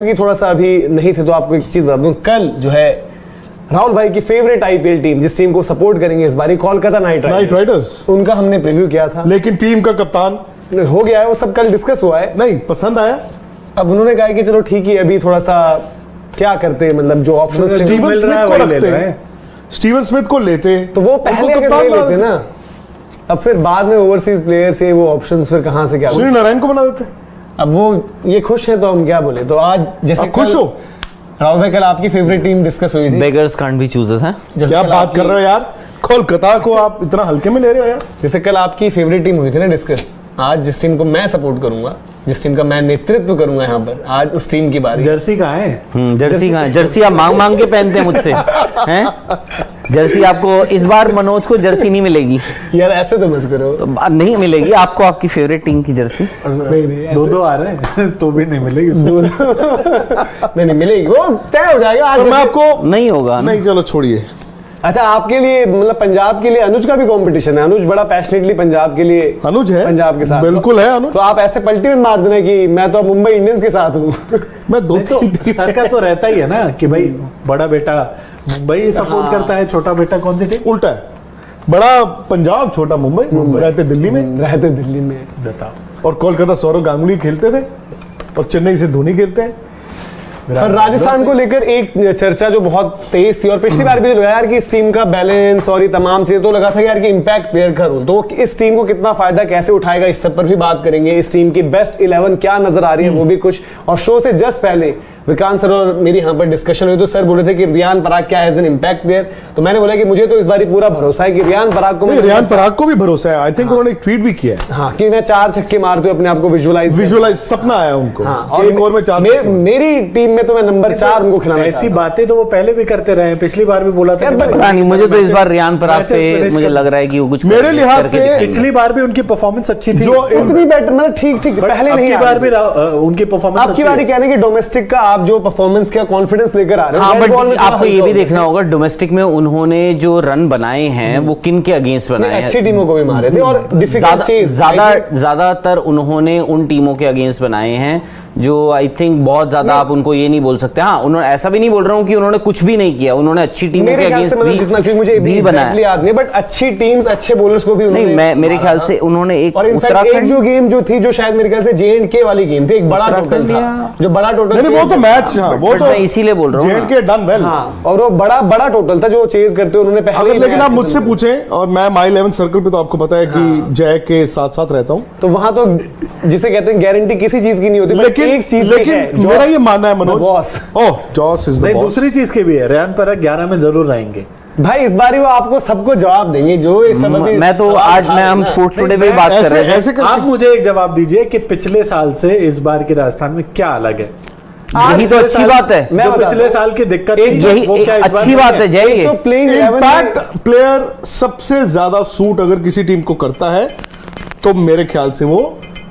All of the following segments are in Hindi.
कि थोड़ा सा अभी नहीं थे तो आपको एक चीज बता दूं, कल जो है राहुल भाई की फेवरेट आईपीएल टीम जिस टीम को सपोर्ट करेंगे इस बारी, कोलकाता नाइट राइडर्स, उनका हमने प्रीव्यू किया था। लेकिन टीम का कप्तान हो गया है, वो सब कल डिस्कस हुआ है। नहीं पसंद आया। अब उन्होंने कहा कि चलो ठीक है, अभी थोड़ा सा क्या करते, मतलब जो ऑप्शन स्टीवन स्मिथ को रखते हैं, स्टीवन स्मिथ को लेते तो वो पहले अगर ले लेते ना, अब फिर बाद में ओवरसीज प्लेयर से वो ऑप्शंस फिर कहां से क्या, श्री नारायण को बना देते। अब वो ये खुश है तो हम क्या बोले। तो आज जैसे खुश हो राहुल भाई, कल आपकी फेवरेट टीम डिस्कस हुई थी। बेगर्स कांट बी चूजर्स हैं। क्या बात कर रहे हो यार, कोलकाता को आप इतना हल्के में ले रहे हो यार। जैसे कल आपकी फेवरेट टीम हुई थी ना डिस्कस, आज जिस टीम को मैं सपोर्ट करूंगा, जिस टीम का मैं नेतृत्व करूंगा यहाँ पर, आज उस टीम की बारी। जर्सी कहाँ है? जर्सी कहाँ है? जर्सी आप मांग मांग के पहनते हैं मुझसे हैं? जर्सी आपको इस बार मनोज को जर्सी नहीं मिलेगी यार, ऐसे तो मत करो। तो नहीं मिलेगी आपको आपकी फेवरेट टीम की जर्सी। दो आ रहे हैं तो भी नहीं मिलेगी। नहीं मिलेगी, वो तय हो जाएगा आज। तो मैं आपको नहीं होगा नहीं, चलो छोड़िए। अच्छा, आपके लिए मतलब पंजाब के लिए अनुज का भी कंपटीशन है। अनुज बड़ा पैशनेटली पंजाब के लिए, अनुज है पंजाब के साथ, बिल्कुल है अनुज। तो आप ऐसे पलटी में मार देना कि मैं तो मुंबई इंडियंस के साथ हूँ। मैं दो तो सर का तो रहता ही है ना कि भाई बड़ा बेटा मुंबई सपोर्ट करता है, छोटा बेटा कौन सी टीम? उल्टा है, बड़ा पंजाब छोटा मुंबई, रहते दिल्ली में, रहते दिल्ली में। बताओ। और कोलकाता सौरव गांगुली खेलते थे और चेन्नई से धोनी खेलते हैं। और राजस्थान को लेकर एक चर्चा जो बहुत तेज थी, और पिछली बार भी लगा यार कि इस टीम का बैलेंस और ये तमाम चीजें, तो लगा था यार कि इम्पैक्ट प्लेयर का रोल, तो इस टीम को कितना फायदा कैसे उठाएगा, इस सब पर भी बात करेंगे। इस टीम की बेस्ट 11 क्या नजर आ रही है वो भी कुछ। और शो से जस्ट पहले विक्रांत सर और मेरी यहाँ पर डिस्कशन हुई तो सर बोले थे कि रियान पराग क्या एज एन इम्पैक्ट प्लेयर, तो मैंने बोला कि मुझे तो इस बार पूरा भरोसा है कि रियान पराग को भी भरोसा है। आई थिंक उन्होंने एक ट्वीट भी किया है, हाँ, कि मैं 4 छक्के मारते हुए अपने आप को विजुअलाइज सपना आया उनको। हाँ, और एक ओवर में 4 मेरी टीम में तो मैं नंबर 4 उनको खिलाना। ऐसी बातें तो वो पहले भी करते रहे, पिछली बार भी बोला था। पता नहीं, मुझे तो इस बार रियान पराग पे मुझे लग रहा है कि वो कुछ मेरे लिहाज से पिछली बार भी उनकी परफॉर्मेंस अच्छी थी, जो इतनी बेटर, मतलब ठीक पहले नहीं, बार भी उनकी परफॉर्मेंस। आपकी बारी कहने की डोमेस्टिक का आप जो परफॉर्मेंस का कॉन्फिडेंस लेकर आ रहे हो। हाँ, बट आपको ये भी देखना होगा डोमेस्टिक में उन्होंने जो रन बनाए हैं वो किन के अगेंस्ट बनाए हैं। अच्छी टीमों को भी मारे थे और ज्यादातर उन्होंने उन टीमों के अगेंस्ट बनाए हैं जो आई थिंक बहुत ज्यादा, आप उनको ये नहीं बोल सकते। हाँ, उन्होंने ऐसा भी नहीं बोल रहा हूँ कि उन्होंने कुछ भी नहीं किया, उन्होंने अच्छी टीमों के अगेंस्ट भी मुझे भी बनाया याद नहीं, बट अच्छी टीम्स अच्छे बॉलर्स को भी नहीं, मैं मेरे ख्याल से उन्होंने एक उत्तराखंड जो गेम जो थी, जो शायद मेरे ख्याल से J&K वाली गेम थी, एक बड़ा टोटल था, जो बड़ा टोटल, वो तो मैच, वो तो इसीलिए बोल रहा हूँ J&K डन वेल, और वो बड़ा टोटल था जो चेज करते उन्होंने पहले। लेकिन आप मुझसे पूछें, और मैं माई 11 सर्कल पे तो आपको पता है कि जय के साथ साथ रहता हूँ, तो वहां तो जिसे कहते हैं गारंटी किसी चीज की नहीं होती, लेकिन एक चीज, लेकिन मेरा ये मानना है Manoj, Jos is the boss. दूसरी चीज की भी है, रियान पराग 11 में जरूर रहेंगे भाई। इस बार वो आपको सबको जवाब देंगे जो ये सब अभी। मैं तो आज मैं हम स्पोर्ट्स टुडे में बात कर रहे हैं। आप मुझे एक जवाब दीजिए कि पिछले साल से इस बार के राजस्थान में क्या अलग है? यही तो अच्छी बात है, जो पिछले साल की दिक्कत यही अच्छी बात है। जय, इम्पैक्ट प्लेयर सबसे ज्यादा सूट अगर किसी टीम को करता है तो मेरे ख्याल से वो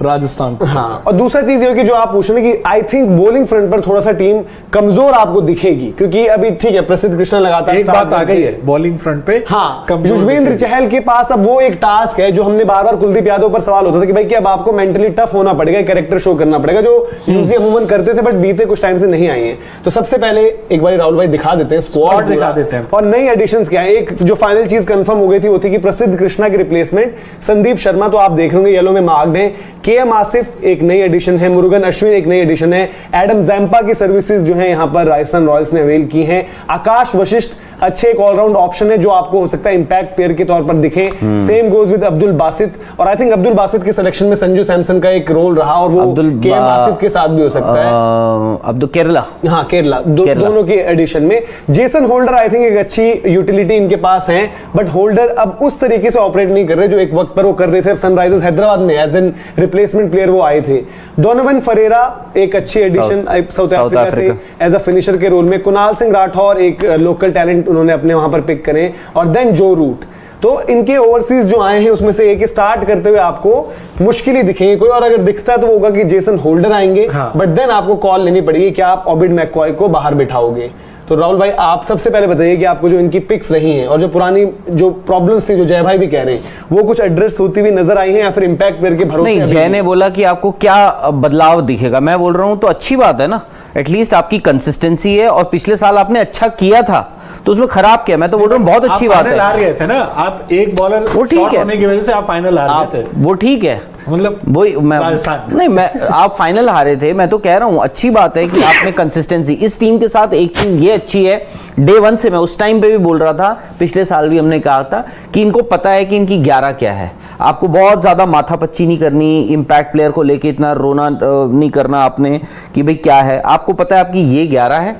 राजस्थान। हाँ, और दूसरा चीज ये कि जो आप पूछ रहे हैं कि आई थिंक बॉलिंग फ्रंट पर थोड़ा सा टीम कमजोर आपको दिखेगी, क्योंकि अभी ठीक है प्रसिद्ध कृष्णा लगातार एक बात आ गई है बॉलिंग फ्रंट पे। हाँ, युजवेंद्र चहल के पास अब वो एक टास्क है जो हमने बार बार कुलदीप यादव पर सवाल होता था कि भाई कि अब आपको मेंटली टफ होना पड़ेगा, कैरेक्टर शो करना पड़ेगा, जो यूजली अमूमन करते थे बट बीते कुछ टाइम से नहीं आए हैं। तो सबसे पहले एक बार राहुल भाई दिखा देते हैं स्क्वाड, दिखा देते हैं और नई एडिशंस क्या है। एक जो फाइनल चीज कंफर्म हो गई थी वो थी कि प्रसिद्ध कृष्णा की रिप्लेसमेंट संदीप शर्मा, तो आप देख रहे होंगे येलो में मार्क्ड है। KM आसिफ एक नई एडिशन है, मुरुगन अश्विन एक नई एडिशन है, एडम जैम्पा की सर्विसेज जो है यहां पर राजस्थान रॉयल्स ने अवेल की हैं। आकाश वशिष्ठ अच्छे एक ऑलराउंड ऑप्शन है जो आपको हो सकता है इंपैक्ट प्लेयर के तौर पर दिखे। Same goes with Abdul Basit, और आई थिंक अब्दुल बासित के सिलेक्शन में संजू सैमसन का एक रोल रहा, और वो KM आसिफ के साथ भी हो सकता है। अब्दुल केरला, हाँ केरला, दोनों के एडिशन में। जेसन होल्डर आई थिंक एक अच्छी यूटिलिटी इनके पास है, बट होल्डर अब उस तरीके से ऑपरेट नहीं कर रहे जो एक वक्त पर वो कर रहे थे सनराइजर्स हैदराबाद में एज एन रिप्लेसमेंट प्लेयर वो आए थे। डोनोवन फरेरा एक अच्छी एडिशन साउथ अफ्रीका से एज अ फिनिशर के रोल में। कुणाल सिंह राठौर एक लोकल टैलेंट उन्होंने अपने वहां पर पिक करे, और देन जो रूट। तो इनके ओवरसीज जो आए हैं उसमें से एक स्टार्ट करते हुए आपको मुश्किल ही दिखेंगे कोई, और अगर दिखता है तो वो होगा कि जेसन होल्डर आएंगे, बट देन आपको कॉल लेनी पड़ेगी कि आप ऑबिड मैककॉय को बाहर बिठाओगे। तो राहुल भाई आप सबसे पहले बताइए कि आपको जो इनकी पिक्स रही हैं और जो पुरानी जो प्रॉब्लम्स थी जो जय भाई भी कह रहे हैं वो कुछ एड्रेस होती हुई नजर आई हैं या फिर इम्पैक्ट प्लेयर के भरोसे? नहीं, जय ने बोला कि आपको क्या बदलाव दिखेगा, मैं बोल रहा हूं तो अच्छी बात है ना। एटलीस्ट आपकी कंसिस्टेंसी है, और पिछले साल आपने अच्छा किया था तो उसमें खराब किया। मैं तो बोल रहा हूँ बहुत अच्छी बात है। हार गए थे ना आप, एक बॉलर वो ठीक है, होने की वजह से आप फाइनल हार गए थे। वो ठीक है, मतलब वही मैं राजस्थान नहीं, मैं आप फाइनल हारे थे, मैं तो कह रहा हूं अच्छी बात है कि आपने कंसिस्टेंसी इस टीम के साथ। एक चीज ये अच्छी है, डे वन से मैं उस टाइम पे भी बोल रहा था, पिछले साल भी हमने कहा था कि इनको पता है कि इनकी 11 क्या है। आपको बहुत ज्यादा माथापच्ची नहीं करनी, इंपैक्ट प्लेयर को लेके इतना रोना नहीं करना आपने कि भाई क्या है। आपको पता है आपकी ये 11 है,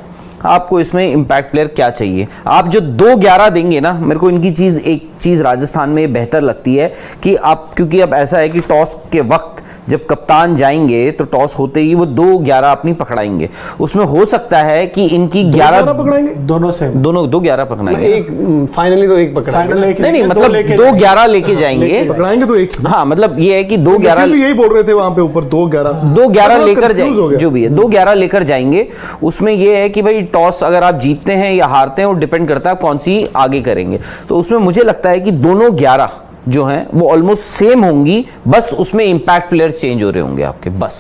आपको इसमें इंपैक्ट प्लेयर क्या चाहिए। आप जो 2-11 देंगे ना, मेरे को इनकी चीज एक चीज राजस्थान में बेहतर लगती है कि आप, क्योंकि अब ऐसा है कि टॉस के वक्त जब कप्तान जाएंगे तो टॉस होते ही वो 2-11 अपनी पकड़ाएंगे। उसमें हो सकता है कि इनकी 11 पकड़ाएंगे, दोनों से दोनों 2-11 पकड़ाएंगे। एक फाइनली तो एक पकड़ा, फाइनल एक नहीं मतलब 2-11 लेके जाएंगे। पकड़ाएंगे तो एक। हाँ मतलब ये है कि 2-11 यही बोल रहे थे वहां पे ऊपर 2-11 2-11 लेकर जाएंगे, जो भी है 2-11 लेकर जाएंगे। उसमें ये है कि भाई टॉस अगर आप जीतते हैं या हारते हैं वो डिपेंड करता है कौन सी आगे करेंगे। तो उसमें मुझे लगता है कि दोनों 11 जो हैं वो ऑलमोस्ट सेम होंगी, बस उसमें इंपैक्ट प्लेयर चेंज हो रहे होंगे आपके, बस।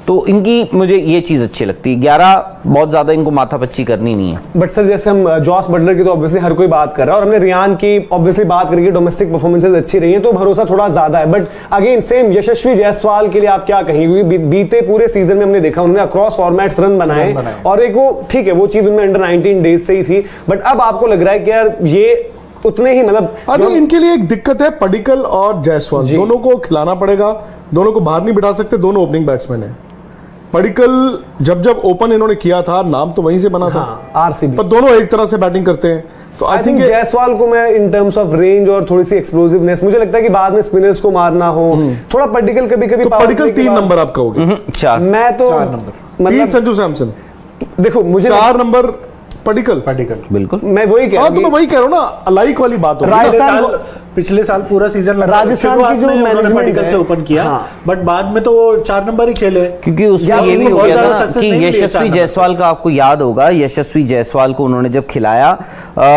तो इनकी मुझे ये चीज अच्छी लगती है, 11 बहुत ज्यादा इनको माथापच्ची करनी नहीं है। बट सर जैसे हम जॉस बटलर की तो ऑब्वियसली हर कोई बात कर रहा है, और हमने रियान की ऑब्वियसली बात करके डोमेस्टिक परफॉर्मेंसेस अच्छी रही हैं तो भरोसा थोड़ा ज्यादा है। बट अगेन सेम यशस्वी जायसवाल के लिए आप क्या कहेंगे, क्योंकि बीते पूरे सीजन में हमने देखा उन्होंने अक्रॉस फॉर्मेट्स रन बनाए, और एक वो ठीक है वो चीज उनमें अंडर 19 डेज से ही थी, बट अब आपको लग रहा है कि यार ये उतने ही मतलब इनके लिए एक दिक्कत है, पडिक्कल और जायसवाल दोनों को खिलाना पड़ेगा, दोनों को बाहर नहीं बिठा सकते, दोनों ओपनिंग बैट्समैन है। पडिक्कल जब ओपन इन्होंने किया था नाम तो वहीं से बना था, आरसीबी, पर दोनों एक तरह से बैटिंग करते हैं। तो आई थिंक जायसवाल को मैं इन टर्म्स ऑफ रेंज और थोड़ी सी एक्सप्लोसिवनेस, मुझे लगता है कि बाद में स्पिनर्स को मारना हो थोड़ा पडिक्कल कभी-कभी तो पडिक्कल 3 नंबर आप कहोगे? 4 मैं तो 4 नंबर, 3 संजू सैमसन, देखो मुझे 4 नंबर पडिक्कल। बिल्कुल मैं वही कह रहा हूं, तो मैं वही कह रहा हूं ना, लाइक वाली बात हो राजस्थान पिछले साल पूरा सीजन राजस्थान की जो मैनेजमेंट पडिक्कल से ओपन किया, बट बाद में तो वो 4 नंबर ही खेले, क्योंकि उसमें ये भी हो गया था कि यशस्वी जायसवाल का, आपको याद होगा यशस्वी जायसवाल को उन्होंने जब खिलाया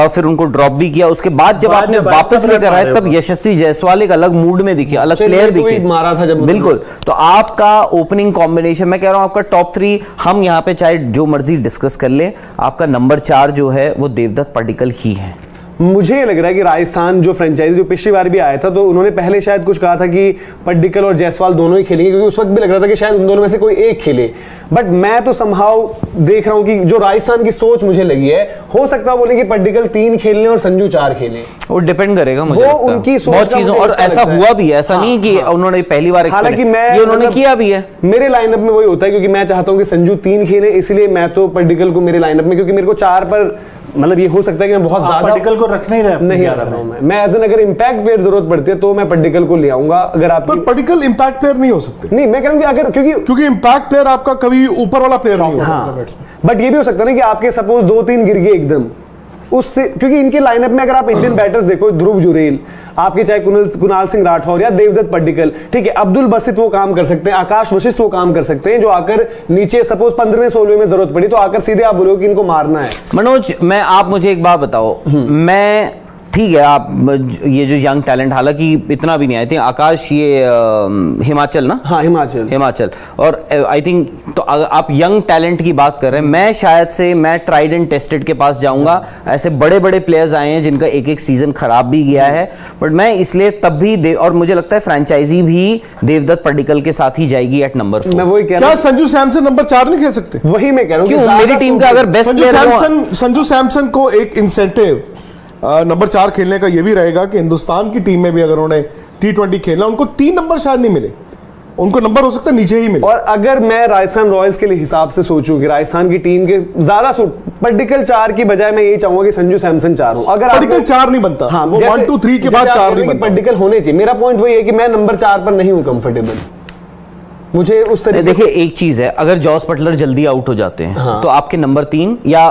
फिर उनको ड्रॉप भी किया, उसके बाद जब आपने वापस लेकर आए तब यशस्वी जायसवाल एक अलग मूड में दिखे, अलग प्लेयर दिखे, मारा था जब। बिल्कुल। तो आपका ओपनिंग कॉम्बिनेशन, मैं कह रहा हूं आपका टॉप 3 हम यहाँ पे चाहे जो मर्जी डिस्कस कर ले, आपका नंबर 4 जो है वो देवदत्त पडिक्कल ही है। मुझे ये लग रहा है कि राजस्थान जो फ्रेंचाइजी जो पिछली बार भी आया था तो उन्होंने पहले शायद कुछ कहा था कि पडिक्कल और जायसवाल दोनों ही खेलेंगे, क्योंकि उस वक्त भी लग रहा था कि शायद उन दोनों में से कोई एक खेले। बट मैं तो समहाउ देख रहा हूं कि जो राजस्थान की सोच मुझे लगी है, हो सकता है बोले कि पडिक्कल 3 खेलने और संजू 4 खेले, वो डिपेंड करेगा मुझे, वो उनकी सोच बहुत चीजों, और ऐसा हुआ भी है, ऐसा नहीं कि उन्होंने पहली बार, हालांकि उन्होंने किया भी है। मेरे लाइनअप में वही होता है क्योंकि मैं चाहता हूं कि संजू 3 खेले, इसलिए मैं तो पडिक्कल को मेरे लाइनअप में, क्योंकि मेरे को 4 पर मतलब ये हो सकता है कि मैं बहुत ज्यादा पडिक्कल को रख नहीं रहा हूं। मैं एज एन अगर इंपैक्ट प्लेयर जरूरत पड़ती है तो मैं पडिक्कल को ले आऊंगा। अगर आप पर पडिक्कल इंपैक्ट प्लेयर नहीं हो सकते। नहीं, मैं कह रहा हूं कि अगर क्योंकि इंपैक्ट प्लेयर आपका कभी ऊपर वाला प्लेयर नहीं होगा। बट ये भी हो सकता है ना कि आपके सपोज 2-3 गिर गए एकदम उससे, क्योंकि इनके लाइनअप में अगर आप इंडियन बैटर्स देखो, ध्रुव जुरेल आपके, चाहे कुणाल सिंह राठौर या देवदत्त पडिक्कल, ठीक है, अब्दुल बसित वो काम कर सकते हैं, आकाश वशिष्ठ वो काम कर सकते हैं, जो आकर नीचे सपोज 15वें-16वें में जरूरत पड़ी तो आकर सीधे आप बोलोगे कि इनको मारना है। मनोज, आप मुझे एक बात बताओ, मैं ठीक है आप ये जो यंग टैलेंट, हालांकि इतना भी नहीं, आई थिंक आकाश ये हिमाचल ना, हाँ हिमाचल, और आई थिंक तो आप यंग टैलेंट की बात कर रहे हैं, मैं शायद से मैं ट्राइड एंड टेस्टेड के पास जाऊंगा। ऐसे बड़े बड़े प्लेयर्स आए हैं जिनका एक सीजन खराब भी गया है, बट मैं इसलिए तब भी और मुझे लगता है फ्रेंचाइजी भी देवदत्त पडिक्कल के साथ ही जाएगी एट नंबर 4। मैं वही कह रहा हूं, क्या संजू सैमसन नंबर 4 नहीं खेल सकते? वही मैं कह रहा हूं, मेरी टीम का अगर बेस्ट प्लेयर संजू सैमसन को एक इंसेंटिव नंबर 4 खेलने का ये भी रहेगा कि हिंदुस्तान की टीम में भी अगर उन्होंने T20 खेलना, उनको 3 नंबर शायद नहीं मिले, उनको नंबर हो सकता है नीचे ही मिले। और अगर मैं राजस्थान रॉयल्स के लिए हिसाब से सोचूं कि राजस्थान की टीम के ज्यादा पडिक्कल 4 की बजाय मैं यही चाहूंगा कि संजू सैमसन 4 हो। अगर पडिक्कल 4 नहीं बनता, हाँ, वो 1, 2, 3 के बाद 4 नहीं बनता, पडिक्कल होने चाहिए। मेरा पॉइंट वही है कि मैं नंबर 4 पर नहीं हूं कंफर्टेबल, मुझे उस तरीके। देखिए एक चीज है, अगर जॉस बटलर जल्दी आउट हो जाते हैं हाँ। तो आपके नंबर 3 या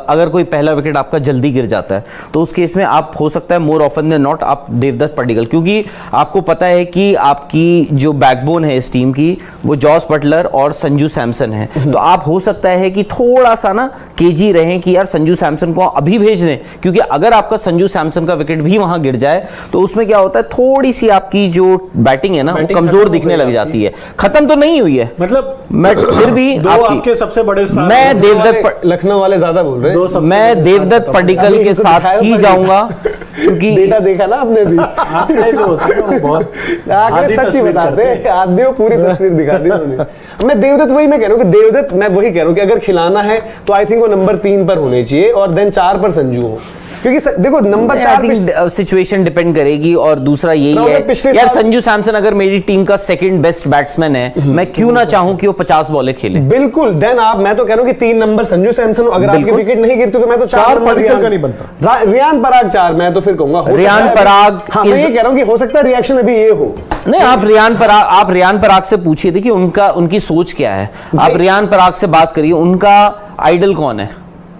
अगर कोई पहला विकेट आपका जल्दी गिर जाता है तो उस केस में आप हो सकता है मोर ऑफन देन नॉट आप देवदत्त पडिक्कल, क्योंकि आपको पता है कि आपकी जो बैकबोन है इस टीम की वो जॉस बटलर और संजू सैमसन है। तो आप हो सकता है कि थोड़ा सा ना केजी रहें कि यार संजू सैमसन को अभी भेज दें, क्योंकि अगर आपका संजू सैमसन का विकेट भी वहां गिर जाए तो उसमें क्या होता है, थोड़ी सी आपकी जो बैटिंग है ना वो कमजोर दिखने लग जाती है। खत्म तो नहीं हुई है, मतलब मैं फिर भी दो आपके सबसे बड़े स्टार, मैं देवदत्त लखनऊ वाले ज्यादा बोल रहे हैं। मैं देवदत्त पडिक्कल के साथ ही जाऊंगा, क्योंकि डेटा देखा ना आपने भी, आंकड़े जो होते हैं वो बहुत आंकड़े सच्ची बताते हैं, आदमी पूरी तस्वीर दिखा दी उन्होंने। मैं देवदत्त वही मैं कह रहा हूँ कि देवदत्त, मैं वही कह रहा हूँ कि अगर खिलाना है तो आई थिंक वो नंबर 3 पर होने चाहिए और देन 4 पर संजू हो, क्योंकि देखो नंबर 4 सिचुएशन डिपेंड करेगी। और दूसरा यही है यार, संजू सैमसन अगर मेरी टीम का सेकंड बेस्ट बैट्समैन है, मैं क्यों ना चाहूं कि वो 50 बॉलें खेले। बिल्कुल, देन आप, मैं तो कह रहा हूं कि 3 नंबर संजू सैमसन, अगर आपकी विकेट नहीं गिरती तो मैं तो 4 पडिक्कल का नहीं बनता, रियान पराग 4, मैं तो फिर कहूंगा रियान पराग। हाँ, मैं ये कह रहा हूं कि हो सकता है रिएक्शन अभी ये हो। नहीं, आप रियान पराग से पूछिए, देखिए उनकी सोच क्या है। आप रियान पराग से बात करिए, उनका आइडल कौन है?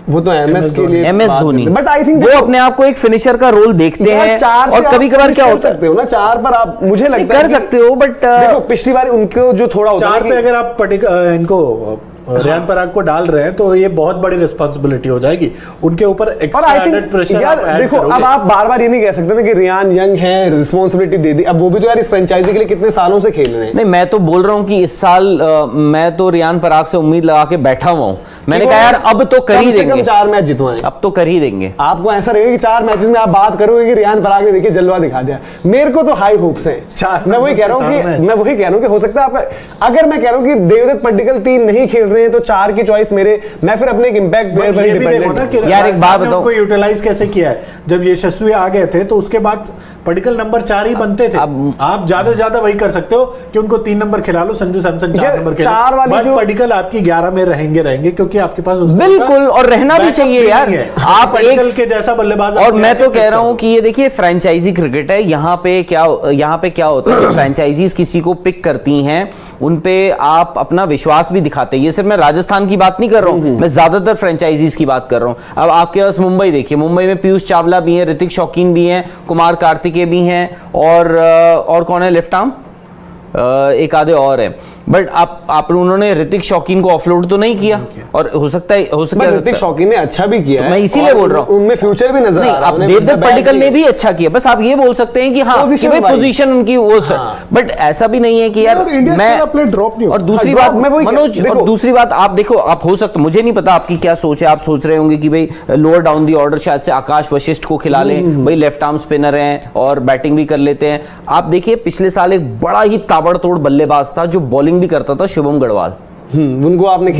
वो तो एमएस के लिए, MS Dhoni. But I think वो अपने आप को एक फिनिशर का रोल देखते हैं, और कभी कभार क्या होता सकते हो ना 4 पर आप, मुझे लगता है कर सकते हो, बट देखो पिछली बार उनको जो थोड़ा होता 4 पे अगर आप इनको रियान पराग को डाल रहे हैं तो ये बहुत बड़ी रिस्पांसिबिलिटी हो जाएगी उनके ऊपर, एक्स्ट्रा एडेड प्रेशर यार देखो, अब आप बार बार ये नहीं कह सकते ना कि रियान यंग है, रिस्पांसिबिलिटी दे दी। अब वो भी तो यार इस फ्रेंचाइजी के लिए कितने सालों से खेल रहे हैं। नहीं, मैं तो बोल रहा हूं कि इस साल मैं तो रियान पराग से उम्मीद लगा के बैठा हुआ हूं। मैंने कहा यार अब तो कर ही देंगे, 4 मैच जितवाएं, अब तो कर ही देंगे। आपको ऐसा रहेगा कि 4 मैचेस में आप बात करोगे कि रियान पराग ने देखिए जलवा दिखा दिया। मेरे को तो हाई होप्स हैं। मैं वही कह रहा हूँ कि हो सकता है आपका, अगर मैं कह रहा हूँ कि देवदत्त पडिक्कल 3 नहीं खेल रहे हैं तो 4 की चॉइस मेरे, मैं फिर अपने एक इंपैक्ट प्लेयर पर ही डिपेंडेंट। यार एक बात बताओ, उनको यूटिलाइज कैसे किया है, जब यशस्वी आ गए थे तो उसके बाद पडिक्कल नंबर 4 ही बनते थे। आप ज्यादा से ज्यादा वही कर सकते हो कि उनको 3 नंबर खिला लो, संजू सैमसन 4 नंबर खेला, 4 वाली पडिक्कल आपकी 11 में रहेंगे क्योंकि आपके पास बिल्कुल, और रहना भी चाहिए यार। आप पडिक्कल के जैसा बल्लेबाज, और मैं तो कह रहा हूं कि ये देखिए फ्रेंचाइजी क्रिकेट है, यहाँ पे क्या होता है, फ्रेंचाइजीज किसी को पिक करती हैं, उनपे आप अपना विश्वास भी दिखाते हैं। ये सिर्फ मैं राजस्थान की बात नहीं कर रहा हूं, मैं ज्यादातर फ्रेंचाइजीज की बात कर रहा हूं। अब आपके पास मुंबई देखिए, मुंबई में पीयूष चावला भी हैं, ऋतिक शौकीन भी हैं, कुमार कार्तिकेय भी हैं, और कौन है लेफ्ट आर्म, एक आधे और है। बट आप उन्होंने ऋतिक शौकीन को ऑफलोड तो नहीं किया, और हो सकता है ऋतिक शौकीन ने अच्छा भी किया, मैं इसीलिए बोल रहा हूं उनमें फ्यूचर भी नजर आ रहा है। देवदत्त पडिक्कल ने भी अच्छा किया, बस आप ये बोल सकते हैं कि हाँ पोजीशन उनकी वो, बट ऐसा भी नहीं है कि यार मैं ड्रॉप नहीं। और दूसरी बात मनोज, और दूसरी बात आप देखो, आप हो सकता, मुझे नहीं पता आपकी क्या सोच है, आप सोच रहे होंगे कि भाई लोअर डाउन दी ऑर्डर शायद से आकाश वशिष्ठ को खिला लें, भाई लेफ्ट आर्म स्पिनर हैं और बैटिंग भी कर लेते हैं। आप देखिए पिछले साल एक बड़ा ही ताबड़तोड़ बल्लेबाज था जो बॉलिंग भी करता था, शुभम गढ़वाल, उनको आपने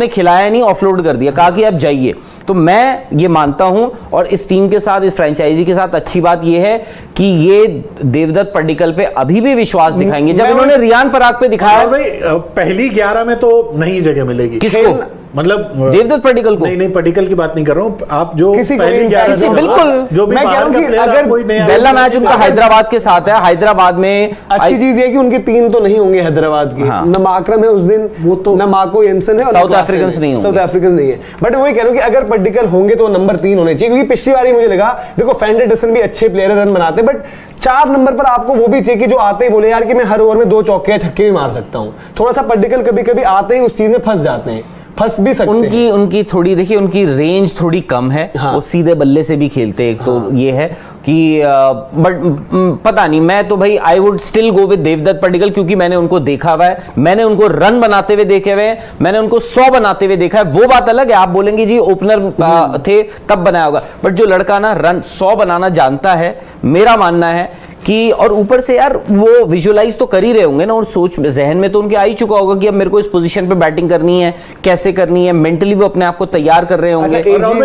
खिलाया नहीं, ऑफलोड कर दिया, कहा कि आप जाइए। तो मैं ये मानता हूं, और इस टीम के साथ, इस फ्रेंचाइजी के साथ अच्छी बात ये है कि ये देवदत्त पडिक्कल पे अभी भी विश्वास दिखाएंगे। जब इन्होंने रियान पराग पे दिखाया, भाई पहली 11 में तो नहीं जगह मिलेगी किसको, मतलब देवदत्त पडिक्कल को? नहीं, पडिक्कल की बात नहीं कर रहा हूं, आप जो पहली 11 बिल्कुल, जो भी बाहर का प्लेयर, कोई नया पहला मैच उनका हैदराबाद के साथ है। हैदराबाद में अच्छी चीज ये कि उनके 3 तो नहीं होंगे हैदराबाद के, न माकरम है उस दिन, वो तो न मार्को येंसन है, और साउथ अफ्रीकन नहीं है। बट वही कह रहा हूं कि अगर पडिक्कल होंगे तो नंबर 3 होने चाहिए, क्योंकि पिछली बार मुझे लगा, देखो फेंडर डसन भी अच्छे प्लेयर रन बनाते, बट 4 नंबर पर आपको वो भी चाहिए कि जो आते ही बोले यार कि मैं हर ओवर में 2 चौके या छक्के भी मार सकता हूं। थोड़ा सा पडिक्कल कभी कभी आते ही उस चीज में फंस जाते हैं, फंस भी सकते हैं। उनकी थोड़ी देखिए, उनकी रेंज थोड़ी कम है, वो सीधे बल्ले से भी खेलते हैं, तो ये है कि बट पता नहीं, मैं तो भाई I would still go with Devdutt Padikkal, क्योंकि मैंने उनको देखा हुआ है, मैंने उनको रन बनाते हुए देखे हुए, मैंने उनको 100 बनाते हुए देखा है। वो बात अलग है, आप बोलेंगे जी ओपनर थे तब बनाया होगा, बट जो लड़का ना रन 100 बनाना जानता है, मेरा मानना है कि, और ऊपर से यार वो विजुअलाइज तो कर ही रहे होंगे ना, और सोच जहन में तो उनके आ ही चुका होगा कि अब मेरे को इस पोजीशन पे बैटिंग करनी है, कैसे करनी है, मेंटली वो अपने आप को तैयार कर रहे होंगे।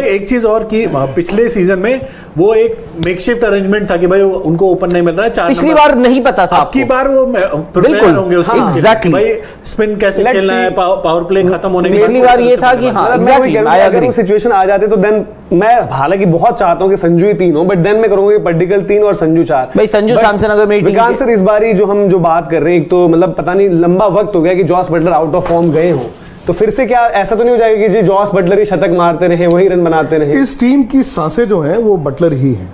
एक चीज और कि पिछले सीजन में वो एक मेकशिफ्ट अरेंजमेंट था कि भाई उनको ओपन नहीं मिल रहा है, 4 पिछली बार नहीं पता था, आपकी बार वो बिल्कुल होंगे एग्जैक्टली, भाई स्पिन कैसे खेलना है, पावर प्ले खत्म होने के पिछली बार ये था कि हाँ अगर वो सिचुएशन आ जाते तो देन मैं हालांकि बहुत चाहता हूं कि संजू ही 3 हो, बट देन मैं करूंगा पडिक्कल 3 और संजू 4। भाई संजू सैमसन अगर मेरी विकांत सर इस बारी जो बात कर रहे हैं, एक तो मतलब पता नहीं लंबा वक्त हो गया कि Jos Buttler out of form गए हो, तो फिर से क्या ऐसा तो नहीं हो जाएगा कि जी जॉस बटलर ही शतक मारते रहे, वही रन बनाते रहे? इस टीम की सांसें जो हैं वो बटलर ही हैं।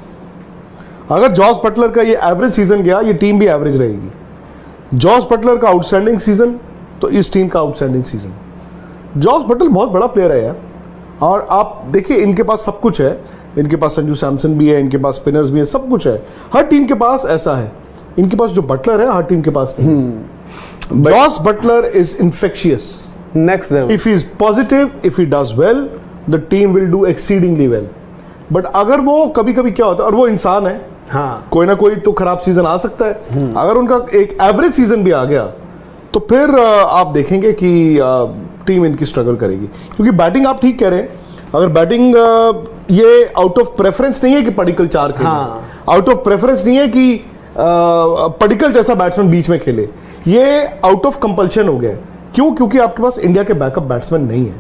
अगर जॉस बटलर का ये एवरेज सीजन गया, ये टीम भी एवरेज रहेगी। जॉस बटलर का आउटस्टैंडिंग सीजन तो इस टीम का आउटस्टैंडिंग सीजन। जॉस बटलर बहुत बड़ा प्लेयर है यार, और आप देखिए इनके पास सब कुछ है, इनके पास संजू सैमसन भी है, इनके पास स्पिनर्स भी है, सब कुछ है, हर टीम के पास ऐसा है। इनके पास जो बटलर है हर टीम के पास नहीं। Jos Buttler is infectious. Next level. If he is positive, if he does well, the team will do exceedingly well. But अगर वो कभी कभी क्या होता है, और वो इंसान है, हाँ, कोई ना कोई तो खराब सीजन आ सकता है. अगर उनका एक एवरेज सीजन भी आ गया तो फिर आप देखेंगे कि टीम इनकी स्ट्रगल करेगी. क्योंकि बैटिंग आप ठीक कह रहे हैं, अगर बैटिंग ये आउट ऑफ प्रेफरेंस नहीं है कि पडिक्कल 4 खेले, आउट ऑफ प्रेफरेंस नहीं है कि पडिक्कल जैसा बैट्समैन बीच में खेले, ये आउट ऑफ कंपल्शन हो गया. क्यों? क्योंकि आपके पास इंडिया के बैकअप बैट्समैन नहीं है.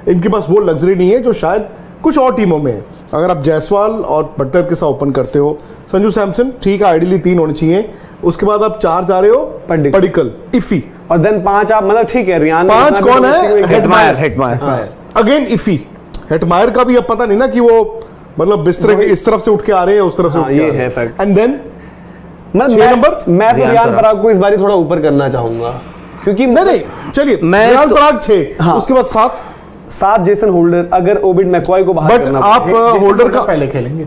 इनके पास वो लग्जरी नहीं है जो शायद कुछ और टीमों में है. अगर आप जायसवाल और बटलर के साथ ओपन करते हो, संजू सैमसन ठीक है, आइडियली 3 होने चाहिए. उसके बाद आप 4 जा रहे हो, पडिक्कल, इफी, और देन 5 आप मतलब ठीक है. रियान 5 कौन है? Hetmyer again IFFI. हेटमायर का भी अब पता नहीं ना कि वो मतलब बिस्तर के इस तरफ से उठ के आ रहे हैं, उस तरफ से उठ के ये आ रहे है हैं. फैक्ट. एंड देन मैं रियान पराग को इस बार थोड़ा ऊपर करना चाहूंगा, क्योंकि नहीं चलिए, मैं तो 6, हाँ, उसके बाद 7 जेसन होल्डर. अगर ओबिड मैकॉय को बाहर बट करना आप होल्डर का पहले खेलेंगे,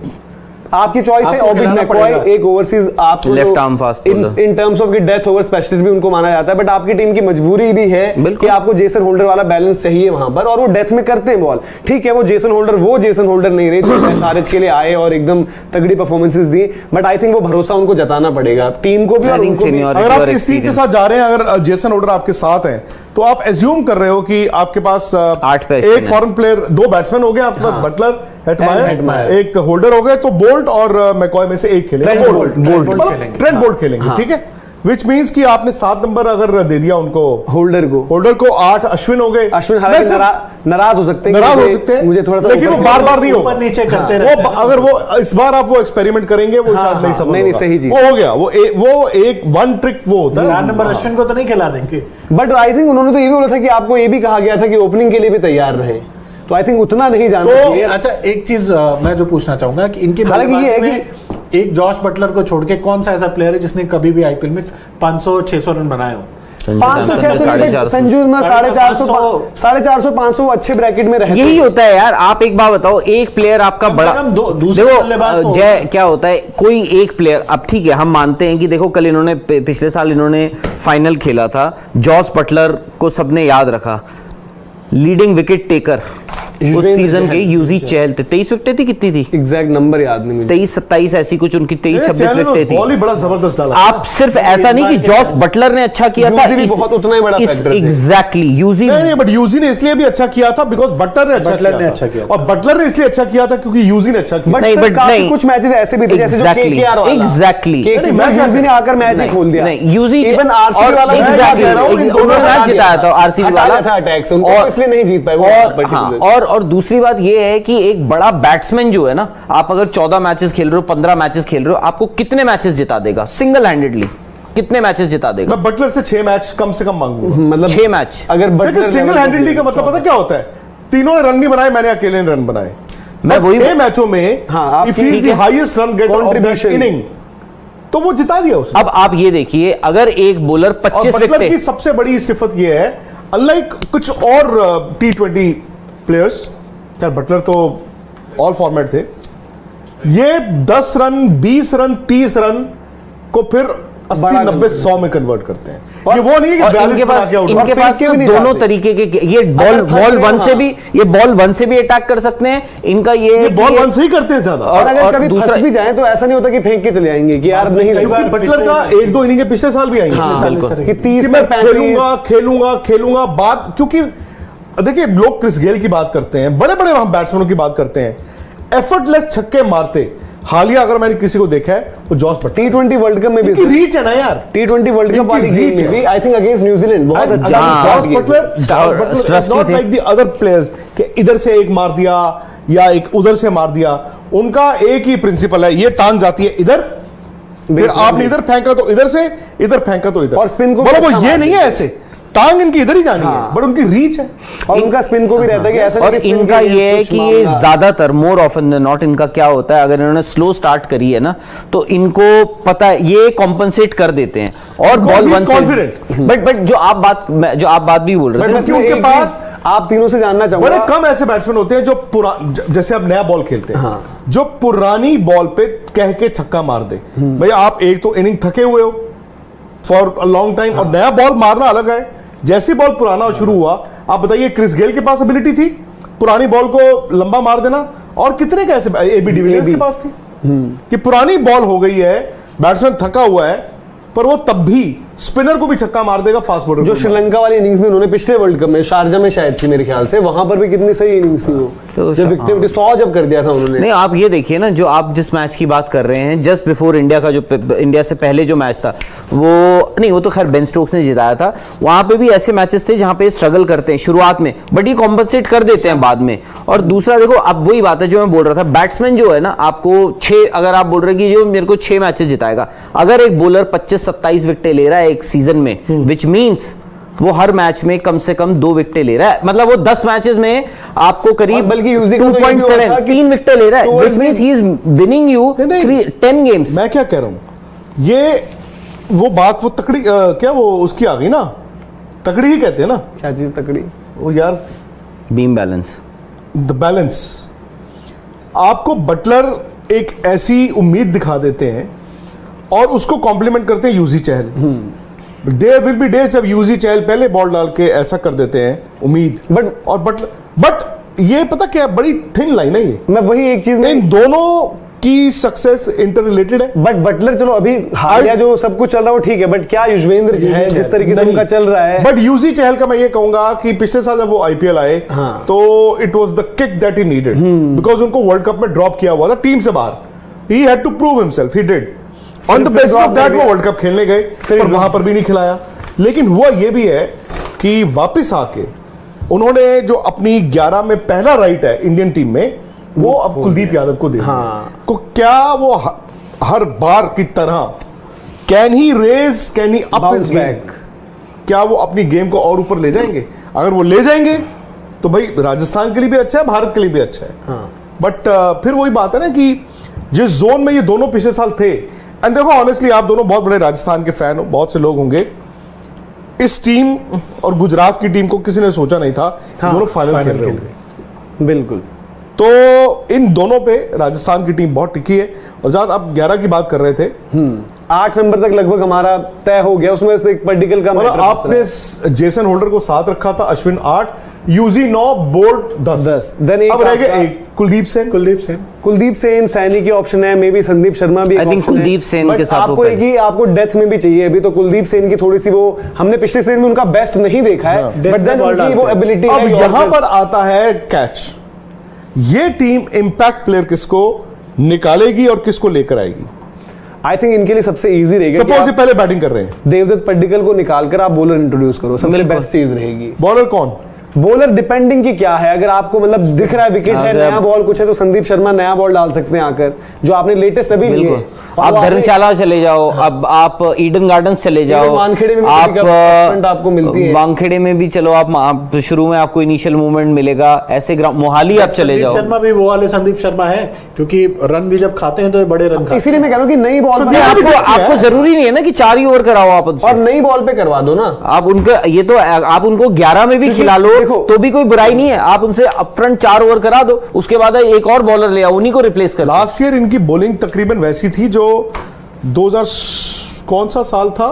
आपकी चॉइस है. आपको ओबिड खिलाना मैकॉय पड़ेगा. एक ओवरसीज आप Left arm fast bowler. In terms of की डेथ ओवर स्पेशलिस्ट भी उनको माना जाता है, बट आपकी टीम की मजबूरी भी है कि आपको जेसन होल्डर वाला बैलेंस चाहिए वहां पर, और वो डेथ में करते हैं बॉल. ठीक है, वो जेसन होल्डर नहीं रहे जो एसआरएच के लिए आए और एकदम तगड़ी performances the, but I think वो भरोसा उनको जताना पड़ेगा, टीम को भी और उनको भी. अगर आप इस टीम के साथ जा रहे हैं, अगर जेसन होल्डर आपके साथ हैं, तो आप एज्यूम कर रहे हो कि आपके पास 8 एक फॉरेन प्लेयर, 2 बैट्समैन हो गए आपके पास, बटलर, हेटमायर, एक होल्डर हो गए, तो बोल्ट और मैकॉय में से एक खेलेंगे. ट्रेंट बोल्ट खेलेंगे. ठीक है, विच मीन्स कि आपने 7 नंबर अगर दे दिया उनको, होल्डर को 8 अश्विन हो गए. अश्विन हालांकि नाराज हो सकते हैं, मुझे थोड़ा सा, लेकिन वो बार नहीं ऊपर नीचे करते रहते हैं. अगर वो इस बार आप वो एक्सपेरिमेंट करेंगे, वो शायद नहीं समझ नहीं, सही चीज वो हो गया. वो एक 1 ट्रिक वो होता है. 4 नंबर अश्विन को तो नहीं खिला देंगे, बट आई थिंक उन्होंने तो ये भी बोला था कि आपको ये भी कहा गया था कि ओपनिंग के लिए भी तैयार रहे, तो आई थिंक उतना नहीं जाना चाहिए. अच्छा, एक चीज मैं जो पूछना चाहूंगा कि इनके हालांकि ये है में एक जॉश बटलर को छोड़ के कौन सा ऐसा प्लेयर है जिसने कभी भी आईपीएल में 500-600 रन बनाए हो? 500-600 संजू में 450 500 अच्छे ब्रैकेट में रहते. यही होता है यार. आप एक बात बताओ, एक प्लेयर आपका बड़ा, देखो जय क्या होता है, कोई एक प्लेयर, अब ठीक है हम मानते हैं कि देखो कल इन्होंने, पिछले साल इन्होंने फाइनल खेला था, जॉस बटलर को सबने याद रखा, लीडिंग विकेट टेकर उस सीजन के यूजी चहल थे. 23 विकेटें थी, कितनी थी एग्जैक्ट नंबर याद नहीं मुझे, 23-27 ऐसी कुछ उनकी 23-26 विकेटें थी. बॉल ही बड़ा जबरदस्त डाला. आप सिर्फ ऐसा नहीं कि जॉस बटलर ने अच्छा किया था, बहुत उतना ही बड़ा फैक्टर है. एग्जैक्टली यूजी नहीं, बट यूजी ने इसलिए भी अच्छा किया था बिकॉज बटलर ने अच्छा किया, और बटलर ने इसलिए अच्छा किया था क्योंकि यूजी ने अच्छा किया. बट नहीं, कुछ मैचेस ऐसे भी थे जैसे जो केकेआर वाला, एग्जैक्टली यूजी ने आकर मैच ही खोल दिया. नहीं, यूजी इवन आरसीबी वाला उन्होंने मैच जिताया था, आरसीबी वाला था अटैक से, उनको इसलिए नहीं जीत पाए. और दूसरी बात ये है कि एक बड़ा बैट्समैन जो है ना, आप अगर 14 मैचेस खेल रहे हो, 15 मैचेस खेल रहे हो, आपको कितने मैचेस जिता देगा सिंगल हैंडेडली? कितने मैचेस जिता देगा? मैं बटलर से 6 मैच कम से कम मांगूंगा. मतलब 6 मैच. अगर सिंगल हैंडेडली का मतलब पता क्या होता है? तीनों ने रन नहीं बनाए, मैंने अकेले ने रन बनाए. मैं वही 6 मैचों में if he is the highest run getter of that inning, तो वो जिता दिया उसने. अब आप ये देखिए, अगर एक बॉलर 25 विकेट की सबसे बड़ी सिफत ये है, अनलाइक कुछ और T20 प्लेयर्स, बटलर तो ऑल फॉर्मेट थे, ये 10 रन 20 रन 30 रन को फिर 80-90-100 में कन्वर्ट करते हैं. ये वो नहीं है कि इनके पास दोनों तरीके के, ये बॉल 1 से भी, ये बॉल 1 से भी अटैक कर सकते हैं. इनका ये बॉल 1 से ही करते हैं ज्यादा. और अगर कभी दूसरा भी जाए तो ऐसा नहीं होता कि फेंक के चले जाएंगे कि यार नहीं लगता. बटलर का 1-2 इनिंग पिछले साल भी आई कि 30 मैं खेलूंगा बात, क्योंकि देखिए लोग क्रिस गेल की बात करते हैं, बड़े बड़े वहां बैट्समैनों की बात करते हैं, एफर्टलेस छक्के मारते. हालिया अगर मैंने किसी को देखा है तो Jos Buttler. T20 world cup में भी रीच है ना यार, T20 वर्ल्ड कप वाली गेम में भी आई थिंक अगेंस्ट न्यूजीलैंड बहुत अच्छा. Jos Buttler not like the other players कि इधर से एक मार दिया या एक उधर से मार दिया. उनका एक ही प्रिंसिपल है, ये टांग जाती है इधर, फिर आपने इधर फेंका तो इधर से, इधर फेंका तो इधर, और स्पिन को वो ये नहीं है ऐसे, टांग इनकी इधर ही जानी है, बट उनकी रीच है. और इनका स्पिन को भी रहता है कि ऐसा. और इनका ये है कि ये ज्यादातर मोर ऑफन देन नॉट इनका क्या होता है, अगर इन्होंने स्लो स्टार्ट करी है ना, तो इनको पता है ये कॉम्पनसेट कर देते हैं और बॉल 1 कॉन्फिडेंट. बट जो आप बात भी बोल रहे थे, उनके पास आप तीनों से जानना चाहूंगा, बड़े कम ऐसे बैट्समैन होते हैं जो जैसे अब नया बॉल खेलते हैं, जो पुरानी बॉल पे कह के छक्का मार दे. भैया आप एक तो इनिंग थके हुए हो, फॉर अ लॉन्ग टाइम। और नया बॉल मारना अलग है, जैसी बॉल पुराना शुरू हुआ, आप बताइए क्रिस गेल के पास एबिलिटी थी पुरानी बॉल को लंबा मार देना, और कितने का ऐसे एबी डिविलियर्स के पास थी कि पुरानी बॉल हो गई है, बैट्समैन थका हुआ है, पर वो तब भी स्पिनर को भी छक्का मार देगा फास्ट बॉलर। जो श्रीलंका वाली इनिंग्स में उन्होंने पिछले वर्ल्ड कप में शारजा में शायद थी मेरे ख्याल से, वहां पर भी कितनी सही इनिंग्स थी वो, तो जब विकेट 100 जब कर दिया था उन्होंने। नहीं, आप ये देखिए ना, जो आप जिस मैच की बात कर रहे हैं जस्ट बिफोर इंडिया का, जो इंडिया से पहले जो मैच था वो नहीं, वो तो खैर बेन स्टोक्स ने जिताया था। वहां पे भी ऐसे मैचेस थे जहां पे स्ट्रगल करते हैं शुरुआत में, बट ये कॉम्पनसेट कर देते हैं बाद में। और दूसरा देखो, अब वही बात है जो मैं बोल रहा था, बैट्समैन जो है ना, आपको 6, अगर आप बोल रहे हैं कि जो मेरे को 6 मैचेस जिताएगा, अगर एक बॉलर 25-27 विकेट ले रहा है एक सीजन में, विच मीन्स वो हर मैच में कम से कम 2 विकेट ले रहा है, मतलब वो 10 मैचेस में आपको करीब बल्कि 2.7 3 विकेट ले रहा है, which means he is winning you 10 games. मैं क्या कह रहा हूं, ये वो बात वो तकड़ी क्या वो उसकी आ गई ना, तकड़ी ही कहते हैं ना। क्या चीज तकड़ी? वो यार बीम बैलेंस, द बैलेंस। आपको बटलर एक ऐसी उम्मीद दिखा देते हैं और उसको कॉम्प्लीमेंट करते हैं Yuzi Chahal. There will be days जब यूजी चहल पहले बॉल डाल के ऐसा कर देते हैं उम्मीद, बट ये पता क्या, बड़ी थिन लाइन है ये। मैं वही एक चीज, इन दोनों की सक्सेस इंटर रिलेटेड है। बट बटलर चलो अभी हालिया जो सब कुछ चल रहा है वो ठीक है, बट क्या युजवेंद्र है जिस तरीके से उनका चल रहा है। बट यूजी चहल का मैं ये कहूंगा कि पिछले साल जब वो आईपीएल आए, हाँ। तो it was the kick that he needed, because उनको वर्ल्ड कप में ड्रॉप किया हुआ था टीम से बाहर। He had to prove himself, he did, on the basis of that वो वर्ल्ड कप खेलने गए, पर वहां पर भी नहीं खिलाया। लेकिन हुआ ये भी है कि वापस आके उन्होंने जो अपनी 11 में पहला राइट है इंडियन टीम में, वो अब कुलदीप यादव को दे दिया। हाँ। तो क्या वो हर बार की तरह can he raise, can he up his game, क्या वो अपनी गेम को और ऊपर ले जाएंगे? अगर वो ले जाएंगे तो भाई राजस्थान के लिए भी अच्छा है, भारत के लिए भी अच्छा है। हाँ। बट फिर वही बात है ना कि जिस जोन में ये दोनों पिछले साल थे, एंड देखो ऑनेस्टली आप दोनों बहुत बड़े राजस्थान के फैन हो, बहुत से लोग होंगे, इस टीम और गुजरात की टीम को किसी ने सोचा नहीं था दोनों फाइनल खेल रहे होंगे। बिल्कुल। तो इन दोनों पे राजस्थान की टीम बहुत टिकी है। और जहां आप 11 की बात कर रहे थे, 8 नंबर तक लगभग हमारा तय हो गया, उसमें से एक पर्टिकल का मतलब आपने जेसन होल्डर को 7 रखा था, अश्विन 8, यूजी 9, बोल्ट 10। अब रह गए एक कुलदीप सेन सैनी की ऑप्शन है, मे बी संदीप शर्मा भी। आई थिंक कुलदीप सेन के साथ आपको एक ही, आपको डेथ में भी चाहिए अभी, तो कुलदीप सेन की थोड़ी सी वो, हमने पिछले सीजन में उनका बेस्ट नहीं देखा है, बट देन उनकी वो एबिलिटी है। अब यहां पर आता है कैच, ये टीम इंपैक्ट प्लेयर किसको निकालेगी और किसको लेकर आएगी? आई थिंक इनके लिए सबसे इजी रहेगा, सपोज ये पहले बैटिंग कर रहे हैं, देवदत्त पड्डीकल को निकालकर आप बॉलर इंट्रोड्यूस करो, सबसे बेस्ट चीज रहेगी। बॉलर कौन? बॉलर डिपेंडिंग की क्या है, अगर आपको मतलब दिख रहा है विकेट है, नया बॉल कुछ है, तो संदीप शर्मा नया बॉल डाल सकते हैं आकर, जो आपने लेटेस्ट अभी लिए। आप धर्मशाला चले जाओ, अब आप ईडन गार्डन्स चले जाओ, वानखेड़े में आप आपको मिलती है, वानखेड़े में भी चलो, आप शुरू में आपको इनिशियल मूवमेंट मिलेगा, ऐसे मोहाली आप चले जाओ। शर्मा भी वो वाले संदीप शर्मा है, क्योंकि रन भी जब खाते हैं तो बड़े रन खाते हैं। इसीलिए मैं कह रहा हूँ कि नई बॉल आपको जरूरी नहीं है ना कि 4 ही ओवर कराओ आप, और नई बॉल पे करवा दो ना आप उनका, ये तो आप उनको 11 में भी खिला लो तो भी कोई बुराई नहीं है, आप उनसे अपफ्रंट 4 ओवर करा दो, उसके बाद एक और बॉलर ले आओ, उन्हीं को रिप्लेस कर। लास्ट ईयर इनकी बॉलिंग तकरीबन वैसी थी जो 2000 कौन सा साल था,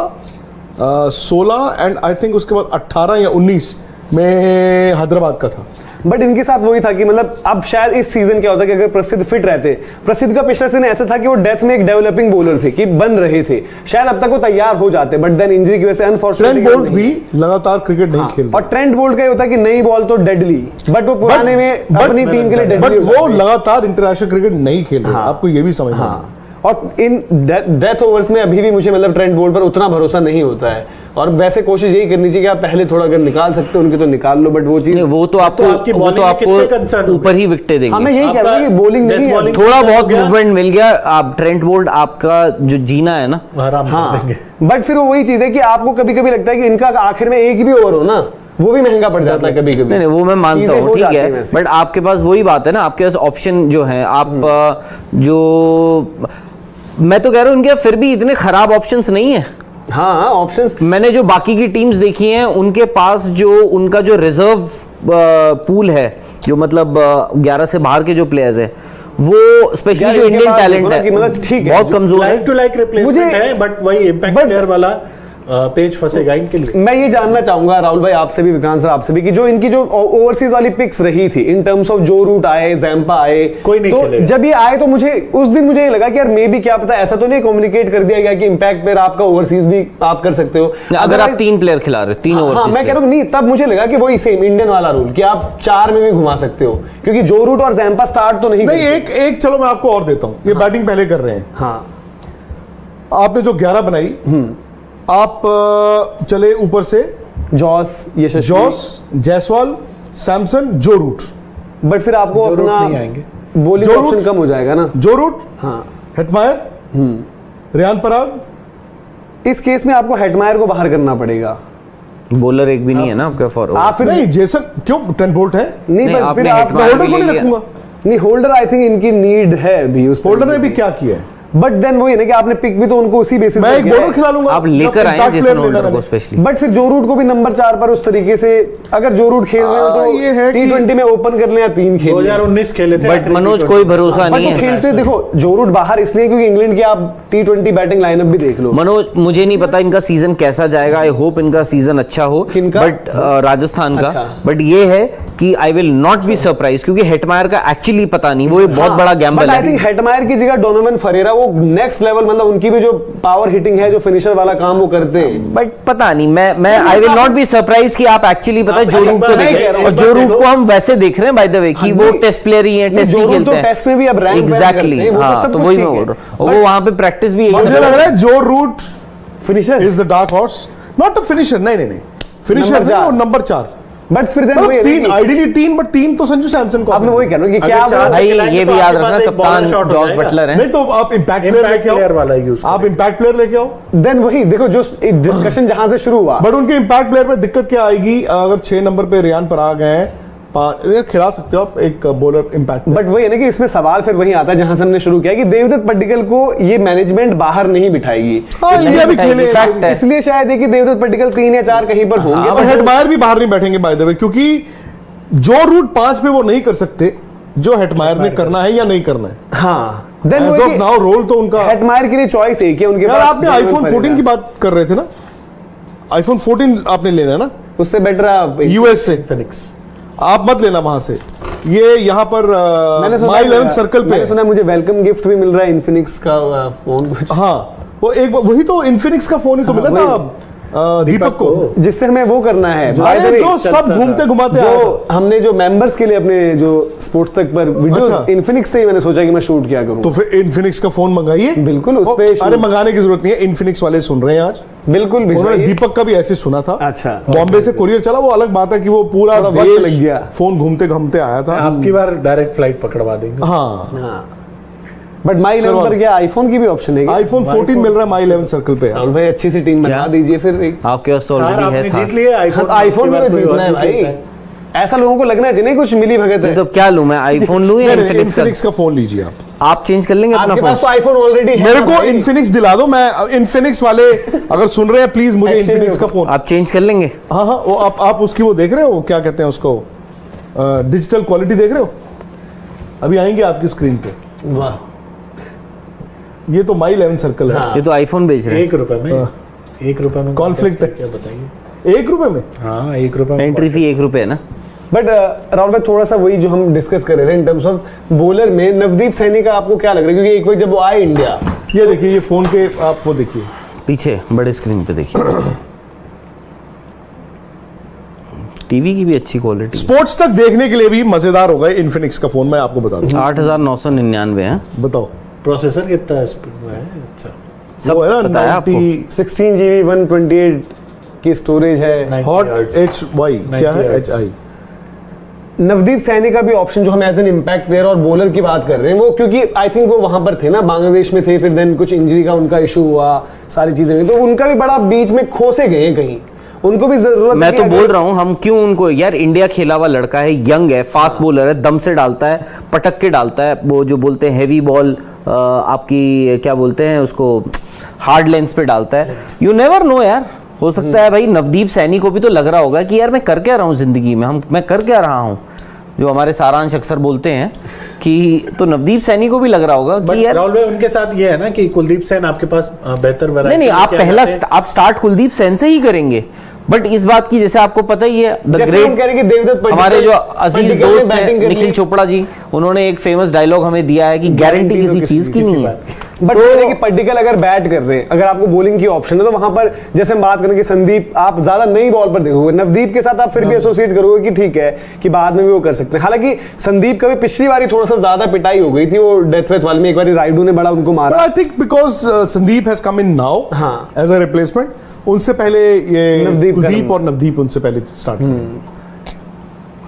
16 एंड आई थिंक उसके बाद 18 या 19 में हैदराबाद का था। बट इनके साथ वही था कि मतलब अब शायद इस सीजन क्या होता कि अगर प्रसिद्ध फिट रहते, प्रसिद्ध का पिछला सीजन ऐसा था कि वो डेथ में एक डेवलपिंग बॉलर थे कि बन रहे थे, शायद अब तक वो तैयार हो जाते, बट देन इंजरी की वजह से अनफॉर्चुनेटली ट्रेंट बोल्ट भी लगातार क्रिकेट नहीं खेल रहे। और ट्रेंट बोल्ट का ये होता है कि नई बॉल तो डेडली, बट वो पुराने में अपनी टीम के लिए डेडली, बट वो लगातार इंटरनेशनल क्रिकेट नहीं खेल रहे, आपको ये भी समझना है। और इन डेथ ओवर्स में अभी भी मुझे मतलब ट्रेंट बोल्ट पर उतना भरोसा नहीं होता है, और वैसे कोशिश यही करनी चाहिए कि आप पहले थोड़ा अगर निकाल सकते हो उनके तो निकाल लो, बट वो चीज वो तो आपको ऊपर ही विकेट देंगे। हमें यही कह रहा हूं कि बॉलिंग नहीं है, थोड़ा बहुत मूवमेंट मिल गया, आप ट्रेंट बोल्ट आपका जो जीना है ना, हाँ, बट फिर वही चीज है कि आपको कभी कभी लगता है कि इनका आखिर में एक भी ओवर हो ना, वो भी महंगा पड़ जाता है कभी कभी। नहीं वो मैं मानता हूँ, ठीक है, बट आपके पास वही बात है ना, आपके पास ऑप्शन जो है, आप जो मैं तो कह रहा हूँ उनके फिर भी इतने खराब ऑप्शंस नहीं है। हाँ, ऑप्शंस मैंने जो बाकी की टीम्स देखी हैं उनके पास जो उनका जो रिजर्व पूल है, जो मतलब 11 से बाहर के जो प्लेयर्स है, वो स्पेशली जो इंडियन टैलेंट है मतलब ठीक है, बहुत कमजोर है। लाइक टू लाइक रिप्लेसमेंट है, बट वही इंपैक्ट प्लेयर वाला पेज फंसेगा इनके लिए। मैं ये जानना चाहूंगा राहुल भाई आपसे भी, विक्रांत सर आपसे भी, कि जो इनकी जो ओवरसीज वाली पिक्स रही थी इन टर्म्स ऑफ जो रूट आए, जैम्पा आए, कोई नहीं तो खेलेगा। जब ये आए तो मुझे उस दिन मुझे ये लगा कि यार मे भी क्या पता ऐसा तो नहीं कम्युनिकेट कर दिया गया कि इंपैक्ट प्लेयर आपका ओवरसीज भी आप कर सकते हो अगर आप 3 प्लेयर खिला रहे हो, 3 ओवर। हाँ, मैं कह रहा हूँ नहीं, तब मुझे लगा कि वही सेम इंडियन वाला रूल कि आप 4 में भी घुमा सकते हो, क्योंकि जो रूट और जैम्पा स्टार्ट तो नहीं नहीं, एक चलो मैं आपको और देता हूं, ये बैटिंग पहले कर रहे हैं। हाँ, आपने जो 11 बनाई, आप चले ऊपर से जॉस, यशस्वी, जॉस, जायसवाल, सैमसन, जो रूट। बट फिर आपको जो रूट अपना नहीं आएंगे, बॉलिंग जो ऑप्शन रूट- कम हो जाएगा ना। जो रूट, हाँ, हेटमायर, रियान पराग। इस केस में आपको हेटमायर को बाहर करना पड़ेगा। बॉलर एक भी नहीं है ना आपका फॉर। आप फिर नहीं, जेसन क्यों 10 बोल्ट है? नहीं, नहीं, पर फिर आपने आप हेटमायर होल्डर भी को ले नहीं लिया। रखूंगा। नहीं, होल्डर आई थिंक इनकी नीड है भी उस होल्डर ने भी क्या किया है? बट देन वो ये ना कि आपने पिक भी तो उनको उसी बेसिस मैं एक बॉलर खिला लूंगा। आप लेकर जब आए impact जेसन player लेना होल्डर को मैंने। स्पेशली। बट फिर जो रूट को भी नंबर 4 पर उस तरीके से अगर जो रूट खेल रहे हो तो ये है कि- T20 में ओपन कर लें या 3 खेल लें। 2019 खेले थे। बट मनोज कोई भरोसा बट नहीं वो है। खेलते देखो जो रूट बाहर इसलिए क्योंकि इंग्लैंड की आप T20 बैटिंग लाइनअप भी देख लो। मनोज मुझे नहीं पता इनका सीजन कैसा जाएगा, आई होप इनका सीजन अच्छा हो, किनका? बट राजस्थान का। अच्छा। बट ये है कि I will not be surprise, क्योंकि हेटमायर का एक्चुअली पता नहीं, वो एक बहुत बड़ा गैम्बल आई थिंक है। हेटमायर की जगह डोनोवन फरेरा वो नेक्स्ट लेवल, मतलब उनकी भी जो पावर हिटिंग है, जो फिनिशर वाला काम वो करते हैं। बट पता नहीं, मैं I will not be surprise कि आप एक्चुअली पता है जो रूट को देख रहे हैं, और जो रूट को हम वैसे देख रहे हैं बाय द वे कि वो टेस्ट प्लेयर ही है, टेस्ट ही खेलते हैं टेस्ट में भी अब रैंक एग्जैक्टली। हाँ, तो वही मैं बोल रहा हूँ, वो वहां पे प्रैक्टिस भी मुझे लग रहा है Joe Root finisher is the dark horse, not a finisher. नहीं, फिनिशर नंबर नहीं, वो 4। नंबर 4। बट फिर देन वही है ना 3 कि- आइडियली 3, बट 3 तो संजू सैमसन को। अब मैं वही कह रहा हूँ कि अगर क्या चार- वो- भाई खिलाएंगे ये तो भी याद आपके रखना, पास एक bowler कप्तान shot हो जॉर्ज जाएगा। बटलर है। नहीं तो आप इम्पैक्ट प्लेयर Impact लेके player आओ, वाला यूज आप इम्पैक्ट प्लेयर लेके आओ। देन वही देखो जो डिस्कशन जहां से शुरू हुआ, बट उनके इम्पैक्ट प्लेयर में दिक्कत क्या आएगी? अगर 6 नंबर पे रियान पराग हैं, ये खिला सकते हो आप एक बॉलर इम्पैक्ट। बट वही है ना कि इसमें सवाल फिर वही आता है जहां से हमने शुरू किया कि देवदत्त पड्डीकल को ये मैनेजमेंट बाहर नहीं बिठाएगी। हाँ, इंडिया भी खेले। Fact है। इसलिए शायद है कि देवदत्त पड्डीकल 3 या 4 कहीं पर होंगे। और हेटमायर भी बाहर नहीं बैठेंगे बाय द वे, क्योंकि जो रूट 5 पे वो नहीं कर सकते जो हेटमायर ने करना है या नहीं करना है। हाँ, then as of now role तो उनका। हेटमायर के लिए चॉइस एक है उनके यार पास। आपने आईफोन 14 की बात कर रहे थे ना, आईफोन 14 आपने लेना है ना उससे बेटर आप यूएस से, फिनिक्स। आप मत लेना वहां से। ये यहाँ पर मैंने सुना माई 11 सर्कल पे मैंने है। सुना मुझे वेलकम गिफ्ट भी मिल रहा है इन्फिनिक्स का फोन, हाँ, वो एक वही तो इन्फिनिक्स का फोन ही तो मिला था दीपक को, जिससे हमें वो करना है। By the अरे way, जो सब घूमते घुमाते आया था। जो हमने जो मेंबर्स के लिए अपने जो स्पोर्ट्स तक पर वीडियो अच्छा। इन्फिनिक्स से ही मैंने सोचा कि मैं शूट किया करूं। तो फिर इन्फिनिक्स का फोन मंगाइए। बिल्कुल, उस पे अरे मंगाने की जरूरत नहीं है, इन्फिनिक्स वाले सुन रहे हैं आज। बिल्कुल उन्होंने भिजवाइए। दीपक का भी ऐसे सुना था। अच्छा। बॉम्बे से कुरियर चला, वो अलग बात है कि वो पूरा थोड़ा वक्त लग देश गया। फोन घूमते घूमते आया था। आपकी बार डायरेक्ट फ्लाइट पकड़वा देंगे। हाँ, बट माई 11 पर क्या आईफोन की भी ऑप्शन है क्या? आईफोन 14 मिल रहा है माई 11 सर्कल पे यार। राहुल भाई अच्छी सी टीम बना दीजिए फिर एक। आपके पास यार ऑलरेडी आपने है था। जीत लिए आईफोन। आईफोन आपकी में बार कोई जीतना और है जीत भाई, लेता है। ऐसा लोगों को लगना चाहिए नहीं कुछ मिली भगत है। तो क्या लूं मैं, आईफोन लूं या इन्फिनिक्स इन्फिनिक्स का फोन लीजिए आप। आप चेंज कर लेंगे अपना आपके पास फोन? तो आईफोन ऑलरेडी है। मेरे को इन्फिनिक्स दिला दो, मैं इन्फिनिक्स वाले अगर सुन रहे हैं प्लीज मुझे Actually, इन्फिनिक्स का फोन। आप चेंज कर लेंगे? हाँ हाँ, वो आप उसकी वो देख रहे हो, क्या कहते हैं उसको, डिजिटल क्वालिटी देख रहे हो? अभी आएंगे आपकी स्क्रीन पे। वाह, ये तो माई 11 सर्कल है। हाँ। ये तो आईफोन बेच रहे हैं। 1 रुपए में, 1 रुपए में Conflict है। क्या बताइए? 1 रुपए में हाँ 1 रुपए में। एंट्री फी 1 रुपए है ना। बट राहुल भाई थोड़ा सा वही जो हम डिस्कस कर रहे थे इन टर्म्स ऑफ बॉलर में नवदीप सैनी का आपको क्या लग रहा है? क्योंकि एक बार जब वो आए इंडिया, ये देखिए, ये फोन के आप वो देखिए पीछे बड़े स्क्रीन पे देखिए। टीवी की भी अच्छी क्वालिटी। स्पोर्ट्स तक देखने के लिए भी मजेदार होगा इन्फिनिक्स का फोन, मैं आपको बता दूं। 8,999 है। बताओ, प्रोसेसर कितना स्पीड में है? अच्छा सब वो है ना पता है आपको? 16 GB 128 की स्टोरेज है। 90 हॉट hertz। HY क्या है? 90 HI। नवदीप सैनी का भी ऑप्शन जो हम एज एन इम्पैक्ट प्लेयर और बॉलर की बात कर रहे हैं, वो क्योंकि आई थिंक वो वहां पर थे ना, बांग्लादेश में थे, फिर देन कुछ इंजरी का उनका इशू हुआ, सारी चीजें हुई, तो उनका भी बड़ा बीच में खोसे गए हैं कहीं, उनको भी जरूरत मैं है तो कि बोल अगर- रहा हूं, हम क्यों उनको, यार इंडिया खेला हुआ लड़का है, यंग है, फास्ट बॉलर है, दम से डालता है, पटक के डालता है, वो जो बोलते हैं हैवी बॉल, आपकी क्या बोलते हैं उसको, हार्ड लेंस पे डालता है। यू नेवर नो यार, हो सकता है भाई नवदीप सैनी को भी तो लग रहा होगा कि यार मैं कर क्या रहा हूं जिंदगी में, मैं कर क्या रहा हूं। जो हमारे सारांश अक्सर बोलते हैं कि तो नवदीप सैनी को भी लग रहा होगा कि यार राहुल भाई उनके साथ ये है ना कि कुलदीप सेन आपके पास बेहतर वैरायटी नहीं आप पहला आप स्टार्ट कुलदीप सेन से ही करेंगे, बट इस बात की जैसे आपको पता ही है द ग्रेट हमारे जो अजीज दोस्त हैं निखिल चोपड़ा जी, उन्होंने एक फेमस डायलॉग हमें दिया है कि गारंटी किसी चीज की नहीं है। बट तो कि पर्टिकल अगर बैट कर रहे हैं, अगर आपको बॉलिंग की ऑप्शन है तो वहां पर जैसे हम बात करें कि संदीप आप ज्यादा नई बॉल पर देखोगे, नवदीप के साथ आप फिर भी एसोसिएट करोगे कि ठीक है कि बाद में भी वो कर सकते हैं। हालांकि संदीप का भी पिछली बारी थोड़ा सा ज्यादा पिटाई हो गई थी वो डेथ वेथ वाले में, एक बार राइडू ने बड़ा उनको मारा। I think because Sandeep has come in now as a replacement, उनसे पहले ये कुलदीप और नवदीप उनसे पहले स्टार्ट किया।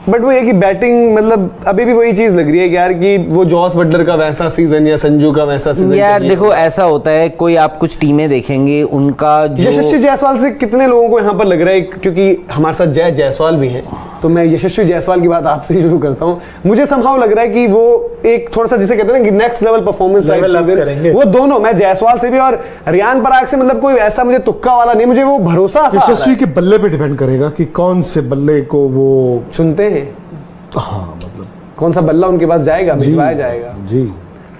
बट वो ये कि बैटिंग मतलब अभी भी वही चीज लग रही है कि यार कि वो जॉस बटलर का वैसा सीजन या संजू का वैसा सीजन यार देखो ऐसा होता है, कोई आप कुछ टीमें देखेंगे उनका जो यशस्वी जायसवाल से कितने लोगों को यहाँ पर लग रहा है, क्योंकि हमारे साथ जय जायसवाल भी हैं, तो मैं यशस्वी जायसवाल की बात आपसे शुरू करता हूँ। मुझे समहाउ लग रहा है कि वो एक थोड़ा सा जिसे कहते हैं ना कि नेक्स्ट लेवल परफॉर्मेंस करेंगे वो दोनों, मैं जायसवाल से भी और रियान पराग से मतलब कोई ऐसा मुझे तुक्का वाला नहीं, मुझे वो भरोसा यशस्वी के बल्ले पे डिपेंड करेगा कि कौन से बल्ले को वो चुनते हैं। हाँ मतलब कौन सा बल्ला उनके पास जाएगा, भिजवाया जाएगा जी।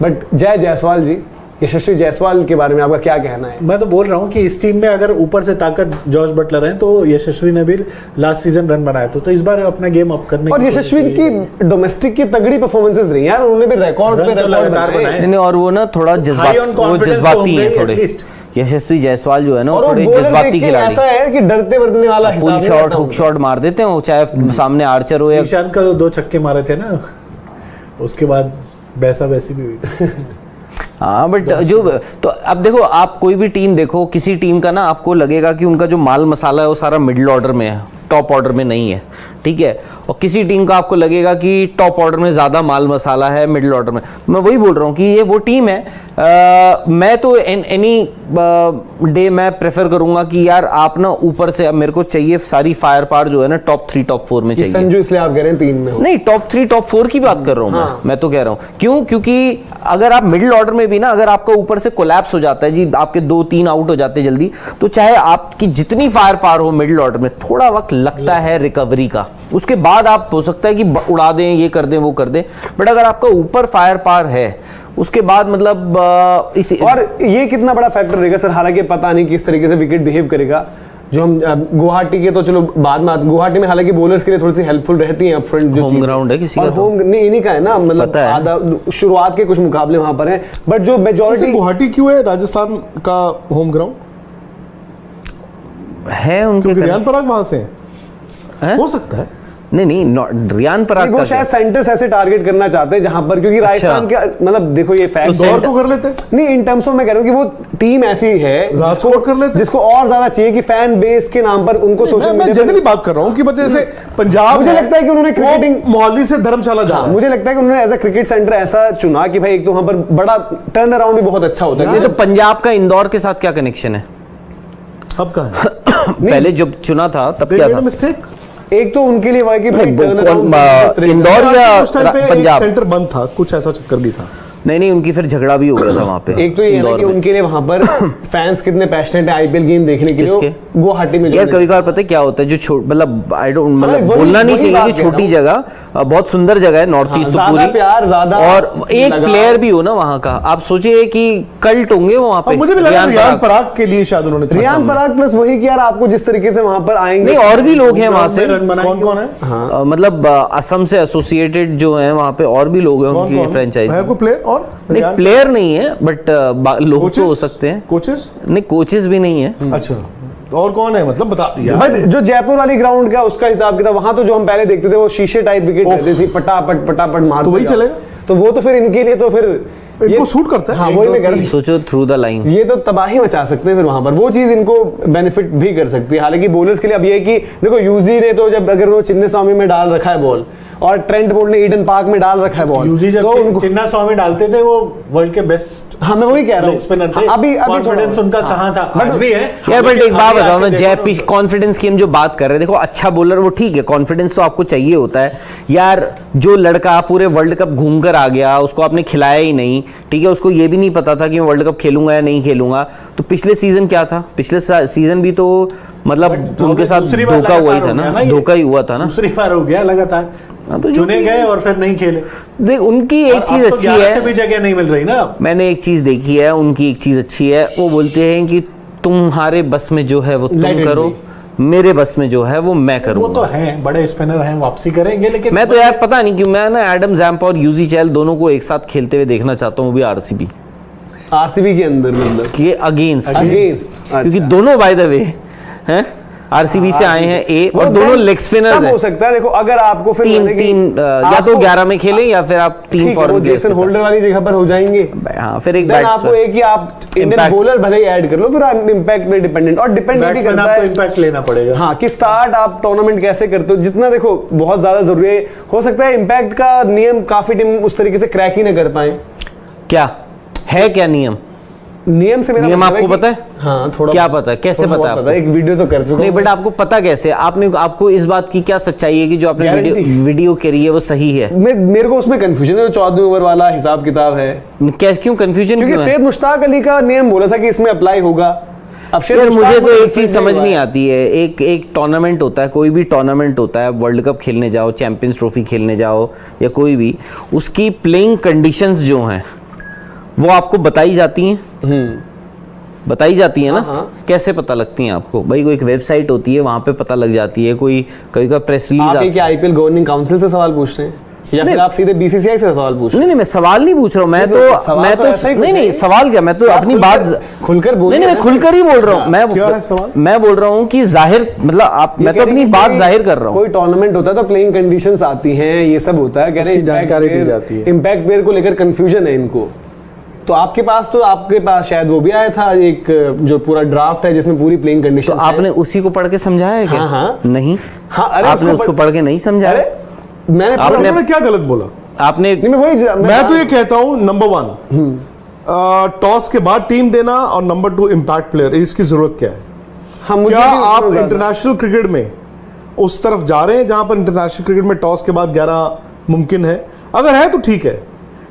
बट जय जायसवाल जी, यशस्वी जायसवाल के बारे में आपका क्या कहना है? मैं तो बोल रहा हूँ कि इस टीम में अगर ऊपर से ताकत जॉर्ज बटलर है तो यशस्वी ने भी लास्ट सीजन रन बनाया तो इस बार अपना गेम अप करने और यशस्वी की डोमेस्टिक की तगड़ी परफॉर्मेंसेस रही यार, उन्होंने भी रिकॉर्ड पे रिकॉर्ड बनाए। और वो ना थोड़ा जज्बाती है थोड़े, यशस्वी जायसवाल जो है ना थोड़े जज्बाती खिलाड़ी, ऐसा है कि डरते वरतने वाला फुल शॉट हुक शॉट मार देते हैं वो, चाहे सामने आर्चर हो या ईशान का 2 छक्के मारे थे ना, उसके बाद वैसा वैसी भी हुई थी। हाँ बट जो तो अब देखो आप कोई भी टीम देखो, किसी टीम का ना आपको लगेगा कि उनका जो माल मसाला है वो सारा मिडिल ऑर्डर में है, टॉप ऑर्डर में नहीं है, ठीक है। और किसी टीम का आपको लगेगा कि टॉप ऑर्डर में ज्यादा माल मसाला है, मिडिल ऑर्डर में। मैं वही बोल रहा हूँ कि ये वो टीम है। मैं तो एनी डे मैं प्रेफर करूंगा कि यार आप ना ऊपर से, अब मेरे को चाहिए सारी फायर पावर जो है ना टॉप 3 टॉप 4 में चाहिए। संजू इसलिए आप कह रहे हैं 3 में हो? नहीं, टॉप 3 टॉप 4 की बात कर रहा हूँ मैं तो कह रहा हूँ क्यों, क्योंकि अगर आप मिडिल ऑर्डर में भी ना अगर आपका ऊपर से कोलैप्स हो जाता है जी, आपके 2-3 आउट हो जाते हैं जल्दी, तो चाहे आपकी जितनी फायर पावर हो मिडिल ऑर्डर में, थोड़ा वक्त लगता है रिकवरी का, उसके बाद आप हो सकता है कि उड़ा दें, ये कर दें, वो कर दें। बट अगर आपका ऊपर फायर पावर है उसके बाद मतलब इसी और ये कितना बड़ा फैक्टर रहेगा सर, हालांकि पता नहीं किस तरीके से विकेट बिहेव करेगा। जो हम गुवाहाटी के तो चलो बाद में, गुवाहाटी में हालांकि बॉलर्स के लिए थोड़ी सी हेल्पफुल रहती है अपफ्रंट, जो होम ग्राउंड है किसी का, होम नहीं इन्हीं का है ना, मतलब आधा शुरुआत के कुछ मुकाबले वहां पर हैं, बट जो मेजॉरिटी गुवाहाटी क्यों है राजस्थान का होम ग्राउंड है उनके, रियान पराग वहां से है? हो सकता है नहीं रियान पराग वो शायद सेंटर्स ऐसे टारगेट करना चाहते हैं जहां पर, क्योंकि राजस्थान के मतलब देखो ये फैक्ट दौर को कर लेते नहीं, इन टर्म्स ऑफ मैं कह रहा हूं कि वो टीम ऐसी है राजकोट कर लेते जिसको और ज्यादा चाहिए कि फैन बेस के नाम पर उनको सोशल मीडिया, मैं जनरली बात कर रहा हूं कि मतलब जैसे पंजाब, मुझे लगता है कि उन्होंने क्रिकेटिंग मोहाली से धर्मशाला जा, मुझे लगता है कि उन्होंने एज अ क्रिकेट सेंटर ऐसा चुना कि भाई एक तो वहां पर बड़ा टर्न अराउंड भी बहुत अच्छा होता है। तो पंजाब का इंदौर के साथ क्या कनेक्शन है? अब कहाँ है? पहले जब चुना था तब क्या था? मिस्टेक एक तो उनके लिए कि इंदौर या पंजाब सेंटर बंद था, कुछ ऐसा चक्कर भी था। नहीं उनकी फिर झगड़ा भी हो गया था वहां पे। एक तो ये है कि उनके लिए वहां पर फैंस कितने पैशनेट है आईपीएल गेम देखने के लिए, गुवाहाटी में यार कभी कभार पता है क्या होता है, जो मतलब आई डोंट मतलब बोलना नहीं चाहिए कि छोटी जगह, बहुत सुंदर जगह है नॉर्थ ईस्ट तो पूरी, प्यार ज्यादा, और एक प्लेयर भी हो ना वहां का, आप सोचिए कि कल्ट होंगे वहां पे। मुझे भी लगा रियान पराग के लिए शायद उन्होंने, रियान पराग प्लस वही कि यार आपको जिस तरीके से वहां पर आएंगे, नहीं और भी लोग हैं वहां से, कौन कौन है मतलब असम से एसोसिएटेड जो है वहां पे और भी लोग हैं उनकी फ्रेंचाइजी, कोई प्लेयर और प्लेयर नहीं है बट लोग तो हो सकते हैं, कोचेस नहीं कोचेस भी नहीं है। अच्छा और कौन है मतलब बता यार। बट जो जयपुर वाली ग्राउंड का उसका हिसाब किताब, वहां तो जो हम पहले देखते थे वो शीशे टाइप विकेट रहती थी, पटापट पटापट मार, तो वही चलेगा, तो वो तो फिर इनके लिए तो फिर इनको सूट करता है। हाँ वही मैं कह रहा हूं, सोचो थ्रू द लाइन ये तो तबाही मचा सकते हैं फिर वहां पर, वो चीज इनको बेनिफिट भी कर सकती है। हालांकि बॉलर्स के लिए अब ये है कि देखो यूजी ने तो जब अगर वो चिन्ने स्वामी में डाल रखा है बॉल, और ट्रेंट बोल्ट ने ईडन पार्क में डाल रखा है बॉल, यूजी जब तो चिन्ना स्वामी डालते थे वो वर्ल्ड के बेस्ट, हाँ मैं वही कह रहा हूँ, स्पिनर थे, अभी कॉन्फिडेंस उनका कहाँ था, आज भी है यार। बट एक बात बताओ ना, जय कॉन्फिडेंस की हम जो बात कर रहे हैं, देखो अच्छा बॉलर वो ठीक है, कॉन्फिडेंस तो आपको चाहिए होता है यार। जो लड़का पूरे वर्ल्ड कप घूम कर आ गया, उसको आपने खिलाया ही नहीं, ठीक है, उसको ये भी नहीं पता था कि मैं वर्ल्ड कप खेलूंगा या नहीं खेलूंगा, तो पिछले सीजन क्या था, पिछले सीजन भी तो मतलब उनके साथ धोखा हुआ ही था ना, धोखा ही हुआ था ना, दूसरी बार हो गया लगातार, तो चुने गए और फिर नहीं खेले। देख उनकी एक चीज अच्छी है, से भी जगह नहीं मिल रही ना। मैंने एक चीज देखी है, उनकी एक चीज अच्छी है, वो बोलते हैं कि तुम्हारे बस में जो है वो तुम करो, मेरे बस में जो है वो मैं करूंगा। वो तो है, बड़े स्पिनर हैं, वापसी करेंगे, लेकिन मैं तो यार पता नहीं क्यों मैं ना एडम जैम्पा और यूजी चहल दोनों को एक साथ खेलते हुए देखना चाहता हूँ, वो भी आरसीबी के अंदर, मतलब के अगेंस्ट, क्योंकि अच्छा। दोनों बाय द वे हैं आरसीबी से आए हैं ए, और दोनों लेग स्पिनर हो सकता है। देखो अगर आपको फिर या तो 11 में खेलें या फिर आप 3 फॉर्म जेसन होल्डर वाली जगह पर हो जाएंगे। हाँ, फिर एक आपको एक ही आप इंडियन बॉलर भले ही ऐड कर लो, फिर आप इम्पैक्ट पे डिपेंडेंट, और डिपेंड भी करता है इम्पैक्ट लेना पड़ेगा। हाँ, कि स्टार्ट आप टूर्नामेंट कैसे करते हो, जितना देखो बहुत ज्यादा जरूरी है। हो सकता है इम्पैक्ट का नियम काफी टीम उस तरीके से क्रैक ही ना कर पाए। क्या है, क्या नियम से मेरा नियम आपको पता है? हाँ, थोड़ा क्या पता है, कैसे पता है आपको? एक वीडियो तो कर चुका नहीं, बट आपको पता कैसे? आपको इस बात की क्या सच्चाई है कि जो आपने वीडियो करी है वो सही है? मेरे को उसमें कंफ्यूजन है, 14 ओवर वाला हिसाब किताब है। क्यों कंफ्यूजन? क्योंकि सैयद मुश्ताक अली का नियम बोला था कि इसमें अप्लाई होगा। अब यार मुझे तो एक चीज समझ नहीं आती है, एक टूर्नामेंट होता है, कोई भी टूर्नामेंट होता है, वर्ल्ड कप खेलने जाओ, चैंपियंस ट्रॉफी खेलने जाओ या कोई भी, उसकी प्लेइंग कंडीशंस जो हैं वो आपको बताई जाती हैं। बताई जाती है ना? हाँ। कैसे पता लगती हैं आपको? भाई कोई एक वेबसाइट होती है, वहां पे पता लग जाती है, कोई कभी का प्रेस रिलीज। आप क्या आईपीएल गवर्निंग काउंसिल से सवाल पूछ रहे हैं या फिर आप सीधे बीसीसीआई से सवाल पूछ रहे हैं? नहीं, मैं सवाल नहीं पूछ रहा हूँ, मैं तो नहीं, सवाल क्या, मैं तो अपनी बात खुलकर बोल, नहीं, मैं खुलकर ही बोल रहा हूँ। मैं बोल रहा हूँ कि जाहिर, मतलब मैं तो अपनी बात जाहिर कर रहा हूँ। कोई टूर्नामेंट होता है तो प्लेइंग कंडीशंस आती हैं, ये सब होता है, कह रहे हैं जानकारी दी जाती है। इम्पैक्ट प्लेयर को लेकर कंफ्यूजन है इनको। तो आपके पास शायद वो भी आया था एक जो पूरा ड्राफ्ट है जिसमें पूरी प्लेइंग कंडीशन। तो आपने उसी को पढ़ के समझाया है क्या? हाँ। नहीं, हाँ, अरे आपने उसको पढ़ के नहीं समझाया। आपने क्या गलत बोला? आपने मैं तो ये कहता हूं, नंबर 1 टॉस के बाद टीम देना, और नंबर 2 इम्पैक्ट प्लेयर, इसकी जरूरत क्या है? क्या आप इंटरनेशनल क्रिकेट में उस तरफ जा रहे हैं जहां पर इंटरनेशनल क्रिकेट में टॉस के बाद 11 मुमकिन है? अगर है तो ठीक है।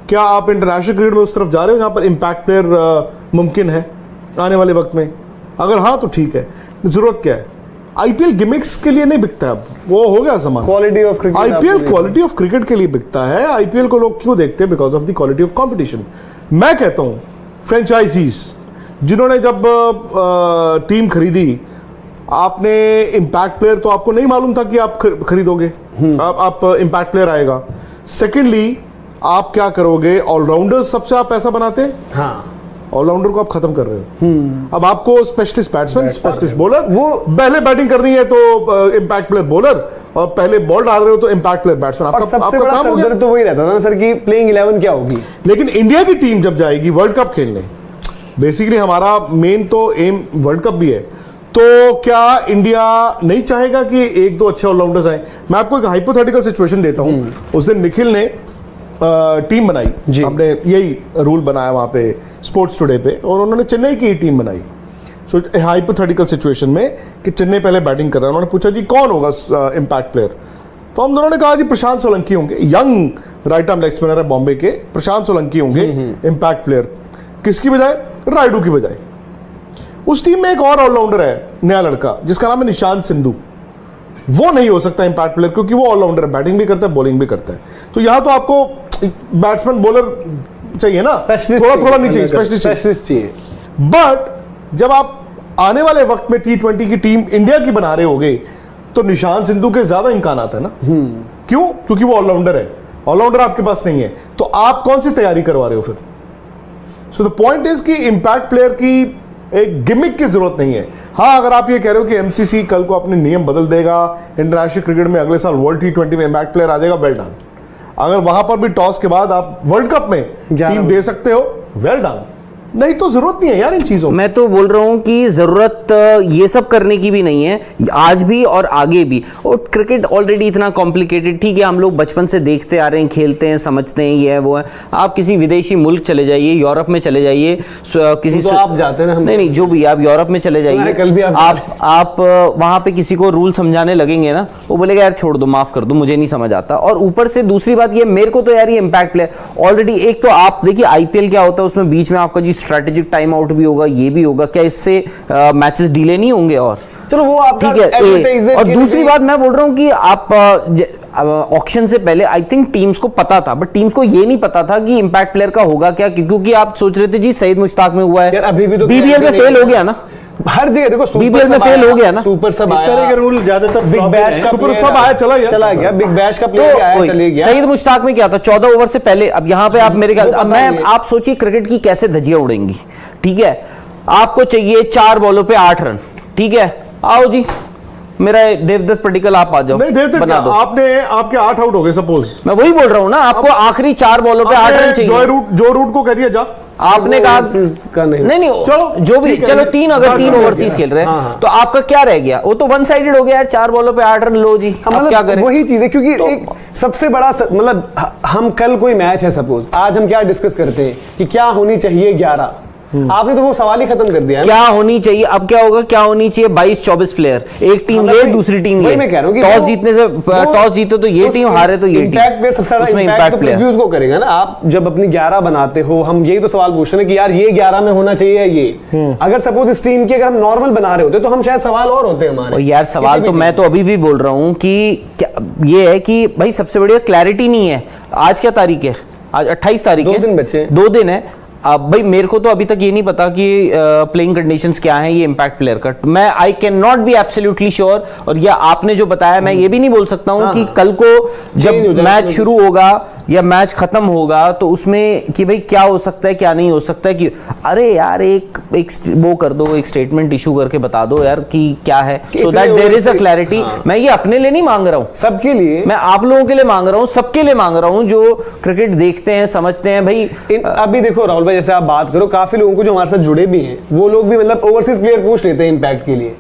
क्या आप इंटरनेशनल क्रिकेट में उस तरफ जा रहे हो जहां पर इम्पैक्ट प्लेयर मुमकिन है आने वाले वक्त में? अगर हाँ तो ठीक है। जरूरत क्या है? आईपीएल गिमिक्स के लिए नहीं बिकता है, वो हो गया ज़माना। Quality of cricket, IPL quality of cricket के लिए बिकता है। आईपीएल को लोग क्यों देखते हैं? Because of the quality of competition. मैं कहता हूं फ्रेंचाइजीज जिन्होंने जब टीम खरीदी, आपने इम्पैक्ट प्लेयर तो आपको नहीं मालूम था कि आप खरीदोगे, आप इम्पैक्ट प्लेयर आएगा। सेकेंडली, आप क्या करोगे? ऑलराउंडर सबसे आप पैसा बनाते हैं। हाँ, ऑलराउंडर को आप खत्म कर रहे हो। अब आपको स्पेशलिस्ट बैट्समैन, स्पेशलिस्ट बॉलर, वो पहले बैटिंग करनी है तो इम्पैक्ट प्लेयर बॉलर, और पहले बॉल डाल रहे हो तो इम्पैक्ट प्लेयर बैट्समैन। सबसे बड़ा सर तो वही रहता था ना सर कि प्लेइंग 11 क्या होगी। लेकिन इंडिया की टीम जब जाएगी वर्ल्ड कप खेलने, बेसिकली हमारा मेन तो एम वर्ल्ड कप भी है, तो क्या इंडिया नहीं चाहेगा कि 1-2 अच्छे ऑलराउंडर्स आए? मैं आपको एक हाइपोथेटिकल सिचुएशन देता हूं। उस दिन निखिल ने टीम बनाई, हमने यही रूल बनाया वहां पे स्पोर्ट्स टुडे पे, और उन्होंने चेन्नई की टीम बनाई। सो हाइपोथेटिकल सिचुएशन में कि चेन्नई पहले बैटिंग कर रहा है, उन्होंने पूछा जी कौन होगा इम्पैक्ट प्लेयर? तो हम दोनों ने कहा जी प्रशांत सोलंकी होंगे, young right arm leg spinner है बॉम्बे के, प्रशांत सोलंकी होंगे इम्पैक्ट प्लेयर। किसकी बजाय? रायडू की बजाय। उस टीम में एक और ऑलराउंडर है, नया लड़का, जिसका नाम है निशांत सिंधु। वो नहीं हो सकता इम्पैक्ट प्लेयर, क्योंकि वो ऑलराउंडर है, बैटिंग भी करता है, बॉलिंग भी करता है। तो यहां तो आपको बैट्समैन बॉलर चाहिए ना, थोड़ा नहीं चाहिए, स्पेशलिस्ट चाहिए। बट जब आप आने वाले वक्त में T20 की टीम इंडिया की बना रहे होगे, तो निशांत सिंधु के ज्यादा इम्कान है ना। क्यों? क्योंकि वो ऑलराउंडर है। ऑलराउंडर आपके पास नहीं है, तो आप कौन सी तैयारी करवा रहे हो फिर? सो द पॉइंट इज कि इम्पैक्ट प्लेयर की एक गिमिक की जरूरत नहीं है। हाँ, अगर आप ये कह रहे हो कि एमसीसी कल को अपने नियम बदल देगा, इंटरनेशनल क्रिकेट में अगले साल वर्ल्ड T20 में इम्पैक्ट प्लेयर आ जाएगा, वेल डन। अगर वहां पर भी टॉस के बाद आप वर्ल्ड कप में टीम दे सकते हो, वेल डन। नहीं तो जरूरत नहीं है यार इन चीजों। मैं तो बोल रहा हूं कि जरूरत ये सब करने की भी नहीं है, आज भी और आगे भी। और क्रिकेट ऑलरेडी इतना कॉम्प्लिकेटेड, ठीक है, हम लोग बचपन से देखते आ रहे हैं, खेलते हैं, समझते हैं, ये है वो है। आप किसी विदेशी मुल्क चले जाइए, यूरोप में चले जाइए, किसी तो आप जाते हैं ना, नहीं जो भी, आप यूरोप में चले जाइए, कल भी आप वहां पे किसी को रूल समझाने लगेंगे ना, वो बोलेगा यार छोड़ दो, माफ कर दो, मुझे नहीं समझ आता। और ऊपर से दूसरी बात ये, मेरे को तो यार ये इम्पैक्ट प्लेयर ऑलरेडी, एक तो आप देखिए आईपीएल क्या होता है, उसमें बीच में आपका जी स्ट्रेटेजिक टाइम आउट भी होगा, ये भी होगा, क्या इससे मैचेस डिले नहीं होंगे? और चलो वो आप ठीक है। और दूसरी बात मैं बोल रहा हूं कि ऑक्शन से पहले आई थिंक टीम्स को पता था, बट टीम्स को ये नहीं पता था कि इंपैक्ट प्लेयर का होगा क्या, क्योंकि आप सोच रहे थे जी सईद मुश्ताक में हुआ है, यार अभी भी तो बीबीएल में फेल हो गया ना, हर जगह देखो बीबीएल में फेल हो गया ना, सुपर सब इस तरह के रूल ज्यादातर बिग बैश का सुपर सब आया चला गया बिग बैश का प्लेयर आया चले गया। सईद मुश्ताक में क्या था 14 ओवर से पहले, अब यहाँ पे आप मेरे ख्याल, अब मैं आप सोचिए क्रिकेट की कैसे धज्जियां उड़ेंगी, ठीक है, आपको चाहिए 4 बॉलों पे 8 रन, ठीक है, आओ जी मेरा देवदत्त पडिक्कल आप आ जाओ, नहीं देते बना दो, आपने आपके 8 आउट हो गए सपोज, मैं वही बोल रहा हूं ना, आपको आखिरी 4 बॉलों पे 8 रन चाहिए, जो रूट को कह दिया जा, आपने कहा का नहीं चलो जो भी, ठीक है, चलो 3 अगर 3 हाँ, ओवरसीज खेल रहे हैं हाँ। तो आपका क्या रह गया, वो तो वन साइडेड हो गया यार, 4 बॉलों पे 8 रन लो जी, अब क्या करें, वही चीज है, क्योंकि एक सबसे बड़ा मतलब हम कल कोई मैच है सपोज, आज हम क्या डिस्कस करते हैं कि क्या होनी चाहिए 11, आपने तो वो सवाल ही खत्म कर दिया है। क्या होनी चाहिए, अब क्या होगा, क्या होनी चाहिए 22-24 प्लेयर, एक टीम ये दूसरी टीम ये, मैं कह रहा हूँ कि टॉस जीतने से, टॉस जीते तो ये टीम, हारे तो ये टीम, इम्पैक्ट प्लेयर सबसे ज्यादा उसमें इम्पैक्ट इम्पैक्ट तो प्लेयर प्रोड्यूस को करेगा ना। आप जब अपनी 11 बनाते हो, हम यही तो सवाल पूछ रहे हैं कि यार ये 11 में होना चाहिए ये, अगर सपोज इस टीम की अगर हम नॉर्मल बना रहे होते तो हम शायद सवाल और होते हमारे। और यार सवाल तो मैं तो अभी भी बोल रहा हूं कि ये है कि भाई सबसे बढ़िया क्लैरिटी नहीं है। आज क्या तारीख है, आज 28 तारीख है, 2 दिन बचे, 2 दिन है। अब भाई मेरे को तो अभी तक ये नहीं पता कि प्लेइंग कंडीशंस क्या हैं ये इम्पैक्ट प्लेयर का, मैं I can not be absolutely sure. और ये आपने जो बताया मैं ये भी नहीं बोल सकता हूं कि कल को जब मैच शुरू होगा या मैच खत्म होगा तो उसमें कि भाई क्या हो सकता है क्या नहीं हो सकता है, कि अरे यार एक वो कर दो, एक स्टेटमेंट इशू करके बता दो यार कि क्या है, so that there is a clarity. मैं ये अपने लिए नहीं मांग रहा हूं, सबके लिए, मैं आप लोगों के लिए मांग रहा हूं, सबके लिए मांग रहा हूं जो क्रिकेट देखते हैं समझते हैं भाई। अभी देखो राहुल भाई, जैसे आप बात करो, काफी लोगों को जो हमारे साथ जुड़े भी हैं वो लोग भी मतलब ओवरसीज प्लेयर पूछ लेते हैं इम्पैक्ट के लिए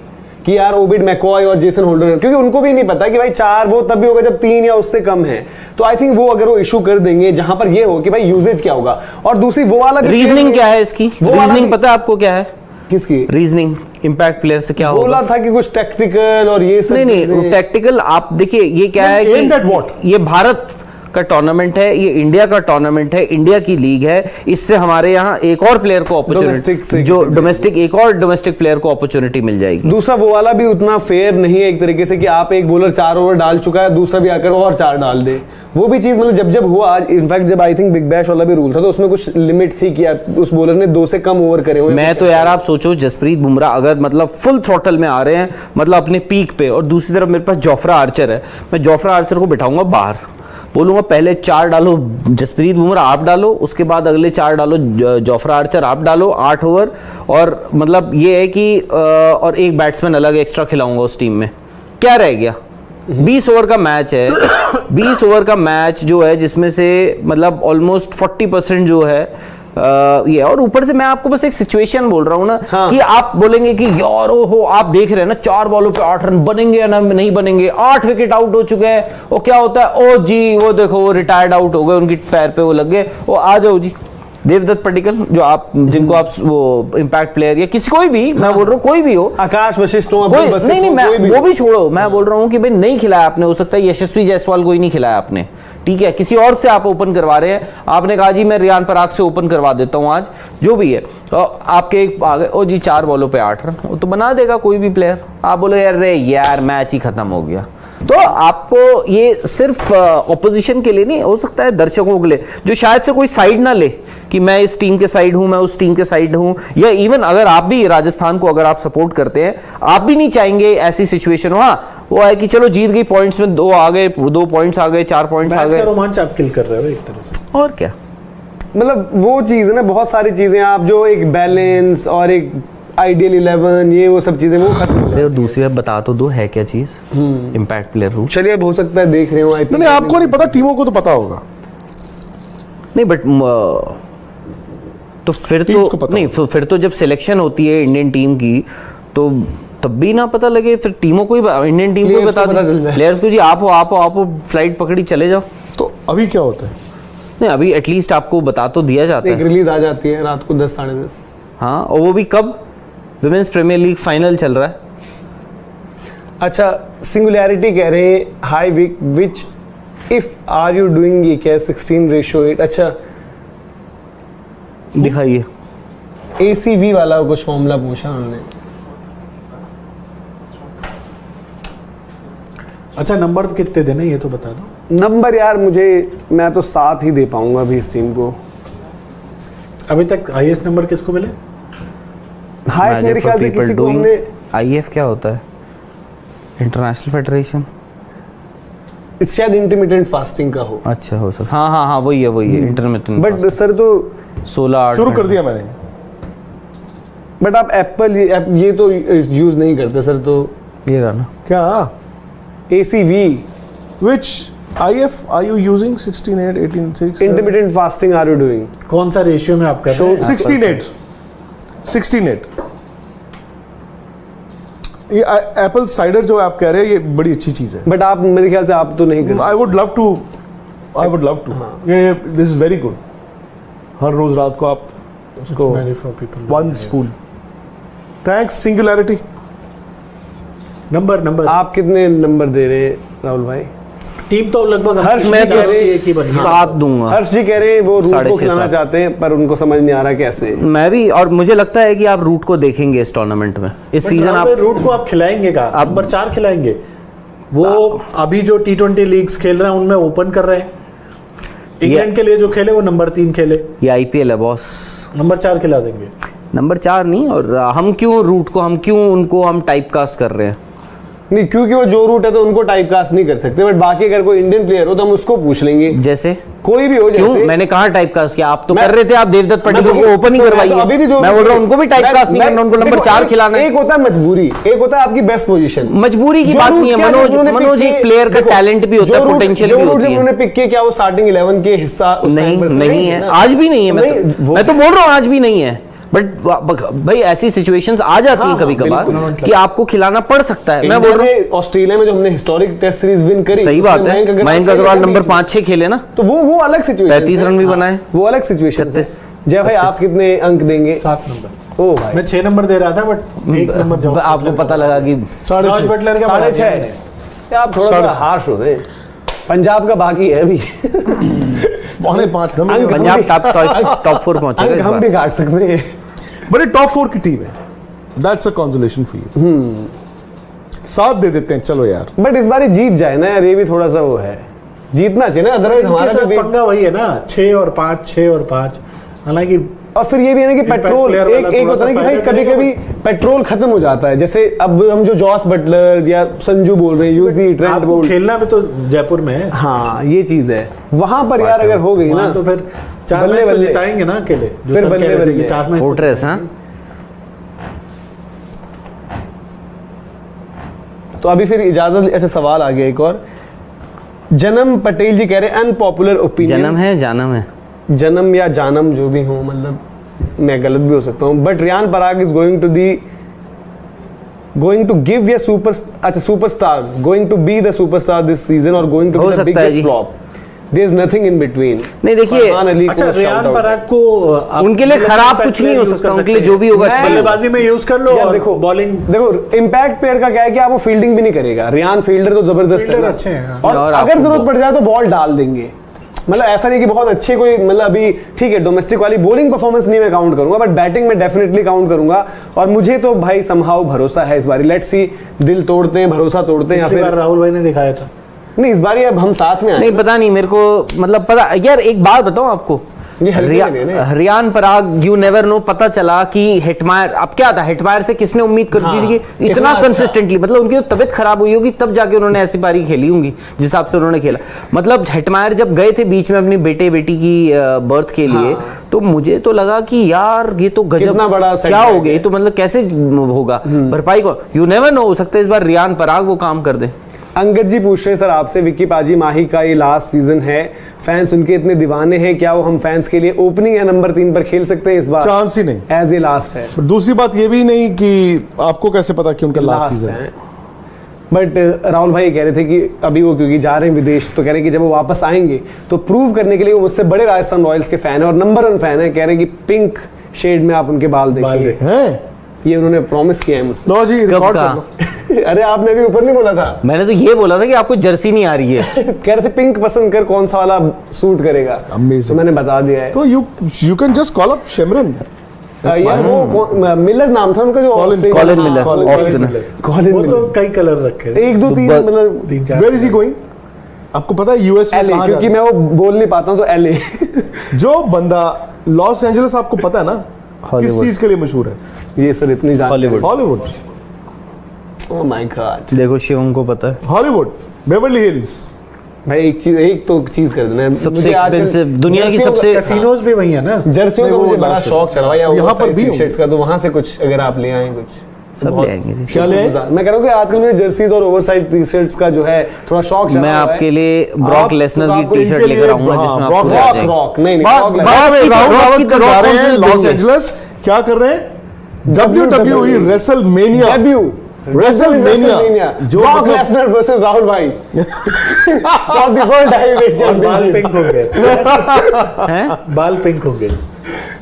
कि यार ओबिड मैकॉय और जेसन होल्डर, क्योंकि उनको भी नहीं पता कि भाई 4 वो तब भी होगा जब 3 या उससे कम है। तो आई थिंक वो अगर वो इशू कर देंगे जहां पर ये हो कि भाई यूजेज क्या होगा, और दूसरी वो वाला रीजनिंग क्या है इसकी, रीजनिंग पता है आपको क्या है, किसकी रीजनिंग इम्पैक्ट प्लेयर से क्या होगा? बोला था कि कुछ टैक्टिकल और ये सब नहीं टैक्टिकल, आप देखिए ये क्या है कि ये भारत का टूर्नामेंट है, ये इंडिया का टूर्नामेंट है, इंडिया की लीग है, इससे हमारे यहाँ एक और प्लेयर को अपॉर्चुनिटी, जो डोमेस्टिक, एक और डोमेस्टिक प्लेयर को अपॉर्चुनिटी मिल जाएगी। दूसरा वो वाला भी उतना फेयर नहीं है एक तरीके से कि आप एक बॉलर 4 ओवर डाल चुका है, दूसरा भी आकर और 4 डाल दे। वो भी चीज मतलब जब हुआ, इनफैक्ट जब आई थिंक बिग बैश वाला भी रूल था तो उसमें कुछ लिमिट थी कि उस बॉलर ने 2 से कम ओवर करे हुए। मैं तो यार आप सोचो जसप्रीत बुमराह अगर मतलब फुल थ्रॉटल में आ रहे हैं, मतलब अपने पीक पे, और दूसरी तरफ मेरे पास जोफ्रा आर्चर है, मैं जोफ्रा आर्चर को बिठाऊंगा बाहर, बोलूंगा पहले 4 डालो जसप्रीत बुमराह आप डालो, उसके बाद अगले 4 डालो जोफ्रा आर्चर आप डालो, 8 ओवर, और मतलब ये है कि और एक बैट्समैन अलग एक्स्ट्रा खिलाऊंगा उस टीम में। क्या रह गया? 20 ओवर का मैच है, 20 ओवर का मैच जो है जिसमें से मतलब ऑलमोस्ट 40% जो है ये, और ऊपर से मैं आपको बस एक सिचुएशन बोल रहा हूं ना, कि आप बोलेंगे कि यार ओहो आप देख रहे हैं ना 4 बॉलों पे 8 रन बनेंगे या नहीं बनेंगे, 8 विकेट आउट हो चुके हैं, वो क्या होता है, ओ जी वो देखो वो रिटायर्ड आउट हो गए, उनकी पैर पे वो लग गए, वो आ जाओ जी देवदत्त पडिक्कल, जो आप जिनको आप वो इम्पैक्ट प्लेयर या किसी कोई भी, मैं बोल रहा हूँ कोई भी हो, आकाश वशिष्ठ हो, नहीं मैं वो भी छोड़ो, मैं बोल रहा हूँ कि भाई नहीं खिलाया आपने, हो सकता है यशस्वी जायसवाल को ही नहीं खिलाया आपने, ठीक है, किसी और से आप ओपन करवा रहे हैं, आपने कहा जी मैं रियान पराग से ओपन करवा देता हूं आज, जो भी है, तो आपके एक आ गए ओ जी 4 बॉलों पे 8 रन, वो तो बना देगा कोई भी प्लेयर। आप बोले यार मैच ही खत्म हो गया। तो आपको ये सिर्फ ऑपोजिशन के लिए नहीं, हो सकता है दर्शकों के लिए जो शायद से कोई साइड ना ले कि मैं इस टीम के साइड हूं, मैं उस टीम के साइड हूं, या इवन अगर आप भी राजस्थान को अगर आप सपोर्ट करते हैं, आप भी नहीं चाहेंगे ऐसी सिचुएशन हो। हाँ वो है कि चलो जीत गई, पॉइंट्स में 2 आ गए, 2 पॉइंट्स आ गए, 4 पॉइंट्स आ गए, रोमांच आप किल कर रहे हो एक तरह से, और क्या, मतलब वो चीज है ना, बहुत सारी चीजें आप जो एक बैलेंस और एक आइडियल 11 ये वो सब चीजें वो खत्म। और दूसरी बात बता तो दो है क्या चीज, इम्पैक्ट प्लेयर रूल। चलिए अब हो सकता है देख रहे हो नहीं आपको नहीं पता, टीमों को तो पता होगा। नहीं बट तो फिर तो नहीं, फिर तो जब सिलेक्शन होती है इंडियन टीम की तो तब भी ना पता लगे, फिर टीमों को ही, इंडियन टीम को ही बता दें प्लेयर्स को जी आप फ्लाइट पकड़ी चले जाओ। तो अभी क्या होता है? नहीं अभी एटलीस्ट आपको बता तो दिया जाता है, रिलीज आ जाती है रात को 10 साढ़े 10। हाँ, और वो भी कब, विमेंस प्रीमियर लीग फाइनल चल रहा है। अच्छा सिंगुलैरिटी कह रहे हैं high which if are you doing ये क्या 16:8। अच्छा दिखाइए, ACV वाला कुछ फॉर्मूला पूछा उन्होंने। अच्छा नंबर कितने देने ये तो बता दो। नंबर यार मैं तो 7 ही दे पाऊंगा अभी इस टीम को। अभी तक हाईएस्ट नंबर किसको मिले? हाईएस्ट मेरे ख्याल से किसी को हमने आईएफ क्या होता है? इंटरनेशनल फेडरेशन, इट्स शायद इंटरमिटेंट फास्टिंग का हो। अच्छा हो सकता, हाँ वही है इंटरमिटेंट। बट सर तो 16 शुरू कर दिया मैंने। बट आप एप्पल ये तो यूज नहीं करते सर, तो ये रहा ना क्या ACV which IF are you using? 16:8, 18:6? Intermittent fasting are you doing? कौन सा रेशियो में आप कर रहे हैं? 16:8 ये एप्पल साइडर जो आप कह रहे हैं ये बड़ी अच्छी चीज है। बट आप मेरे ख्याल से आप तो नहीं करते। आई वुड लव टू ये दिस इज वेरी गुड। हर रोज रात को आप उसको one spoon. Thanks singularity. Number आप कितने नंबर दे रहे हैं राहुल भाई? टीम तो लगभग हर्ष मैं जी कह रहे हैं एक ही बनी। 7 दूंगा। हर्ष जी कह रहे हैं वो रूट को 6.5 खिलाना 7 चाहते हैं पर उनको समझ नहीं आ रहा कैसे। मैं भी, और मुझे लगता है कि आप रूट को देखेंगे इस टूर्नामेंट में, इस सीजन आप रूट को आप खिलाएंगे का नंबर 4 खिलाएंगे। वो अभी जो T20 लीग्स खेल रहे हैं उनमें ओपन कर रहे हैं। इंग्लैंड के लिए जो खेले वो नंबर 3 खेले। ये IPL है बॉस, नंबर 4 खिला देंगे। नंबर 4 नहीं। और हम क्यों रूट को, हम क्यों उनको हम टाइपकास्ट कर रहे हैं? नहीं, क्योंकि वो जो रूट है तो उनको टाइपकास्ट नहीं कर सकते। बट बाकी अगर कोई इंडियन प्लेयर हो तो हम उसको पूछ लेंगे, जैसे कोई भी हो। क्यों? जैसे मैंने कहा टाइपकास्ट किया, आप तो मैं- कर रहे थे, आप देवदत्त पट्टिकल को ओपन ही करवाइए। अभी भी जो मैं बोल रहा हूँ उनको भी टाइपकास्ट नहीं करना, उनको नंबर 4 खिलाना है। एक होता है मजबूरी, एक होता है आपकी बेस्ट पोजीशन। मजबूरी की जो बात रूट नहीं है क्या जो मनोज, उन्होंने मनोज pick एक किए- प्लेयर का देखो, टैलेंट भी होता जो है, रूट- पोटेंशियल जो भी रूट होती जब है। उन्होंने पिक किए क्या वो स्टार्टिंग 11 के हिस्सा उस नहीं time पर नहीं है, ना? आज भी नहीं है। नहीं, वो- मैं तो बोल रहा हूँ आज भी नहीं है। बट भाई ऐसी सिचुएशंस आ जाती हैं कभी कभार कि आपको खिलाना पड़ सकता है। मैं बोल रहा हूँ ऑस्ट्रेलिया में जो हमने हिस्टोरिक टेस्ट सीरीज विन करी, सही बात है, मयंक अग्रवाल नंबर 5-6 खेले ना, तो वो अलग सिचुएशन, 35 रन भी बनाए, वो अलग सिचुएशन। 36। जय भाई आप कितने अंक देंगे? 7 नंबर। ओ भाई मैं 6 नंबर दे रहा था बट 1 नंबर जॉर्ज आपको पता लगा कि जॉर्ज बटलर का बढ़ा दिया 6.5। आप थोड़ा सा हार्श हो रहे हैं। पंजाब का बाकी है अभी। 5.5 नंबर। पंजाब टॉप 4 पहुंचेगा अंक इस हम बार। भी काट सकते हैं। बड़े टॉप 4 की टीम है। That's a consolation for you. 7 दे देते हैं चलो यार। बट इस बार जीत जाए ना यार, ये भी थोड़ा सा वो है, जीतना चाहिए ना, अदरवाइज इनके हमारा साथ भी पंगा वही है ना, 6 और 5 6 और 5। हालांकि और फिर ये भी है ना कि पेट्रोल player वाला एक थोड़ा होता है ना सा कि भाई फायदा कभी करेगा, कभी पेट्रोल खत्म हो जाता है। जैसे अब हम जो जॉस बटलर या संजू बोल रहे हैं, यूजी ट्रेंट आपको बोल, खेलना भी तो जयपुर में है। हाँ ये चीज है। वहां पर यार अगर हो गई ना वहाँ तो फिर 4 बल्ले मैच तो बल्ले। जिताएंगे ना अकेले। जो फिर सब बल्ले कह रहे थे कि बल्ले। 4 मैच फोर्ट्रेस, हाँ। तो अभी फिर इजाजत, ऐसे सवाल आ गया एक और। जन्म पटेल जी कह रहे हैं अनपॉपुलर ओपिनियन। जन्म है जानम है, जन्म या जानम जो भी हो, मतलब मैं गलत भी हो सकता हूँ। But Riyan Parag is going to give या superstar going to be the superstar this season और गोइंग टू हो बी द सकता है बिगेस्ट जी। Flop. There is nothing in between. नहीं देखिए, फरहान अली को अच्छा shout रियान out पराग को आप उनके लिए मतलब खराब impact कुछ नहीं हो player use सकता, कर उनके लिए सकते जो भी होगा मैं- अच्छा ही होगा। बल्लेबाजी में यूज कर लो यार और देखो बॉलिंग। देखो इम्पैक्ट प्लेयर का क्या है कि आप वो फील्डिंग भी नहीं करेगा। रियान फील्डर तो जबरदस्त Fielder है ना। अच्छे हैं, हाँ। और और अगर आपको जरूरत पड़ जाए तो बॉल डाल देंगे। मतलब ऐसा नहीं कि बहुत अच्छे कोई, मतलब अभी ठीक है डोमेस्टिक वाली बॉलिंग परफॉर्मेंस नहीं मैं काउंट करूंगा, बट बैटिंग में डेफिनेटली काउंट करूंगा। और मुझे तो भाई समहाउ भरोसा है इस बार। लेट्स सी, दिल तोड़ते हैं भरोसा तोड़ते हैं या पिछली बार फिर राहुल भाई ने दिखाया था। नहीं, इस बार अब हम साथ में आए। नहीं पता नहीं मेरे को, मतलब पता यार, एक बात बताऊं आपको, ये हल्के में नहीं है। Riyan Parag you never know, पता चला कि हिटमायर, अब क्या था हिटमायर से किसने उम्मीद कर दी थी कि इतना इतना अच्छा। कंसिस्टेंटली, मतलब उनकी तो तबियत खराब हुई होगी तब जाके उन्होंने ऐसी पारी खेली होंगी जिस हिसाब से उन्होंने खेला। मतलब हिटमायर जब गए थे बीच में अपनी बेटे बेटी की बर्थ के लिए, तो मुझे तो लगा कि यार ये तो गजब, कितना बड़ा क्या setback हो गया, ये तो मतलब कैसे होगा भरपाई को, यू नेवर नो, हो सकता है इस बार रियान पराग वो काम कर दे। अंगद जी पूछ रहे हैं सर आपसे, विक्की पाजी माही का ये लास्ट सीजन है, फैंस उनके इतने दीवाने हैं, क्या वो हम फैंस के लिए ओपनिंग या नंबर 3 पर खेल सकते हैं इस बार? चांस ही नहीं। एज ए लास्ट है। पर दूसरी बात ये भी नहीं कि आपको कैसे पता कि उनका लास्ट सीजन है। बट राहुल भाई कह रहे थे कि अभी वो क्योंकि जा रहे हैं विदेश, तो कह रहे हैं कि जब वो वापस आएंगे तो प्रूव करने के लिए वो मुझसे बड़े राजस्थान रॉयल्स के फैन है और नंबर 1 फैन है। कह रहे हैं कि पिंक शेड में आप उनके बाल देखिए, हैं? ये उन्होंने प्रॉमिस किया है मुझसे। लो जी रिकॉर्ड का? कर लो। अरे आपने अभी ऊपर नहीं बोला था? मैंने तो ये बोला था कि आपको जर्सी नहीं आ रही है। कह रहे थे पिंक पसंद कर, कौन सा वाला सूट करेगा। Amazing. तो मैंने बता दिया है। तो you can just call up Shimron. यार वो मिलर नाम था उनका जो कॉलिन मिलर, कॉलिन वो तो मिलर। कई कलर रखे थे। 1 2 3 मतलब 3-4 वेयर इज ही गोइंग? आपको पता है यूएस में एलए, कहाँ क्योंकि जा मैं वो बोल नहीं पाता हूँ तो एलए। जो बंदा लॉस एंजलिस, आपको पता है ना किस हॉलीवुड। चीज के लिए मशहूर है? ये सर इतनी जान। Hollywood. Hollywood. Oh my God. देखो शिवम को पता है हॉलीवुड, बेवर्ली हिल्स। भाई एक तो चीज कर देना, सबसे मुझे आजकल एक्सपेंसिव दुनिया की जर्सियों सबसे कैसीनोज भी वही है ना। जर्सियों का नहीं, वो मुझे बड़ा last शौक है। चढ़ा या यहाँ पर भी टी-शर्ट्स का, तो वहां से कुछ अगर आप ले आए कुछ तो सब बहुत- ले आएंगे जी। क्या ले आए? मैं कह रहा हूँ कि आजकल मुझे जर्सीज और ओवरसाइज टी-शर्ट्स का जो है थोड़ा शौक चढ़ा मैं हुआ है। आपके लिए ब्रॉक आप- लेसनर तो की आपको टी शर्ट इनके लेकर लिए- आऊंगा हाँ, जिसमें ब्रॉक- आपको रॉक आ जाएगा। रॉक नहीं बाद रॉक में राहुल रॉक रावत की का तो जा रॉक रहे कौन हैं से लॉस देंगे? एंजलिस। क्या कर रहे हैं? WWE WrestleMania. WrestleMania जो ब्रॉक मतलब- लेसनर वर्सेस राहुल भाई फॉर द वर्ल्ड हेवीवेट और बाल चैंपियनशिप। पिंक होंगे, हैं? बाल पिंक होंगे।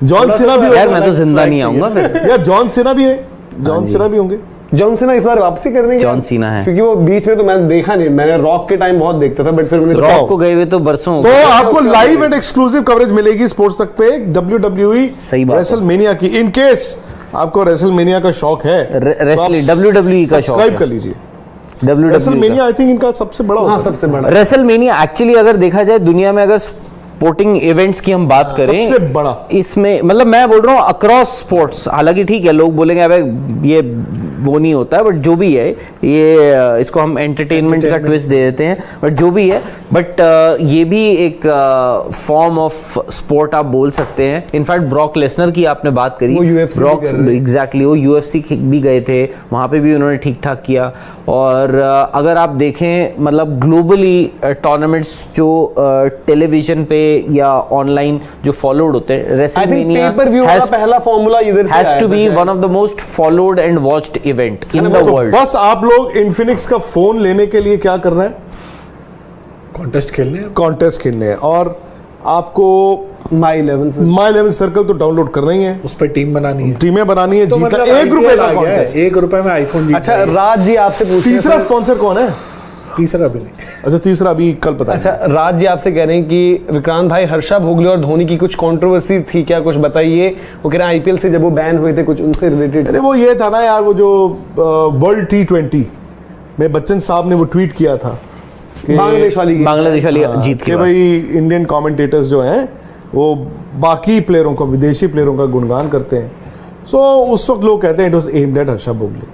जॉन सीना भी यार होगा। मैं तो जिंदा नहीं आऊंगा फिर। यार जॉन सीना भी है, जॉन जी। सीना भी होंगे। जॉन सीना इस बार वापसी करने के जॉन सीना है। क्योंकि वो बीच में तो मैंने देखा नहीं, मैंने रॉक के टाइम बहुत देखता था, बट फिर मैंने रॉक को गए हुए तो बरसों हो तो गए। आपको लाइव एंड एक्सक्लूसिव कवरेज मिलेगी स्पोर्ट्स तक पे WWE सही बात है। रेसलमेनिया की। इन केस आपको रेसलमेनिया का शौक है रेसलिंग WWE का शौक सब्सक्राइब है। कर लीजिए। WWE रेसलमेनिया आई थिंक इनका सबसे बड़ा हाँ होता है। सबसे बड़ा रेसलमेनिया एक्चुअली अगर देखा जाए दुनिया में, अगर स्पोर्टिंग इवेंट्स की हम बात करें, सबसे बड़ा। इसमें मतलब मैं बोल रहा हूँ अक्रॉस स्पोर्ट्स, हालांकि ठीक है लोग बोलेंगे अबे ये वो नहीं होता है, बट जो भी है ये इसको हम एंटरटेनमेंट का ट्विस्ट दे देते हैं, बट जो भी है, बट ये भी एक फॉर्म ऑफ स्पोर्ट आप बोल सकते हैं। इनफैक्ट ब्रॉक लेसनर की आपने बात करी, वो UFC भी ब्रॉक कर रहे हैं। एग्जैक्टली वो UFC भी गए थे, वहां पे भी उन्होंने ठीक ठाक किया। और अगर आप देखें मतलब ग्लोबली टूर्नामेंट्स जो टेलीविजन पे या ऑनलाइन जो फॉलोड होते हैं, I think WrestleMania pay per view का पहला फॉर्मूला इधर से हैज आया टू था बी शायद। One of the most followed and watched event in the तो वर्ल्ड। बस आप लोग इन्फिनिक्स का फोन लेने के लिए क्या करना है? कॉन्टेस्ट खेलने हैं। कॉन्टेस्ट खेलने हैं और आपको माई 11 से माई 11 सर्कल तो डाउनलोड करना ही है, उस पर टीम बनानी है। टीमें बनानी है, तो जीतना मतलब 1 रुपए IPL का आ गया है, कॉन्टेस्ट। 1 रुपए में आईफोन जीत अच्छा जाएगा। राज जी आपसे पूछ रहे तीसरा थे- स्पॉन्सर कौन है? तीसरा भी नहीं। अच्छा तीसरा अभी कल पता अच्छा है। राज जी आपसे कह रहे हैं कि विक्रांत भाई हर्षा भोगले और धोनी की कुछ कंट्रोवर्सी थी क्या, कुछ बताइए। वो कह रहे हैं आईपीएल से जब वो बैन हुए थे कुछ उनसे रिलेटेड। अरे वो ये था ना यार, वो जो वर्ल्ड T20 में बच्चन साहब ने वो ट्वीट किया था कि बांग्लादेश वाली की। बांग्लादेश वाली हाँ, जीत कि के बाद। भाई इंडियन कमेंटेटर्स जो हैं वो बाकी प्लेयरों का, विदेशी प्लेयरों का गुणगान करते हैं। सो उस वक्त लोग कहते हैं it was aimed at Harsha Bhogle,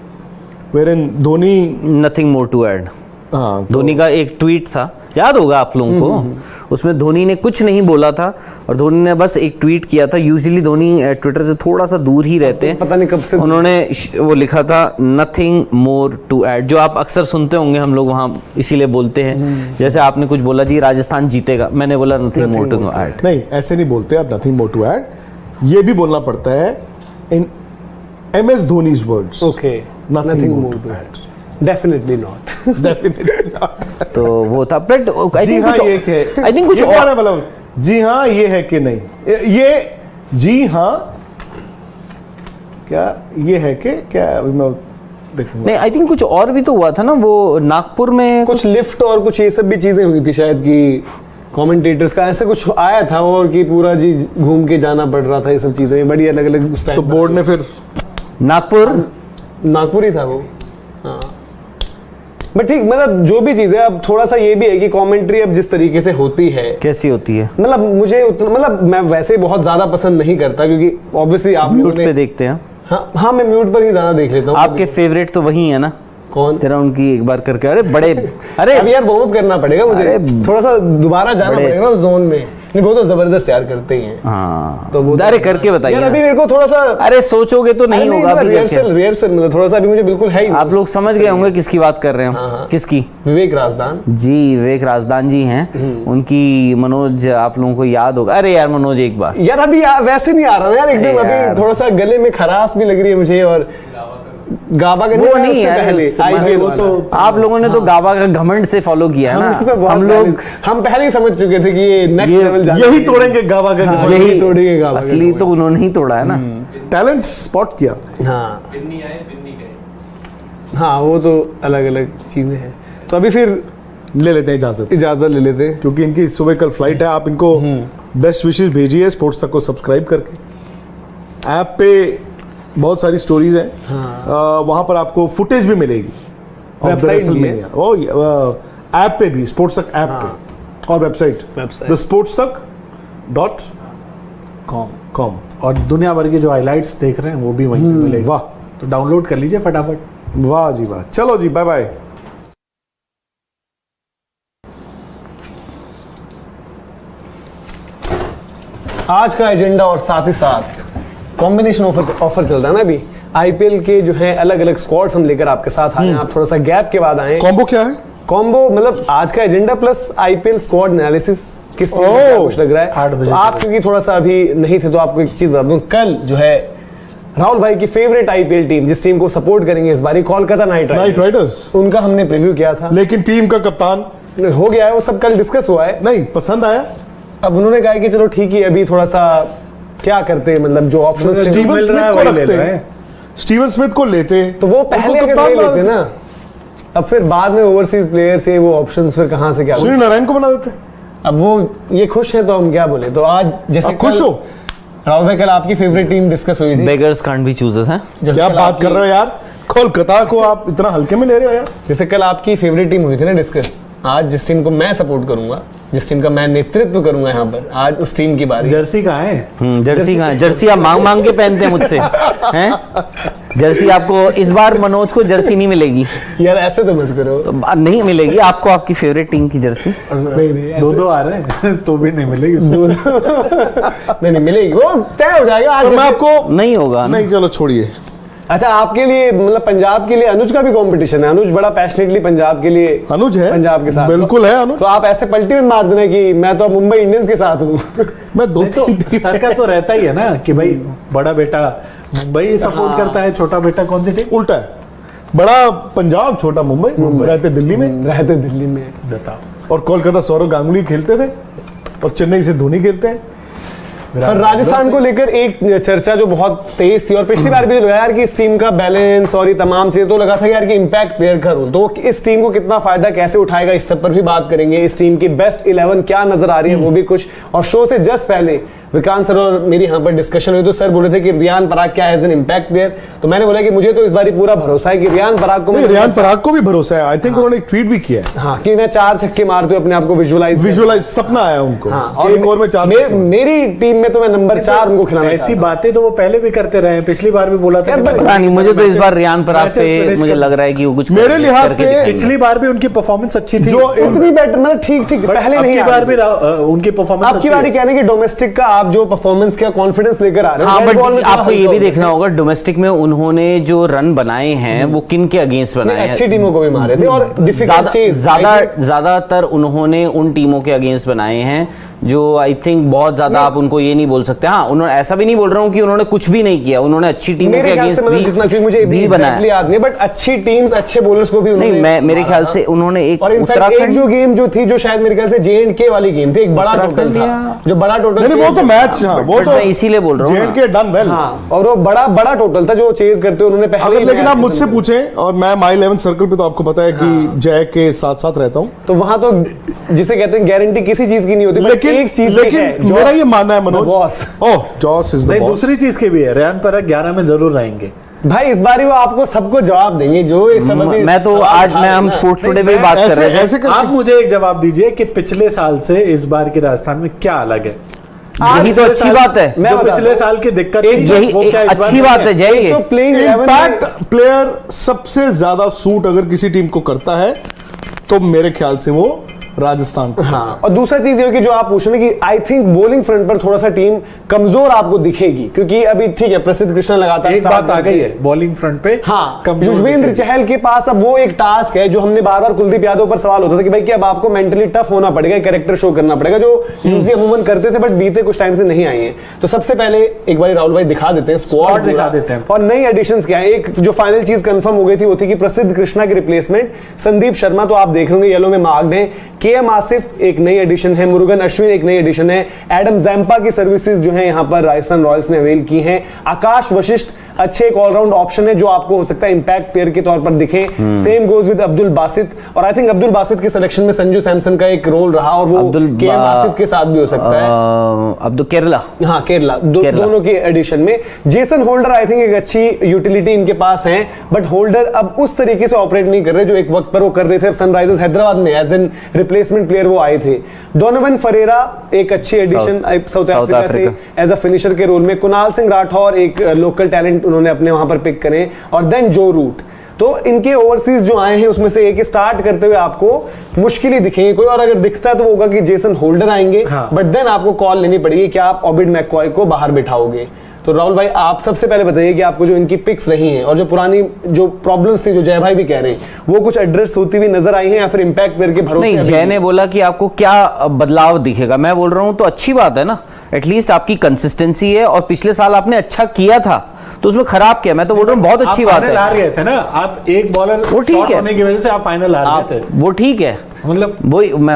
wherein Dhoni. Nothing more to add. हाँ तो- धोनी का एक ट्वीट था, याद होगा आप लोगों को, उसमें धोनी ने कुछ नहीं बोला था और धोनी ने बस एक ट्वीट किया था। यूजुअली धोनी ट्विटर से थोड़ा सा दूर ही रहते हैं, पता नहीं कब से उन्होंने वो लिखा था नथिंग मोर टू ऐड, जो आप अक्सर सुनते होंगे, हम लोग वहां इसीलिए बोलते हैं। जैसे आपने कुछ बोला जी राजस्थान जीतेगा, मैंने बोला नथिंग मोर टू ऐड। नहीं ऐसे नहीं बोलते आप, नथिंग मोर टू ऐड। ये भी बोलना पड़ता है in MS Dhoni's words, okay nothing more to add. Definitely not. Definitely not. तो वो था, बट आई जी थिंक हाँ कुछ ये है, आई थिंक कुछ ये क्या और है मतलब जी हाँ ये है कि नहीं, ये जी हाँ क्या ये है कि क्या, अभी मैं देखूंगा। नहीं, आई थिंक कुछ और भी तो हुआ था ना, वो नागपुर में कुछ लिफ्ट और कुछ ये सब भी चीजें हुई थी शायद कि कमेंटेटर्स का ऐसा कुछ आया था, और कि पूरा जी घूम के जाना पड़ रहा था, ये सब चीजें बड़ी अलग अलग उस तो टाइम बोर्ड ने फिर नागपुर नागपुर ही था वो। हाँ बट ठीक, मतलब जो भी चीज है, अब थोड़ा सा ये भी है कि कमेंट्री अब जिस तरीके से होती है, कैसी होती है, मतलब मुझे मतलब मैं वैसे बहुत ज्यादा पसंद नहीं करता, क्योंकि ऑब्वियसली आप लोगों म्यूट ने पे देखते हैं। हाँ मैं म्यूट पर ही ज्यादा देख लेता हूँ। आपके फेवरेट तो वही है ना, कौन? तेरा उनकी एक बार करके, अरे बड़े, अरे अब यार वार्म अप करना पड़ेगा मुझे, अरे थोड़ा सा दोबारा जाना बड़े- पड़ेगा उस जोन में। नहीं वो तो जबरदस्त यार करते ही हैं। हाँ तो वो अरे करके बताइए यार, अभी ना। मेरे को थोड़ा सा अरे सोचोगे तो नहीं होगा अभी रिहर्सल करके। रिहर्सल मतलब थोड़ा सा अभी मुझे बिल्कुल है ही नहीं। आप लोग समझ गए होंगे किसकी बात कर रहे हाँ, हो, हाँ। किसकी? विवेक राजदान जी विवेक राजदान जी हैं, उनकी मनोज आप लोगों को याद होगा। अरे यार मनोज एक बार यार अभी वैसे नहीं आ रहा ना यार एकदम, अरे यार। अभी थोड़ा सा गले में खराश भी लग रही है मुझे, और गाबा का वो नहीं उससे है, पहले उससे IPL वो वाला। तो आप लोगों ने तो गाबा का घमंड से फॉलो किया है हमने तो ना, बहुत हम लोग हम पहले ही समझ चुके थे कि ये नेक्स्ट ये- लेवल जाना यही है। तोड़ेंगे गावा का हाँ, यही तोड़ेंगे गाबा का असली तो उन्होंने ही तोड़ा है ना। टैलेंट स्पॉट किया। हाँ हाँ वो तो अलग अलग चीजें हैं। तो अभी फिर ले लेते हैं इजाजत, इजाजत ले लेते हैं। क्योंकि इनकी सुबह कल फ्लाइट है। आप इनको बेस्ट विशेस भेजिए स्पोर्ट्स तक को सब्सक्राइब करके। ऐप पे बहुत सारी स्टोरीज हैं। वहां पर आपको फुटेज भी मिलेगी वेबसाइट भी है। ऐप पे भी, स्पोर्ट्स तक ऐप पे और वेबसाइट द स्पोर्ट्स तक .com और दुनिया भर के जो हाइलाइट्स देख रहे हैं वो भी वहीं पे मिलेगा। वाह, तो डाउनलोड कर लीजिए फटाफट। वाह जी वाह। चलो जी, बाय बाय। आज का एजेंडा और साथ ही साथ कॉम्बिनेशन ऑफर चल रहा है ना अभी आईपीएल के जो है अलग अलग स्क्वाड्स हम लेकर आपके साथ आए हैं। आप थोड़ा सा गैप के बाद आए। कॉम्बो क्या है? कॉम्बो मतलब आज का agenda plus IPL squad analysis किस चीज में क्या कुछ लग रहा है। 8 बजे तो आप क्योंकि थोड़ा सा अभी नहीं थे तो आपको एक चीज बता दूं, कल जो है राहुल भाई की फेवरेट आईपीएल टीम जिस टीम को सपोर्ट करेंगे इस बारी कोलकाता नाइट राइडर्स, उनका हमने प्रीव्यू किया था। लेकिन टीम का कप्तान हो गया है, वो सब कल डिस्कस हुआ है। नहीं पसंद आया। अब उन्होंने कहा कि चलो ठीक है अभी थोड़ा सा क्या करते हैं, मतलब जो ऑप्शन स्टीवन स्मिथ को रखते हैं, स्टीवन स्मिथ को लेते तो वो पहले अगर ले लेते ना, अब फिर बाद में ओवरसीज प्लेयर से वो ऑप्शंस फिर कहां से क्या सूर्य नारायण को बना देते। अब वो ये खुश है तो हम क्या बोले। तो आज जैसे खुश हो राहुल भाई, कल आपकी फेवरेट टीम डिस्कस हुई थी। बेगर्स कांट बी चूजर्स हैं। क्या बात कर रहे हो यार, कोलकाता को आप इतना हल्के में ले रहे हो यार। जैसे कल आपकी फेवरेट टीम हुई थी ना डिस्कस, आज जिस टीम को मैं सपोर्ट करूंगा, जिस टीम का मैं नेतृत्व करूंगा यहाँ पर, आज उस टीम की बारी। जर्सी कहाँ है? जर्सी कहाँ है? जर्सी आप मांग मांग के पहनते हैं मुझसे हैं? जर्सी आपको इस बार मनोज को जर्सी नहीं मिलेगी यार, ऐसे तो मत करो। तो नहीं मिलेगी आपको आपकी फेवरेट टीम की जर्सी। दो आ रहे हैं तो भी नहीं मिलेगी। नहीं मिलेगी, वो तय हो जाएगा आज। तो मैं आपको नहीं होगा नहीं, चलो छोड़िए। अच्छा, आपके लिए मतलब पंजाब के लिए अनुज का भी कंपटीशन है। अनुज बड़ा पैशनेटली पंजाब के लिए, अनुज है पंजाब के साथ बिल्कुल है अनुज। तो आप ऐसे पलटी में मार देना कि मैं तो मुंबई इंडियंस के साथ हूँ। मैं दो तो सर का तो रहता ही है ना कि भाई बड़ा बेटा मुंबई सपोर्ट करता है, छोटा बेटा कौन सी टीम? उल्टा है, बड़ा पंजाब छोटा मुंबई, रहते दिल्ली में। रहते दिल्ली में बताओ। और कोलकाता सौरव गांगुली खेलते थे और चेन्नई से धोनी खेलते हैं। और राजस्थान को लेकर एक चर्चा जो बहुत तेज थी और पिछली बार भी लगा यार कि इस टीम का बैलेंस और ये तमाम चीजें, तो लगा था यार कि इम्पैक्ट प्लेयर का रोल, तो इस टीम को कितना फायदा कैसे उठाएगा इस सब पर भी बात करेंगे। इस टीम की बेस्ट 11 क्या नजर आ रही है वो भी कुछ। और शो से जस्ट पहले विक्रांत सर और मेरी यहाँ पर डिस्कशन हुई तो सर बोले थे कि रियान पराग क्या एज एन इम्पैक्ट प्लेयर, तो मैंने बोला कि मुझे तो इस बार पूरा भरोसा है कि रियान पराग को भी भरोसा है। आई थिंक उन्होंने एक ट्वीट भी किया है। हाँ, कि मैं 4 छक्के मारते हुए अपने आप को विजुअलाइज सपना आया उनको। और एक ओवर में 4 मेरी टीम में तो मैं नंबर 4 उनको खिलाना। ऐसी बातें तो वो पहले भी करते रहे हैं, पिछली बार भी बोला था। पता नहीं, मुझे तो इस बार रियान पराग पे मुझे लग रहा है कि वो कुछ मेरे लिहाज से पिछली बार भी उनकी परफॉर्मेंस अच्छी थी, जो इतनी बेटर मतलब ठीक पहले नहीं। बार भी उनकी परफॉर्मेंस आपकी बारी कहने की डोमेस्टिक का आप जो परफॉर्मेंस का कॉन्फिडेंस लेकर आ रहे हो। हाँ, बट आपको ये भी देखना होगा डोमेस्टिक में उन्होंने जो रन बनाए हैं वो किन के अगेंस्ट बनाए हैं। अच्छी टीमों को भी मारे थे और ज्यादातर उन्होंने उन टीमों के अगेंस्ट बनाए हैं जो आई थिंक बहुत ज्यादा आप उनको ये नहीं बोल सकते। हाँ, उन्होंने ऐसा भी नहीं बोल रहा हूँ कि उन्होंने कुछ भी नहीं किया, उन्होंने अच्छी टीमों के अगेंस्ट भी मुझे भी बनाया याद नहीं, बट अच्छी टीम्स अच्छे बॉलर्स को भी नहीं। मैं मेरे ख्याल से उन्होंने एक उत्तराखंड जो गेम जो थी जो शायद मेरे ख्याल से J&K वाली गेम थी, एक बड़ा टोटल था, जो बड़ा टोटल वो तो मैच, वो तो इसीलिए बोल रहा हूँ J&K डन वेल। हाँ, और वो बड़ा टोटल था जो चेज करते उन्होंने पहले। लेकिन आप मुझसे पूछें और मैं माई 11 सर्कल पे तो आपको पता है कि जय के साथ साथ रहता हूँ, तो वहां तो जिसे कहते हैं गारंटी किसी चीज की नहीं होती। लेकिन एक चीज मेरा ये मानना है Manoj, Jos is the boss. दूसरी चीज की भी है, रियान पराग 11 में जरूर रहेंगे भाई। इस बार वो आपको सबको जवाब देंगे जो इस सब अभी। मैं तो आज मैं हम स्पोर्ट्स टुडे में बात कर रहे हैं। आप मुझे एक जवाब दीजिए कि पिछले साल से इस बार की राजस्थान में क्या अलग है? यही तो अच्छी बात है। मैं पिछले साल की दिक्कत यही अच्छी बात है। जय इम्पैक्ट प्लेयर सबसे ज्यादा सूट अगर किसी टीम को करता है तो मेरे ख्याल से वो राजस्थान। हाँ, और दूसरा चीज ये कि जो आप पूछ रहे हैं कि आई थिंक बॉलिंग फ्रंट पर थोड़ा सा टीम कमजोर आपको दिखेगी, क्योंकि अभी ठीक है प्रसिद्ध कृष्णा लगातार एक बात आ गई है बॉलिंग फ्रंट पे। हाँ, युजवेंद्र चहल के पास अब वो एक टास्क है जो हमने बार बार कुलदीप यादव पर सवाल होता था कि भाई कि अब आपको मेंटली टफ होना पड़ेगा, कैरेक्टर शो करना पड़ेगा, जो यूजली अमूमन करते थे बट बीते कुछ टाइम से नहीं आई है। तो सबसे पहले एक बार राहुल भाई दिखा देते हैं, स्क्वाड दिखा देते हैं और नई एडिशन क्या है। एक जो फाइनल चीज कंफर्म हो गई थी वो थी कि प्रसिद्ध कृष्णा की रिप्लेसमेंट संदीप शर्मा, तो आप देख रहे येलो में मार्क्ड है। KM आसिफ एक नई एडिशन है, मुरुगन अश्विन एक नई एडिशन है, एडम जैम्पा की सर्विसेज जो है यहां पर राजस्थान रॉयल्स ने अवेल की हैं, आकाश वशिष्ठ अच्छे एक ऑलराउंड ऑप्शन है जो आपको हो सकता है इंपैक्ट प्लेयर के तौर पर दिखे। Same goes with Abdul Basit, और आई थिंक अब्दुल बासित के सिलेक्शन में संजू सैमसन का एक रोल रहा, और वो केएम आसिफ के साथ भी हो सकता है। अब्दुल केरला, हाँ केरला, दोनों के एडिशन में। जेसन होल्डर आई थिंक एक अच्छी यूटिलिटी इनके पास है, बट होल्डर अब उस तरीके से ऑपरेट नहीं कर रहे जो एक वक्त पर वो कर रहे थे सनराइजर्स हैदराबाद में, एज एन रिप्लेसमेंट प्लेयर वो आए थे। डोनोवन फरेरा एक अच्छी एडिशन साउथ अफ्रीका से एज अ फिनिशर के रोल में। कुणाल सिंह राठौर एक लोकल टैलेंट उन्होंने अपने वहां पर पिक करे, और देन जो रूट। तो इनके ओवरसीज जो आए हैं उसमें से एक स्टार्ट करते हुए आपको मुश्किल ही दिखेंगे कोई, और अगर दिखता है तो होगा कि जेसन होल्डर आएंगे, बट देन आपको कॉल लेनी पड़ेगी कि आप ऑबिड मैककॉय को बाहर बिठाओगे। तो राहुल भाई आप सबसे पहले बताइए कि आपको जो इनकी पिक्स रही हैं और जो पुरानी जो प्रॉब्लम्स थी जो जय भाई भी कह रहे हैं वो कुछ एड्रेस होती हुई नजर आई हैं, या फिर इंपैक्ट प्लेयर के भरोसे? नहीं, जय ने बोला कि आपको क्या बदलाव दिखेगा, मैं बोल रहा हूं तो अच्छी बात है ना, एटलीस्ट आपकी कंसिस्टेंसी है, और पिछले साल आपने अच्छा किया था तो उसमें खराब किया, मैं तो बोल रहा हूँ बहुत अच्छी बात है। हार गए थे ना आप, एक बॉलर वो ठीक है, होने की वजह से आप फाइनल हार गए थे, वो ठीक है, मतलब वही मैं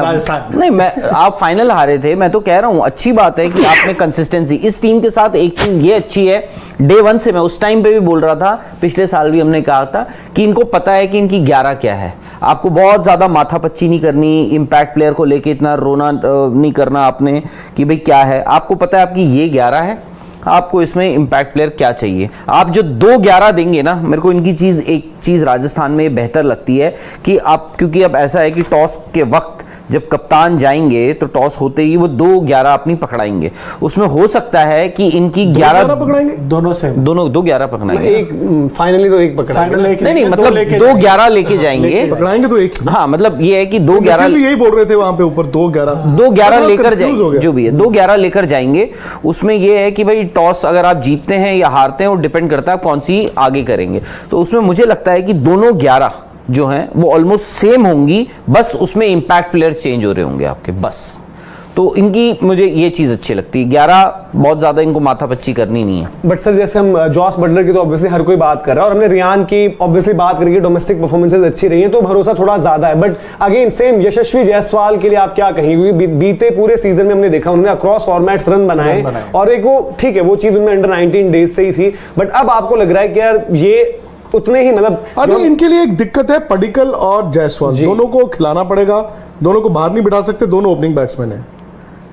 आप फाइनल हारे थे, मैं तो कह रहा हूं अच्छी बात है कि आप में कंसिस्टेंसी। इस टीम के साथ एक चीज ये अच्छी है, डे 1 से मैं उस टाइम पे भी बोल रहा था, पिछले साल भी हमने कहा था कि इनको पता है कि इनकी 11 क्या है। आपको बहुत ज्यादा माथापच्ची नहीं करनी, इंपैक्ट प्लेयर को लेके इतना रोना नहीं करना आपने कि भाई क्या है, आपको पता है आपकी ये 11 है, आपको इसमें इंपैक्ट प्लेयर क्या चाहिए। आप जो 2-11 देंगे ना, मेरे को इनकी एक चीज राजस्थान में बेहतर लगती है कि आप, क्योंकि अब ऐसा है कि टॉस के वक्त जब कप्तान जाएंगे तो टॉस होते ही वो 2-11 अपनी पकड़ाएंगे, उसमें हो सकता है कि इनकी 11 पकड़ाएंगे, दोनों से 2-11 पकड़ाएंगे, एक फाइनली तो एक पकड़ाएंगे, नहीं मतलब 2-11 लेके जाएंगे, पकड़ाएंगे तो एक, हाँ मतलब ये है कि 2-11 यही बोल रहे थे वहां पे ऊपर 2-11 लेकर जाएंगे, जो भी है 2-11 लेकर जाएंगे। उसमें ये है कि भाई टॉस अगर आप जीतते हैं या हारते हैं वो डिपेंड करता है कौन सी आगे करेंगे, तो उसमें मुझे लगता है कि दोनों 11 जो हैं वो ऑलमोस्ट सेम होंगी, बस उसमें इंपैक्ट प्लेयर चेंज हो रहे होंगे आपके, बस। तो इनकी मुझे ये चीज अच्छी लगती है, 11 बहुत ज्यादा इनको माथापच्ची करनी नहीं है। बट सर जैसे हम जॉस बटलर की तो ऑब्वियसली हर कोई बात कर रहा है, और हमने रियान की ऑब्वियसली बात करके डोमेस्टिक परफॉर्मेंसेस अच्छी रही हैं तो भरोसा थोड़ा ज्यादा है, बट अगेन सेम यशस्वी जायसवाल के लिए आप क्या कहेंगे? क्योंकि बीते पूरे सीजन में हमने देखा उन्होंने अक्रॉस फॉर्मेट्स रन बनाए, और एक वो ठीक है वो चीज उनमें अंडर 19 डेज से ही थी, बट अब आपको लग रहा है कि यार ये उतने ही मतलब इनके लिए एक दिक्कत है, पडिक्कल और जायसवाल दोनों को खिलाना पड़ेगा, दोनों को बाहर नहीं बिठा सकते, दोनों ओपनिंग बैट्समैन है।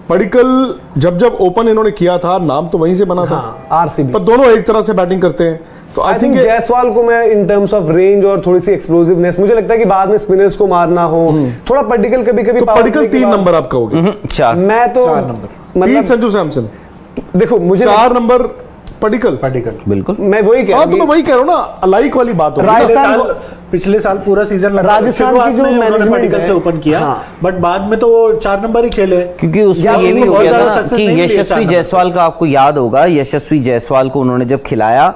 पडिक्कल जब ओपन इन्होंने किया था नाम तो वहीं से बना था, आरसीबी, पर दोनों एक तरह से बैटिंग करते हैं, तो आई थिंक जायसवाल को मैं इन टर्म्स ऑफ रेंज और थोड़ी सी एक्सप्लोसिवनेस, मुझे लगता है कि बाद में स्पिनर्स को मारना हो थोड़ा पडिक्कल कभी-कभी, तो पडिक्कल 3 नंबर आप कहोगे? 4, मैं तो 4 नंबर, मतलब संजू सैमसन, देखो मुझे 4 नंबर पडिक्कल, बिल्कुल मैं वही कह रहा हूं, तो मैं वही कह रहा हूं ना, अलाइक वाली बात हो रही है। पिछले साल पूरा सीजन राजस्थान की जो मैनेजमेंट पडिक्कल से ओपन किया, बट बाद में तो 4 नंबर ही खेले, क्योंकि उसमें ये भी हो गया ना कि यशस्वी जायसवाल का, आपको याद होगा यशस्वी जायसवाल को उन्होंने जब खिलाया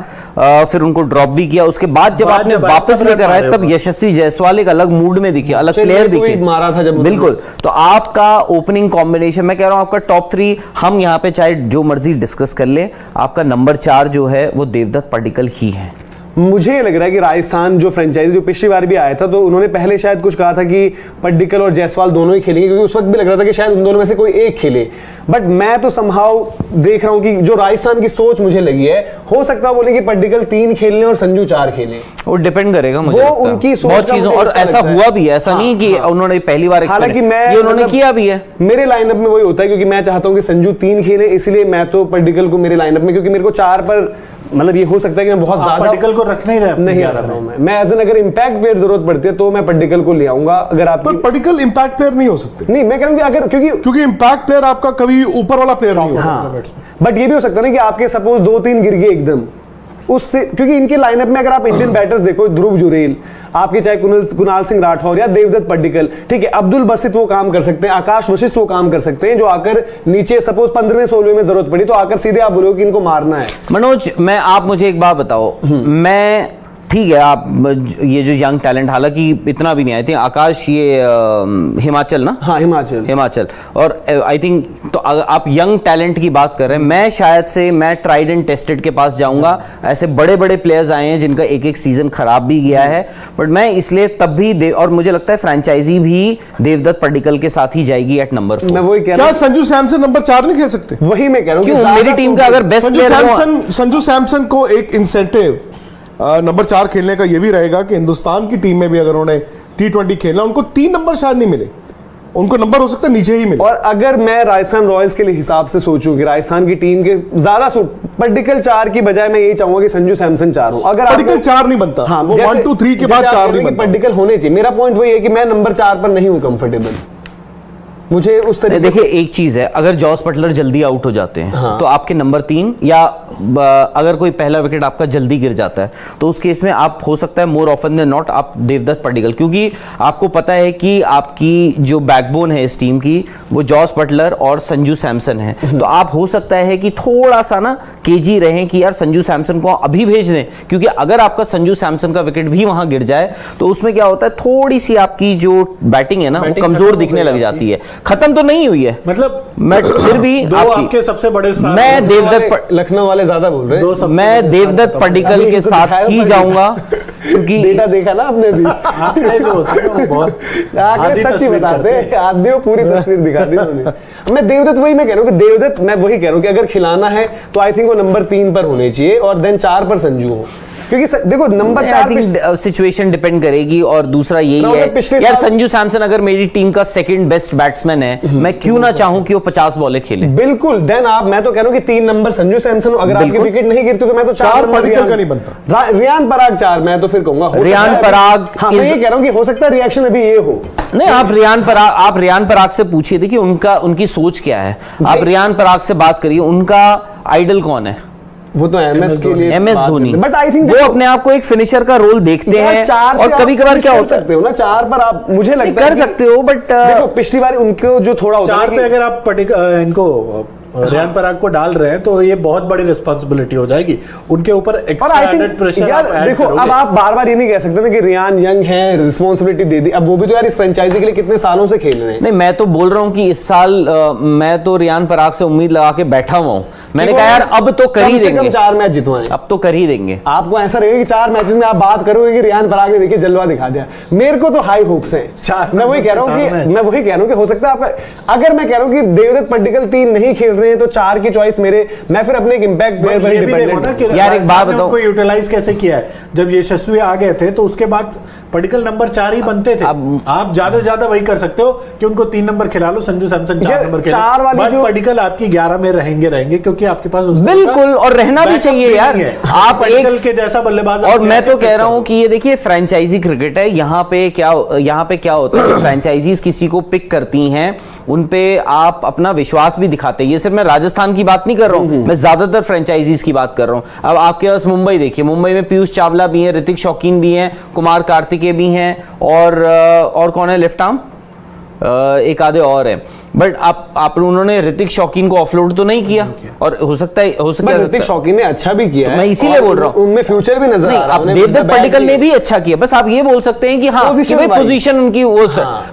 फिर उनको ड्रॉप भी किया, उसके बाद जब आपने वापस लेकर आए तब यशस्वी जायसवाल एक अलग मूड में दिखे, अलग प्लेयर दिखे, मारा था जब, बिल्कुल। तो आपका ओपनिंग कॉम्बिनेशन, मैं कह रहा हूं आपका टॉप 3, हम यहाँ पे चाहे जो मर्जी डिस्कस कर ले, आपका नंबर 4 जो है वो देवदत्त पडिक्कल ही है। मुझे लग रहा है कि राजस्थान जो फ्रेंचाइजी जो पिछली बार भी आया था तो उन्होंने पहले शायद कुछ कहा था कि पडिक्कल और जायसवाल दोनों ही खेलेंगे, क्योंकि उस वक्त भी लग रहा था कि शायद उन दोनों में से कोई एक खेले, बट मैं तो समहाउ देख रहा हूं कि जो राजस्थान की सोच मुझे लगी है, हो सकता है बोले कि पडिक्कल 3 खेलने और संजू 4 खेले, वो डिपेंड करेगा मुझे, वो उनकी सोच बहुत चीजों, और ऐसा हुआ भी है, ऐसा नहीं कि उन्होंने पहली बार, हालांकि मैं उन्होंने किया भी है। मेरे लाइनअप में वही होता है क्योंकि मैं चाहता हूं कि संजू 3 खेले, इसलिए मैं तो पडिक्कल को मेरे लाइनअप में, क्योंकि मेरे को 4 पर मतलब ये हो सकता है कि मैं बहुत ज्यादा पडिक्कल को रखना ही नहीं रख रहा हूं मैं एज एन, अगर इंपैक्ट प्लेयर जरूरत पड़ती है तो मैं पडिक्कल को ले आऊंगा। अगर आप, पर पडिक्कल इंपैक्ट प्लेयर नहीं हो सकते, नहीं मैं कह रहा हूं कि अगर क्योंकि इंपैक्ट प्लेयर आपका कभी ऊपर वाला प्लेयर नहीं होगा, हाँ, बट ये भी हो सकता है ना कि आपके सपोज 2-3 गिर गए एकदम उससे, क्योंकि इनके लाइनअप में अगर आप इंडियन बैटर्स देखो, ध्रुव जुरेल आपके, चाहे कुणाल सिंह राठौर या देवदत्त पडिक्कल, ठीक है, अब्दुल बसित वो काम कर सकते हैं, आकाश वशिष्ठ वो काम कर सकते हैं, जो आकर नीचे सपोज 15वें-16वें में जरूरत पड़ी तो आकर सीधे आप बोलोगे कि इनको मारना है। मनोज, आप मुझे एक बात बताओ, मैं ठीक है, आप ये जो यंग टैलेंट, हालांकि इतना भी नहीं, आई थिंक आकाश ये हिमाचल ना, हाँ हिमाचल और आई थिंक तो अगर आप यंग टैलेंट की बात कर रहे हैं, मैं शायद से मैं ट्राइड एंड टेस्टेड के पास जाऊंगा। ऐसे बड़े बड़े प्लेयर्स आए हैं जिनका एक एक सीजन खराब भी गया है, बट मैं इसलिए तब भी और मुझे लगता है फ्रेंचाइजी भी देवदत्त पड्डीकल के साथ ही जाएगी एट नंबर 4। मैं वही कह रहा क्या हूं, संजू सैमसन नंबर 4 नहीं खेल सकते? वही मैं कह रहा हूं कि क्यों? मेरी टीम का अगर बेस्ट संजू सैमसन को एक इंसेंटिव नंबर 4 खेलने का ये भी रहेगा कि हिंदुस्तान की टीम में भी अगर उन्हें T20 खेलना, उनको 3 नंबर शायद नहीं मिले, उनको नंबर हो सकता है नीचे ही मिले। और अगर मैं राजस्थान रॉयल्स के लिए हिसाब से सोचूं कि राजस्थान की टीम के ज्यादा पड्डीकल 4 की बजाय मैं यही चाहूंगा कि संजू सैमसन 4 हो। अगर पड्डीकल 4 नहीं बनता, हाँ, वो 1 2 3 के बाद 4 नहीं बनता। पड्डीकल होने चाहिए। मेरा पॉइंट वही है कि मैं नंबर 4 पर नहीं हूं कंफर्टेबल, मुझे उस तरीके। देखिए एक चीज है, अगर जॉस बटलर जल्दी आउट हो जाते हैं हाँ। तो आपके नंबर 3 या अगर कोई पहला विकेट आपका जल्दी गिर जाता है तो उस केस में आप हो सकता है मोर ऑफन देन नॉट आप देवदत्त पड्डीकल, क्योंकि आपको पता है कि आपकी जो बैकबोन है इस टीम की वो जॉस बटलर और संजू सैमसन है। तो आप हो सकता है कि थोड़ा सा ना केजी रहें कि यार संजू सैमसन को अभी भेज दें, क्योंकि अगर आपका संजू सैमसन का विकेट भी वहां गिर जाए तो उसमें क्या होता है, थोड़ी सी आपकी जो बैटिंग है ना वो कमजोर दिखने लग जाती है। खत्म तो नहीं हुई है, मतलब मैं फिर भी दो आपके सबसे बड़े स्टार, मैं देवदत्त लखनऊ वाले ज्यादा बोल रहे हैं, मैं देवदत्त पड्डीकल के साथ ही जाऊंगा, क्योंकि डेटा देखा ना आपने भी। आपने जो होता है ना वो बहुत आधी सच्ची तस्वीर बताते करते हैं, आदमी को पूरी तस्वीर दिखा दी उन्होंने। मैं देवदत्त वही मैं कह रहा हूँ कि देवदत्त मैं वही कह रहा हूँ कि अगर खिलाना है तो आई थिंक वो नंबर 3 पर होने चाहिए और देन 4 पर संजू हो, क्योंकि देखो नंबर 4 सिचुएशन डिपेंड करेगी। और दूसरा यही है यार, संजू सैमसन अगर मेरी टीम का सेकंड बेस्ट बैट्समैन है, मैं क्यों ना चाहूं कि वो 50 बॉलें खेले। बिल्कुल, देन आप, मैं तो कह रहा हूं कि 3 नंबर संजू सैमसन, अगर आपकी विकेट नहीं गिरती तो मैं तो 4 पड्डीकल का नहीं बनता। रियान पराग 4, मैं तो फिर कहूंगा रियान पराग। हाँ, मैं ये कह रहा हूं कि हो सकता है रिएक्शन अभी ये हो। नहीं, आप रियान पराग से पूछिए, देखिए उनकी सोच क्या है। आप रियान पराग से बात करिए, उनका आइडल कौन है? वो तो एमएस के लिए, MS Dhoni. But I think वो अपने आप को एक फिनिशर का रोल देखते हैं, और कभी कभार क्या होता सकते हो ना 4 पर आप, मुझे लगता है कर सकते हो, बट देखो पिछली बार उनको जो थोड़ा होता 4 पे अगर आप इनको रियान पराग को डाल रहे हैं तो ये बहुत बड़ी रिस्पांसिबिलिटी हो जाएगी उनके ऊपर, एक्स्ट्रा एडेड प्रेशर यार देखो, अब आप बार बार ये नहीं कह सकते ना कि रियान यंग है, रिस्पांसिबिलिटी दे दी। अब वो भी तो यार इस फ्रेंचाइजी के लिए कितने सालों से खेल रहे हैं। नहीं, मैं तो बोल रहा हूं कि इस साल मैं तो रियान पराग से उम्मीद लगा के बैठा हुआ हूं। मैंने कहा यार अब तो कर ही देंगे, 4 मैच जितवाएं, अब तो कर ही देंगे। आपको ऐसा रहेगा कि 4 मैचेस में आप बात करोगे कि रियान पराग ने देखिए जलवा दिखा दिया। मेरे को तो हाई होप्स हैं। मैं वही कह रहा हूँ कि हो सकता है आपका, अगर मैं कह रहा हूँ कि देवदत्त पड्डीकल 3 नहीं खेल रहे हैं तो 4 की चॉइस मेरे, मैं फिर अपने एक इंपैक्ट प्लेयर पर डिपेंडेंट। यार एक बात बताओ, उनको यूटिलाइज कैसे किया है। जब यशस्वी आ गए थे तो उसके बाद पड्डीकल नंबर 4 ही बनते थे। आप ज्यादा से ज्यादा वही कर सकते हो कि उनको 3 नंबर खिला लो, संजू सैमसन 4 नंबर खिला लो, पड्डीकल आपकी 11 में रहेंगे क्योंकि आपके पास बिल्कुल, और रहना भी चाहिए यार। आप पड्डीकल के जैसा बल्लेबाज, और मैं तो कह रहा हूं कि ये देखिए फ्रेंचाइजी क्रिकेट है, यहाँ पे क्या होता है, फ्रेंचाइजीज किसी को पिक करती हैं, उनपे आप अपना विश्वास भी दिखाते हैं। ये सिर्फ मैं राजस्थान की बात नहीं कर रहा हूं, मैं ज्यादातर फ्रेंचाइजीज की बात कर रहा हूं। अब आपके पास मुंबई देखिए, मुंबई में पीयूष चावला भी है, ऋतिक शौकीन भी हैं, कुमार कार्तिकेय भी हैं, और कौन है लेफ्ट आर्म, एक आधे और है। बट आप उन्होंने ऋतिक शौकीन को ऑफलोड तो नहीं किया, और हो सकता है ऋतिक शौकीन ने अच्छा भी किया है, मैं इसीलिए बोल रहा हूं, उनमें फ्यूचर भी नजर आ रहा है। देवदत्त पड्डीकल ने भी अच्छा किया, बस आप ये बोल सकते हैं कि हाँ पोजीशन उनकी वो,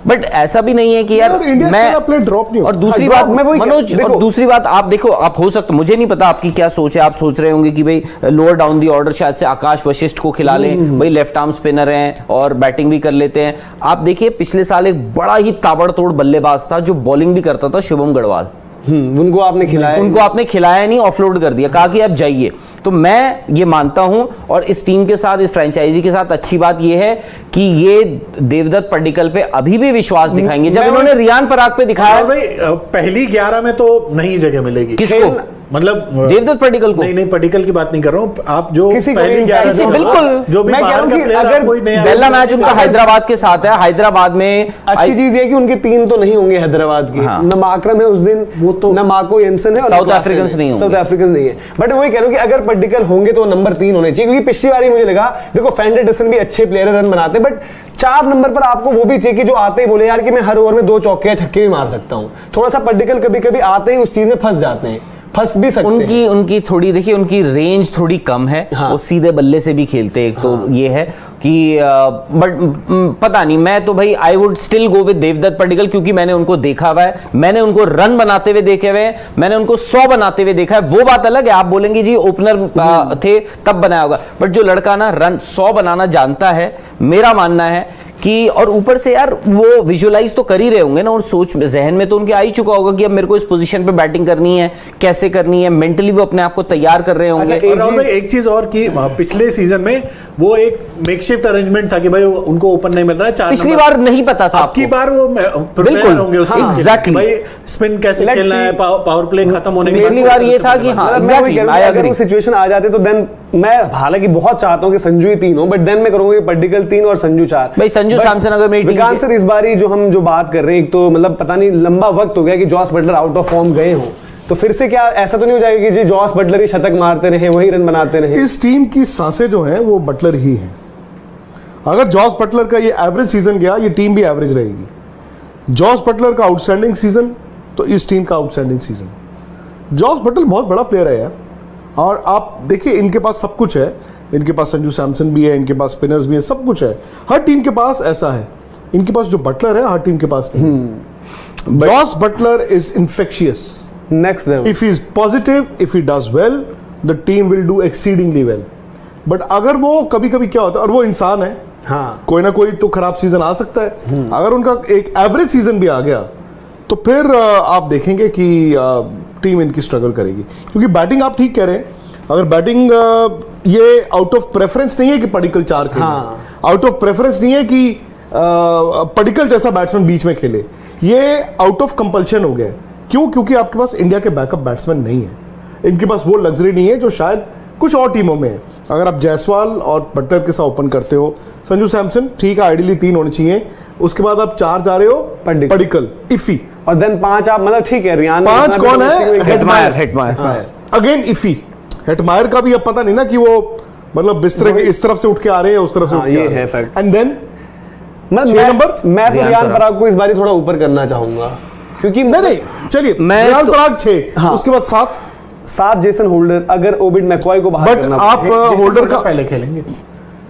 बट ऐसा भी नहीं है कि यार मैं ड्रॉप नहीं। और दूसरी बात मनोज, और दूसरी बात आप देखो, आप हो सकता, मुझे नहीं पता आपकी क्या सोच है, आप सोच रहे होंगे कि भाई लोअर डाउन दी ऑर्डर शायद से आकाश वशिष्ठ को खिला लें, भाई लेफ्ट आर्म स्पिनर हैं और बैटिंग भी कर लेते हैं। आप देखिए पिछले साल एक बड़ा ही ताबड़तोड़ बल्लेबाज था जो बॉलिंग भी करता था, शुभम गढ़वाल। उनको आपने खिलाया नहीं, ऑफलोड कर दिया, कहा कि आप जाइए। तो मैं ये मानता हूं, और इस टीम के साथ, इस फ्रेंचाइजी के साथ अच्छी बात ये है कि ये देवदत्त पड्डीकल पे अभी भी विश्वास दिखाएंगे, जब इन्होंने रियान पराग पे दिखाया। भाई पहली 11 में तो नहीं जगह मिलेगी किसको, मतलब देवदत्त पड्डीकल को? नहीं पड्डीकल की बात नहीं कर रहा हूँ, आप जो पहली 11 बिल्कुल, जो भी बाहर का प्लेयर, अगर पहला मैच उनका हैदराबाद के साथ है, हैदराबाद में अच्छी चीज है कि उनके 3 तो नहीं होंगे हैदराबाद के, न माकरम है उस दिन, वो तो न मार्को येंसन है, साउथ अफ्रीकन नहीं है। बट वही कह रहा हूँ कि अगर पड्डीकल होंगे तो नंबर 3 होने चाहिए, क्योंकि पिछली बार मुझे लगा, देखो फेंडरसन भी अच्छे प्लेयर रन बनाते, बट 4 नंबर पर आपको वो भी चाहिए कि जो आते ही बोले यार कि मैं हर ओवर में 2 चौके या छक्के भी मार सकता हूं। थोड़ा सा पड्डीकल कभी कभी आते ही उस चीज में फंस जाते हैं, फंस भी सकते हैं। उनकी थोड़ी देखिए, उनकी रेंज थोड़ी कम है। हाँ। वो सीधे बल्ले से भी खेलते हैं, तो ये है कि बट पता नहीं, मैं तो भाई I would still go with Devdutt Padikkal, क्योंकि मैंने उनको देखा हुआ है, मैंने उनको रन बनाते हुए देखे हुए, मैंने उनको 100 बनाते हुए देखा है। वो बात अलग है, आप बोलेंगे जी ओपनर थे तब बनाया होगा, बट जो लड़का ना रन 100 बनाना जानता है, मेरा मानना है कि, और ऊपर से यार वो विजुअलाइज तो कर ही रहे होंगे ना, और सोच जहन में तो उनके आ ही चुका होगा कि अब मेरे को इस पोजीशन पे बैटिंग करनी है, कैसे करनी है, मेंटली वो अपने आप को तैयार कर रहे होंगे। एक चीज और कि पिछले सीजन में वो एक मेकशिफ्ट अरेंजमेंट था कि भाई उनको ओपन नहीं मिल रहा है, 4 पिछली बार नहीं पता था, आपकी बार वो बिल्कुल होंगे एग्जैक्टली, भाई स्पिन कैसे खेलना है, पावर प्ले खत्म होने के पिछली बार ये था कि हाँ अगर वो सिचुएशन आ जाते तो देन मैं हालांकि बहुत चाहता हूं कि संजू ही 3 हो, बट देन मैं करूंगा पडिक्कल 3 और संजू 4। भाई संजू सैमसन अगर मेरी टीम सर इस बारी जो बात कर रहे हैं, एक तो मतलब पता नहीं लंबा वक्त हो गया कि Jos Buttler out of form गए हो, तो फिर से क्या ऐसा तो नहीं हो जाएगा कि जी जॉस बटलर ही शतक मारते रहे, वही रन बनाते रहे? इस टीम की सांसें जो हैं वो बटलर ही हैं। अगर जॉस बटलर का ये एवरेज सीजन गया, ये टीम भी एवरेज रहेगी। जॉस बटलर का आउटस्टैंडिंग सीजन तो इस टीम का आउटस्टैंडिंग सीजन। जॉस बटलर बहुत बड़ा प्लेयर है यार, और आप देखिए इनके पास सब कुछ है, इनके पास संजू सैमसन भी है, इनके पास स्पिनर्स भी है, सब कुछ है। हर टीम के पास ऐसा है, इनके पास जो बटलर है हर टीम के पास नहीं। Jos Buttler is infectious, next level. If he is positive, if he does well, the team will do exceedingly well. But अगर वो कभी कभी क्या होता है, और वो इंसान है, हाँ, कोई ना कोई तो खराब सीजन आ सकता है। अगर उनका एक एवरेज सीजन भी आ गया तो फिर आप देखेंगे कि टीम इनकी स्ट्रगल करेगी, क्योंकि बैटिंग आप ठीक कह रहे हैं। अगर बैटिंग ये आउट ऑफ प्रेफरेंस नहीं है कि पडिक्कल 4 खेले, आउट ऑफ प्रेफरेंस नहीं है कि पडिक्कल जैसा बैट्समैन बीच में खेले, ये आउट ऑफ कंपल्शन हो गया। क्यों? क्योंकि आपके पास इंडिया के बैकअप बैट्समैन नहीं है, इनके पास वो लग्जरी नहीं है जो शायद कुछ और टीमों में है। अगर आप जायसवाल और बटलर के साथ ओपन करते हो, संजू सैमसन ठीक है, आइडियली 3 होने चाहिए, उसके बाद आप 4 जा रहे हो पडिक्कल, इफी, और देन 5 आप मतलब ठीक है, रियान 5 कौन है? Hetmyer again IFFI. हेटमायर का भी अब पता नहीं ना कि वो मतलब बिस्तर के इस तरफ से उठ के आ रहे हैं, उस तरफ से उठ के ये है फैक्ट। एंड देन मैं तो रियान पराग को इस बार थोड़ा ऊपर करना चाहूंगा, क्योंकि नहीं चलिए, रियान पराग 6, उसके बाद 7 जेसन होल्डर, अगर ओबिड मैकॉय को बाहर करना, आप होल्डर का पहले खेलेंगे,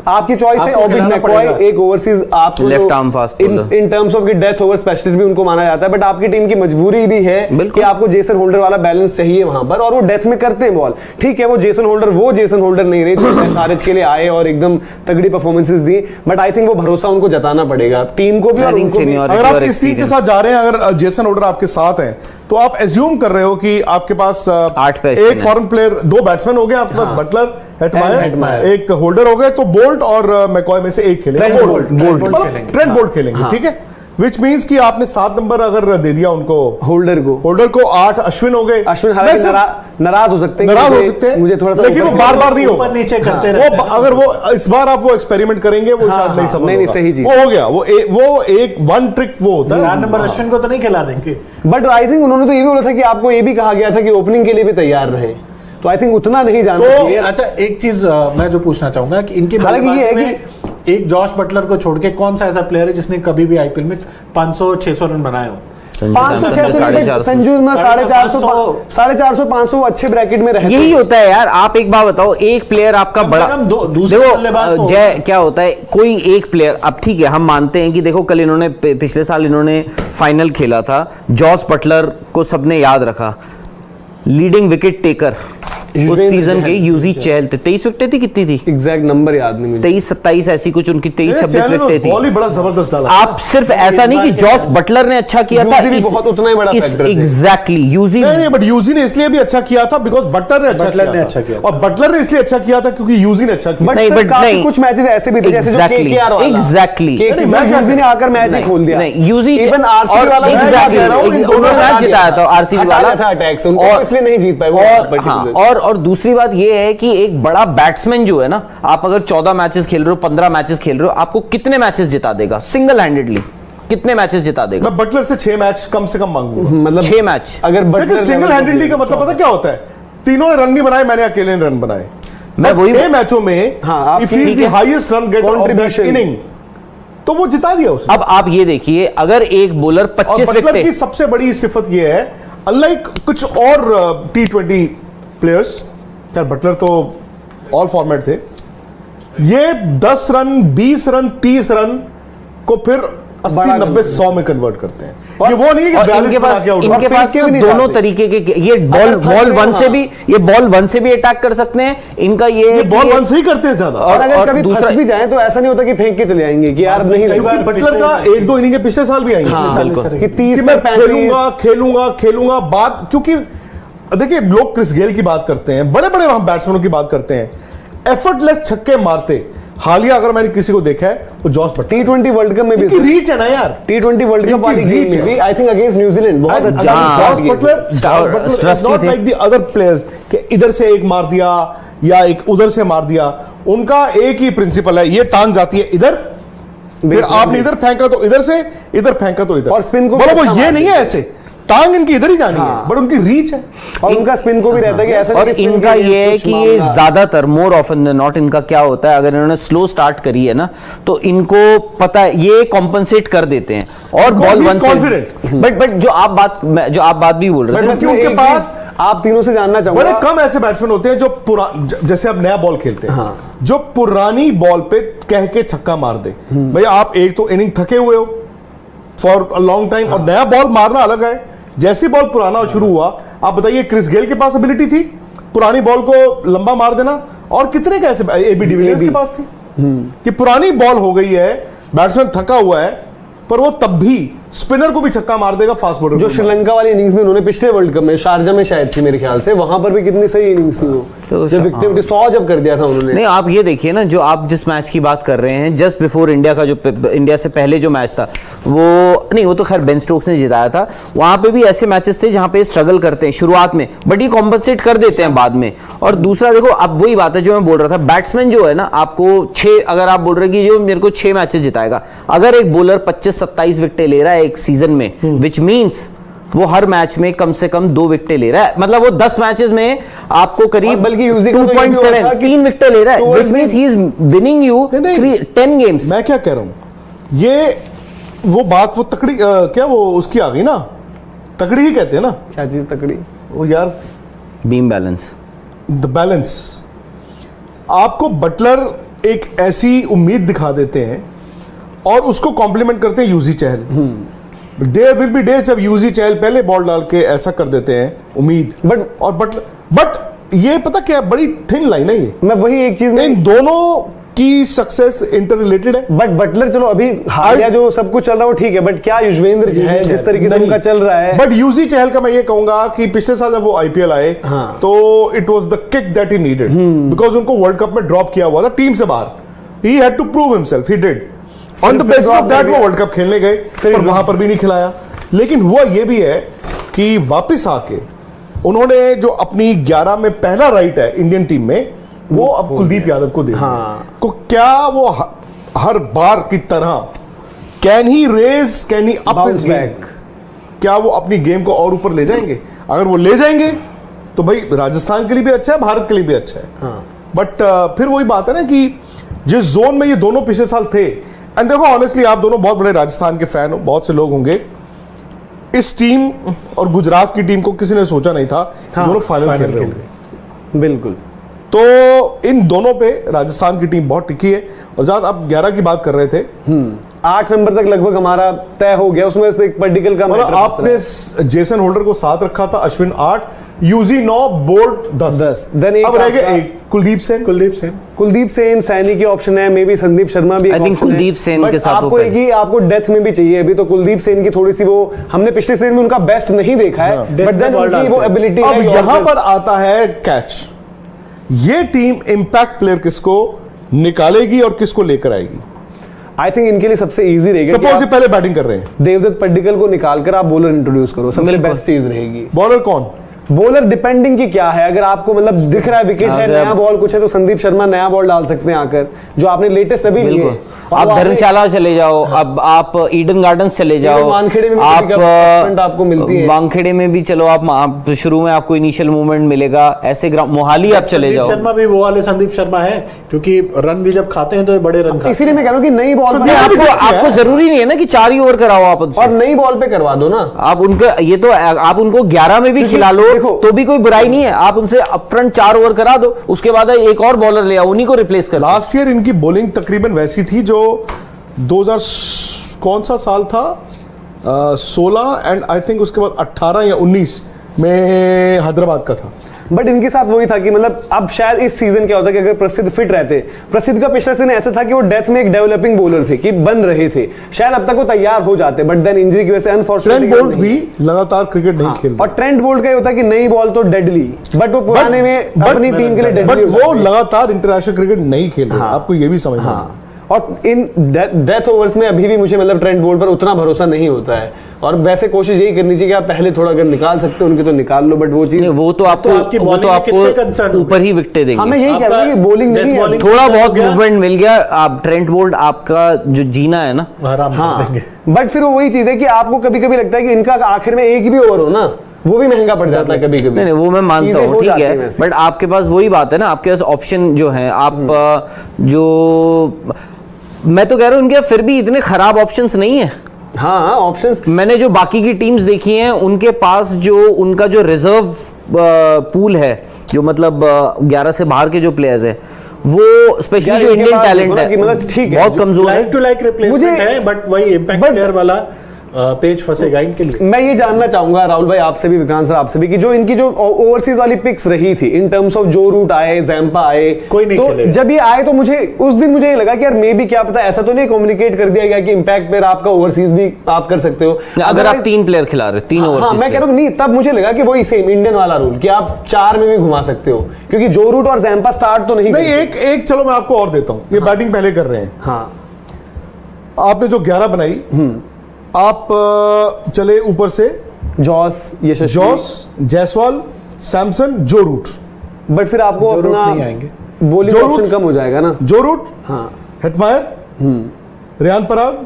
आपकी चॉइस है। ओबिड मैकॉय एक ओवरसीज आप left arm fast in terms of की डेथ ओवर स्पेशलिस्ट भी उनको माना जाता है, बट आपकी टीम की मजबूरी भी है कि आपको जेसन होल्डर वाला बैलेंस चाहिए वहां पर, और वो डेथ में करते हैं बॉल। ठीक है, वो जेसन होल्डर नहीं रहे सारेज के लिए आए और एकदम तगड़ी performances the, but I think वो भरोसा उनको जताना पड़ेगा टीम को भी और उनको भी। अगर आप इस टीम के साथ जा रहे हैं, अगर जेसन होल्डर आपके साथ हैं, तो आप एज्यूम कर रहे हो कि आपके पास एक फॉरेन प्लेयर, 2 बैट्समैन हो गए आपके पास, बटलर, हेटमायर, एक होल्डर हो गए, तो बोल्ट और मैकॉय में से एक खेलेंगे, ट्रेंट बोल्ट खेलेंगे, ठीक है। विच मीन्स कि आपने 7 नंबर अगर दे दिया उनको, होल्डर को 8 अश्विन हो गए। अश्विन नाराज हो सकते हैं, मुझे थोड़ा सा, लेकिन वो बार नहीं ऊपर नीचे करते रहे। अगर वो इस बार आप वो एक्सपेरिमेंट करेंगे, वो शायद नहीं समझ, नहीं सही चीज वो हो गया, वो एक 1 ट्रिक वो होता है। 4 नंबर अश्विन को तो नहीं खिला देंगे, बट आई थिंक उन्होंने तो ये भी बोला था कि आपको ये भी कहा गया था कि ओपनिंग के लिए भी तैयार रहे, तो आई थिंक उतना नहीं जाना चाहिए। अच्छा, एक चीज मैं जो पूछना चाहूंगा कि इनकी हालांकि ये है कि एक जॉश बटलर को छोड़ के कौन सा ऐसा प्लेयर है जिसने कभी भी आईपीएल में 500-600 रन बनाए हो? 500-600 संजू में 450 500 अच्छे ब्रैकेट में रहते। यही होता है यार। आप एक बात बताओ, एक प्लेयर आपका बड़ा, देखो जय क्या होता है, कोई एक प्लेयर, अब ठीक है हम मानते हैं कि देखो कल इन्होंने, पिछले साल इन्होंने फाइनल खेला था, जॉस बटलर को सबने याद रखा, लीडिंग विकेट टेकर उस सीजन के यूजी चहल थे, 23 विकेट थी, कितनी थी एग्जैक्ट नंबर याद नहीं मुझे, 23-27 ऐसी कुछ उनकी 23-26 विकेट थी। बॉल ही बड़ा जबरदस्त डाला। आप सिर्फ ऐसा नहीं कि जॉस बटलर ने अच्छा किया था, बहुत उतना ही बड़ा फैक्टर है। एग्जैक्टली, यूजी नहीं, बट यूजी ने इसलिए भी अच्छा किया था बिकॉज बटलर ने अच्छा किया, और बटलर ने इसलिए अच्छा किया था क्योंकि यूजी ने अच्छा किया। बट कुछ मैचेस ऐसे भी थे जैसे जो केकेआर वाला, एग्जैक्टली यूजी ने आकर मैच ही खोल दिया। नहीं, यूजी इवन आरसीबी वाला उन्होंने मैच जिताया था, आरसीबी वाला था अटैक्स उनको, इसलिए नहीं जीत पाए। और दूसरी बात ये है कि एक बड़ा बैट्समैन जो है ना, आप अगर 14 मैचेस खेल रहे हो, 15 मैचेस खेल रहे हो, आपको कितने मैचेस जिता देगा सिंगल हैंडेडली? कितने मैचेस जिता देगा? मैं बटलर से 6 मैच कम से कम मांगूंगा, मतलब 6 मैच। अगर सिंगल हैंडेडली का मतलब पता क्या होता है? तीनों ने रन नहीं बनाए, मैंने अकेले ने रन बनाए। मैं वही 6 मैचों में if he is the highest run getter of that inning, तो वो जिता दिया उसने। अब आप ये देखिए, अगर एक बॉलर 25 विकेट की सबसे बड़ी सिफत ये है, अनलाइक कुछ और T20 प्लेयर्स, यार बटलर तो ऑल फॉर्मेट थे, ये 10 रन 20 रन 30 रन को फिर 80-90-100 में कन्वर्ट करते हैं। ये वो नहीं है कि इनके पास तो दोनों तरीके के, ये बॉल वन से भी अटैक कर सकते हैं, इनका ये बॉल वन से ही करते हैं ज्यादा। और अगर कभी फंस भी जाए तो ऐसा नहीं होता कि फेंक के चले आएंगे कि यार नहीं, बटलर का 1-2 इनिंग के पिछले साल भी आएंगे कि 30 मैं खेलूंगा बात, क्योंकि देखिए लोग क्रिस गेल की बात करते हैं, बड़े बड़े वहां बैट्समैनों की बात करते हैं, एफर्टलेस छक्के मारते। हालिया अगर मैंने किसी को देखा है वो Jos Buttler. T20 world cup में भी रीच है ना यार, T20 वर्ल्ड कप वाली गेम में भी आई थिंक अगेंस्ट न्यूजीलैंड बहुत अच्छा Jos Buttler not like the other players कि इधर से एक मार दिया या एक उधर से मार दिया। उनका एक ही प्रिंसिपल है, ये टांग जाती है इधर, फिर आपने इधर फेंका तो इधर से, इधर फेंका तो इधर, और स्पिन को बोलो वो ये नहीं है ऐसे, टांग इनकी इधर ही जानी है, बट उनकी रीच है और उनका स्पिन को भी रहता है कि ऐसा। और इनका ये है कि ये ज्यादातर मोर ऑफन देन नॉट इनका क्या होता है, अगर इन्होंने स्लो स्टार्ट करी है ना तो इनको पता है ये कॉम्पनसेट कर देते हैं और बॉल वन कॉन्फिडेंट। बट जो आप बात भी बोल रहे थे उनके पास, आप तीनों से जानना चाहूंगा, बड़े कम ऐसे बैट्समैन होते हैं जो जैसे अब नया बॉल खेलते हैं, जो पुरानी बॉल पे कह के छक्का मार दे। भैया आप एक तो इनिंग थके हुए हो फॉर अ लॉन्ग टाइम, और नया बॉल मारना अलग है। जैसी बॉल पुराना शुरू हुआ, आप बताइए क्रिस गेल के पास एबिलिटी थी पुरानी बॉल को लंबा मार देना, और कितने कैसे एबी डिविलियर्स के पास थी कि पुरानी बॉल हो गई है, बैट्समैन थका हुआ है, पर वो तब भी स्पिनर को भी छक्का मार देगा फास्ट बॉलर। जो श्रीलंका वाली इनिंग्स में उन्होंने पिछले वर्ल्ड कप में शारजा में शायद थी मेरे ख्याल से, वहां पर भी कितनी सही इनिंग्स थी वो, तो जब विकेट 100 जब कर दिया था उन्होंने। नहीं आप ये देखिए ना, जो आप जिस मैच की बात कर रहे हैं जस्ट बिफोर इंडिया का, जो इंडिया से पहले जो मैच था वो तो खैर बेन स्टोक्स ने जिताया था, वहां पे भी ऐसे मैचेस थे जहां पे स्ट्रगल करते हैं शुरुआत में, बट ये कॉम्पनसेट कर देते हैं बाद में। और दूसरा देखो, अब वही बात है जो मैं बोल रहा था, बैट्समैन जो है ना, आपको 6, अगर आप बोल रहे हैं कि जो मेरे को 6 मैचेस जिताएगा, अगर एक बॉलर 25-27 विकेट ले रहा है एक सीजन में, विच मीन्स वो हर मैच में कम से कम 2 विकेट ले रहा है, मतलब वो 10 मैचेस में आपको करीब बल्कि 2.7 3 विकेट ले रहा है, which means he is winning you 10 games. मैं क्या कह रहा हूं, ये वो बात वो तकड़ी क्या वो उसकी आ गई ना, तकड़ी ही कहते हैं ना, क्या चीज तकड़ी, वो यार बीम बैलेंस, द बैलेंस। आपको बटलर एक ऐसी उम्मीद दिखा देते हैं और उसको कॉम्प्लीमेंट करते हैं Yuzi Chahal. There will be days जब यूजी चहल पहले बॉल डाल के ऐसा कर देते हैं उम्मीद, बट ये पता क्या बड़ी थिन लाइन है ये। मैं वही एक चीज, इन दोनों की सक्सेस इंटर रिलेटेड है। बट बटलर चलो अभी हालिया जो सब कुछ चल रहा है वो ठीक है, बट क्या युजवेंद्र है जिस तरीके से उनका चल रहा है। बट यूजी चहल का मैं ये कहूंगा कि पिछले साल जब वो आईपीएल आए तो it was the kick that he needed, because उनको वर्ल्ड कप में ड्रॉप किया हुआ था टीम से बाहर, he had to prove himself, he did, on the basis of that वो वर्ल्ड कप खेलने गए, पर वहां पर भी नहीं खिलाया। लेकिन हुआ ये भी है कि वापस आके उन्होंने जो अपनी 11 में पहला राइट है इंडियन टीम में, वो अब कुलदीप यादव को दे को क्या वो हर बार की तरह can he up his game, क्या वो अपनी गेम को और ऊपर ले जाएंगे? अगर वो ले जाएंगे तो भाई राजस्थान के लिए भी अच्छा है, भारत के लिए भी अच्छा है। बट फिर वही बात है ना कि जिस जोन में ये दोनों पिछले साल थे, एंड देखो ऑनेस्टली आप दोनों बहुत बड़े राजस्थान के फैन हो, बहुत से लोग होंगे, इस टीम और गुजरात की टीम को किसी ने सोचा नहीं था दोनों फाइनल खेल रहे होंगे। बिल्कुल, तो इन दोनों पे राजस्थान की टीम बहुत टिकी है। और जहां आप 11 की बात कर रहे थे, 8 नंबर तक लगभग हमारा तय हो गया, उसमें से एक पर्टिकल का मतलब आपने जेसन होल्डर को 7 रखा था, अश्विन 8, यूजी 9, बोल्ट 10। अब रह गए एक कुलदीप सेन, सैनी की ऑप्शन है, मे बी संदीप शर्मा भी। आई थिंक कुलदीप सेन के साथ आपको एक ही आपको डेथ में भी चाहिए अभी, तो कुलदीप सेन की थोड़ी सी वो हमने पिछले सीजन में उनका बेस्ट नहीं देखा है, बट देन उनकी वो एबिलिटी है। अब यहां पर आता है कैच, ये टीम इंपैक्ट प्लेयर किसको निकालेगी और किसको लेकर आएगी? आई थिंक इनके लिए सबसे इजी रहेगा, सपोज ये पहले बैटिंग कर रहे हैं, देवदत्त पड्डीकल को निकालकर आप बॉलर इंट्रोड्यूस करो, सबसे बेस्ट चीज रहेगी। बॉलर कौन? बॉलर डिपेंडिंग की क्या है, अगर आपको मतलब दिख रहा है विकेट है, नया बॉल कुछ है, तो संदीप शर्मा नया बॉल डाल सकते हैं आकर, जो आपने लेटेस्ट अभी लिए। आप धर्मशाला चले जाओ, अब आप ईडन गार्डन्स चले जाओ, वानखेड़े में आप आपको मिलती है, वानखेड़े में भी चलो आप शुरू में आपको इनिशियल मूवमेंट मिलेगा, ऐसे मोहाली आप चले जाओ। शर्मा भी वो वाले संदीप शर्मा है, क्योंकि रन भी जब खाते हैं तो ये बड़े रन खाते हैं। इसीलिए मैं कह रहा हूँ कि नई बॉल आपको जरूरी नहीं है ना कि 4 ही ओवर कराओ आप उनसे, और नई बॉल पे करवा दो ना आप उनका ये तो आप उनको 11 में भी खिला लो तो भी कोई बुराई नहीं है, आप उनसे अपफ्रंट 4 ओवर करा दो, उसके बाद एक और बॉलर ले आओ, उन्हीं को रिप्लेस कर। लास्ट ईयर इनकी बॉलिंग तकरीबन वैसी थी जो 2000 कौन सा साल था, 16 एंड आई थिंक उसके बाद 18 या 19 में हैदराबाद का था। बट इनके साथ वही था कि मतलब अब शायद इस सीजन क्या होता कि अगर प्रसिद्ध फिट रहते, प्रसिद्ध का पिछला सीजन ऐसा था कि वो डेथ में एक डेवलपिंग बॉलर थे कि बन रहे थे, शायद अब तक वो तैयार हो जाते, बट देन इंजरी की वजह से अनफॉर्चुनेटली ट्रेंट बोल्ट भी लगातार क्रिकेट नहीं खेल रहा। और ट्रेंट बोल्ट का ये होता है कि नई बॉल तो डेडली, बट वो पुराने में अपनी टीम के लिए डेडली, बट वो लगातार इंटरनेशनल क्रिकेट नहीं खेल रहा, आपको ये भी समझना है। और इन डेथ ओवर्स में अभी भी मुझे मतलब ट्रेंट बोल्ट पर उतना भरोसा नहीं होता है, और वैसे कोशिश यही करनी चाहिए कि आप पहले थोड़ा अगर निकाल सकते हो उनके तो निकाल लो, बट वो चीज वो तो आपको ऊपर ही विकेटे देंगे। हमें यही कह रहा है कि बॉलिंग नहीं है, थोड़ा बहुत मूवमेंट मिल गया, आप ट्रेंट बोल्ट आपका जो जीना है ना आराम कर देंगे। बट फिर वो वही चीज है कि आपको कभी कभी लगता है कि इनका आखिर में एक भी ओवर हो ना, वो भी महंगा पड़ जाता है कभी कभी। नहीं वो मैं मानता हूँ, ठीक है, बट आपके पास वही बात है ना, आपके पास ऑप्शन जो है, आप जो मैं तो कह रहा हूँ उनके फिर भी इतने खराब ऑप्शंस नहीं है। हाँ ऑप्शंस, मैंने जो बाकी की टीम्स देखी हैं उनके पास जो उनका जो रिजर्व पूल है, जो मतलब 11 से बाहर के जो प्लेयर्स है, वो स्पेशली जो इंडियन टैलेंट है मतलब ठीक है, बहुत कमजोर है। लाइक टू लाइक रिप्लेसमेंट है, बट वही इम्पैक्ट प्लेयर वाला पेज फंसेगा इनके लिए। मैं ये जानना चाहूंगा राहुल भाई आपसे भी, विक्रांत सर आपसे भी, कि जो इनकी जो ओवरसीज वाली पिक्स रही थी इन टर्म्स ऑफ जो रूट आए, जैम्पा आए, कोई नहीं तो जब ये आए तो मुझे उस दिन मुझे ये लगा कि यार मे भी क्या पता ऐसा तो नहीं कम्युनिकेट कर दिया गया कि इम्पैक्ट पे आपका ओवरसीज भी आप कर सकते हो अगर आप 3 प्लेयर खिला रहे हो, 3 ओवर। हाँ मैं कह रहा हूँ नहीं, तब मुझे लगा कि वही सेम इंडियन वाला रूल कि आप 4 में भी घुमा सकते हो, क्योंकि जो रूट और जैम्पा स्टार्ट तो नहीं। एक चलो मैं आपको और देता हूं, ये बैटिंग पहले कर रहे हैं। हाँ आपने जो 11 बनाई, आप चले ऊपर से जॉस, जॉस, जायसवाल, सैमसन, जो रूट, बट फिर आपको अपना नहीं आएंगे, बॉलिंग ऑप्शन कम हो जाएगा ना। जो रूट, हाँ हेटमायर, रियान पराग,